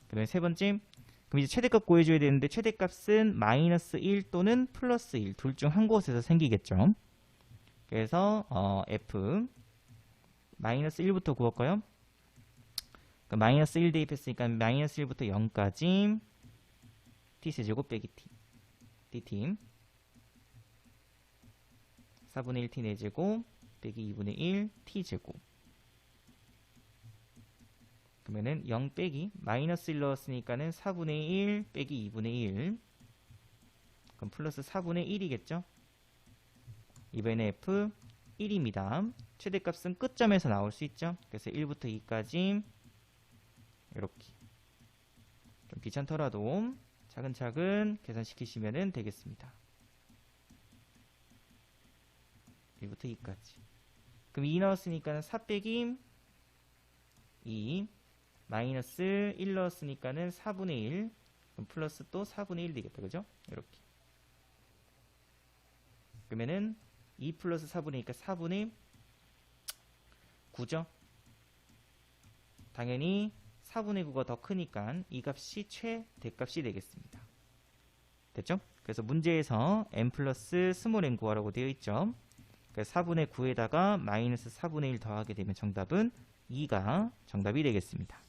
그 다음에 세 번째, 그럼 이제 최대값 구해줘야 되는데 최대값은 마이너스 1 또는 플러스 1 둘 중 한 곳에서 생기겠죠. 그래서 f 마이너스 1부터 구할까요? 그러니까 마이너스 1 대입했으니까 마이너스 1부터 0까지 t세제곱 빼기 t dt 4분의 1t 4제곱 빼기 2분의 1 t제곱. 그러면은 0 빼기 마이너스 1 넣었으니까는 4분의 1 빼기 2분의 1. 그럼 플러스 4분의 1이겠죠? 이번에 f 1입니다. 최대값은 끝점에서 나올 수 있죠. 그래서 1부터 2까지 이렇게 좀 귀찮더라도 차근차근 계산시키시면 되겠습니다. 1부터 2까지. 그럼 2 넣었으니까는 4 빼기 2 마이너스 1 넣었으니까는 4분의 1. 그럼 플러스 또 4분의 1 되겠다. 그죠? 이렇게. 그러면은 2 플러스 4분의 2니까 4분의 9죠? 당연히 4분의 9가 더 크니까 이 값이 최대값이 되겠습니다. 됐죠? 그래서 문제에서 n 플러스 스몰 n 구하라고 되어 있죠. 그래서 4분의 9에다가 마이너스 4분의 1 더하게 되면 정답은 2가 정답이 되겠습니다.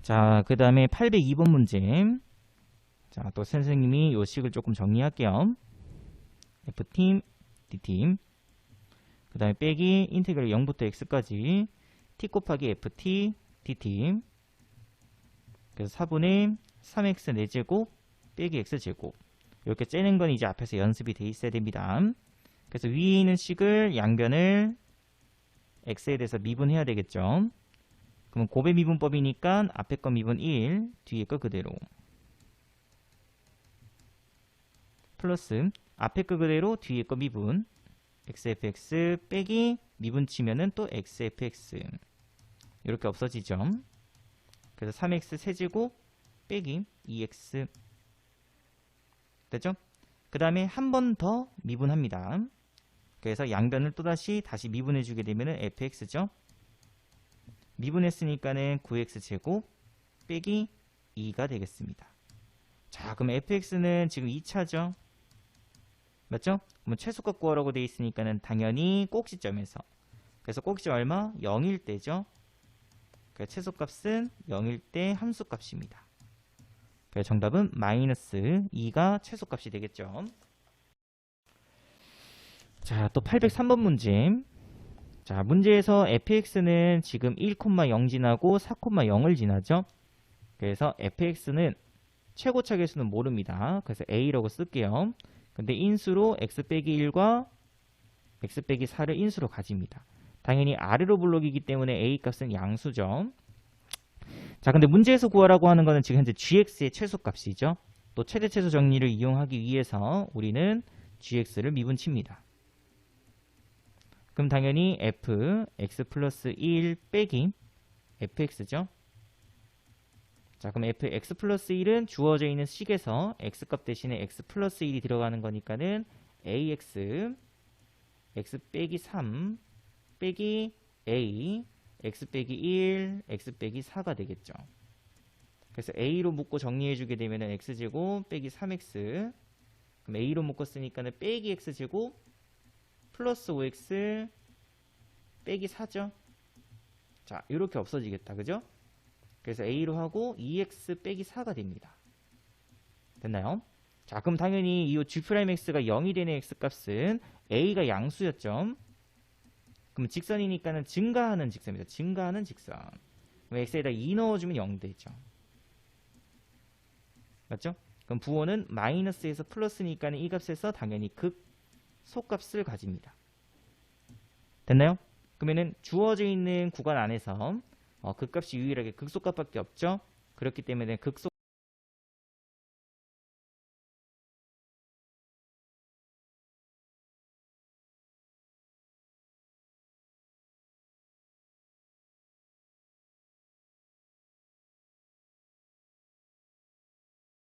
자, 그 다음에 802번 문제. 자, 또 선생님이 요 식을 조금 정리할게요. F팀, D팀. 그 다음에 빼기 인테그랄 0부터 x까지 t 곱하기 ft, d팀. 그래서 4분의 3x 4제곱 빼기 x제곱. 이렇게 째는 건 이제 앞에서 연습이 돼 있어야 됩니다. 그래서 위에 있는 식을 양변을 x에 대해서 미분해야 되겠죠. 그러면 곱의 미분법이니까 앞에 거 미분 1, 뒤에 거 그대로. 플러스 앞에 거 그대로 뒤에 거 미분 xfx 빼기 미분 치면은 또 xfx 이렇게 없어지죠. 그래서 3x 세제곱 빼기 2x 됐죠? 그 다음에 한 번 더 미분합니다. 그래서 양변을 또다시 다시 미분해 주게 되면은 fx죠. 미분했으니까는 9x 제곱 빼기 2가 되겠습니다. 자, 그럼 fx는 지금 2차죠. 맞죠? 그럼 최소값 구하라고 되어 있으니까는 당연히 꼭지점에서. 그래서 꼭지점 얼마? 0일 때죠. 그래서 최소값은 0일 때 함수값입니다. 그래서 정답은 마이너스 2가 최소값이 되겠죠. 자, 또 803번 문제. 자, 문제에서 fx는 지금 1,0 지나고 4,0을 지나죠. 그래서 fx는 최고차 계수는 모릅니다. 그래서 a라고 쓸게요. 근데 인수로 x 빼기 1과 x 빼기 4를 인수로 가집니다. 당연히 아래로 블록이기 때문에 a 값은 양수죠. 자, 근데 문제에서 구하라고 하는 거는 지금 현재 gx의 최소값이죠. 또 최대 최소 정리를 이용하기 위해서 우리는 gx를 미분칩니다. 그럼 당연히 f x 플러스 1 빼기 fx죠. 자, 그럼 fx 플러스 1은 주어져 있는 식에서 x값 대신에 x 플러스 1이 들어가는 거니까는 ax x 빼기 3 빼기 a x 빼기 1 x 빼기 4가 되겠죠. 그래서 a로 묶고 정리해주게 되면은 x제곱 빼기 3x. 그럼 a로 묶었으니까는 빼기 x제곱 플러스 5x 빼기 4죠. 자, 이렇게 없어지겠다. 그죠? 그래서 a로 하고 2x 빼기 4가 됩니다. 됐나요? 자, 그럼 당연히 이 g'x가 0이 되는 x값은 a가 양수였죠. 그럼 직선이니까는 증가하는 직선입니다. 증가하는 직선. 그럼 x에다 2 넣어주면 0 되죠. 맞죠? 그럼 부호는 마이너스에서 플러스니까는 이 값에서 당연히 극소값을 가집니다. 됐나요? 그러면은 주어져 있는 구간 안에서 극값이 유일하게 극소값밖에 없죠. 그렇기 때문에 극소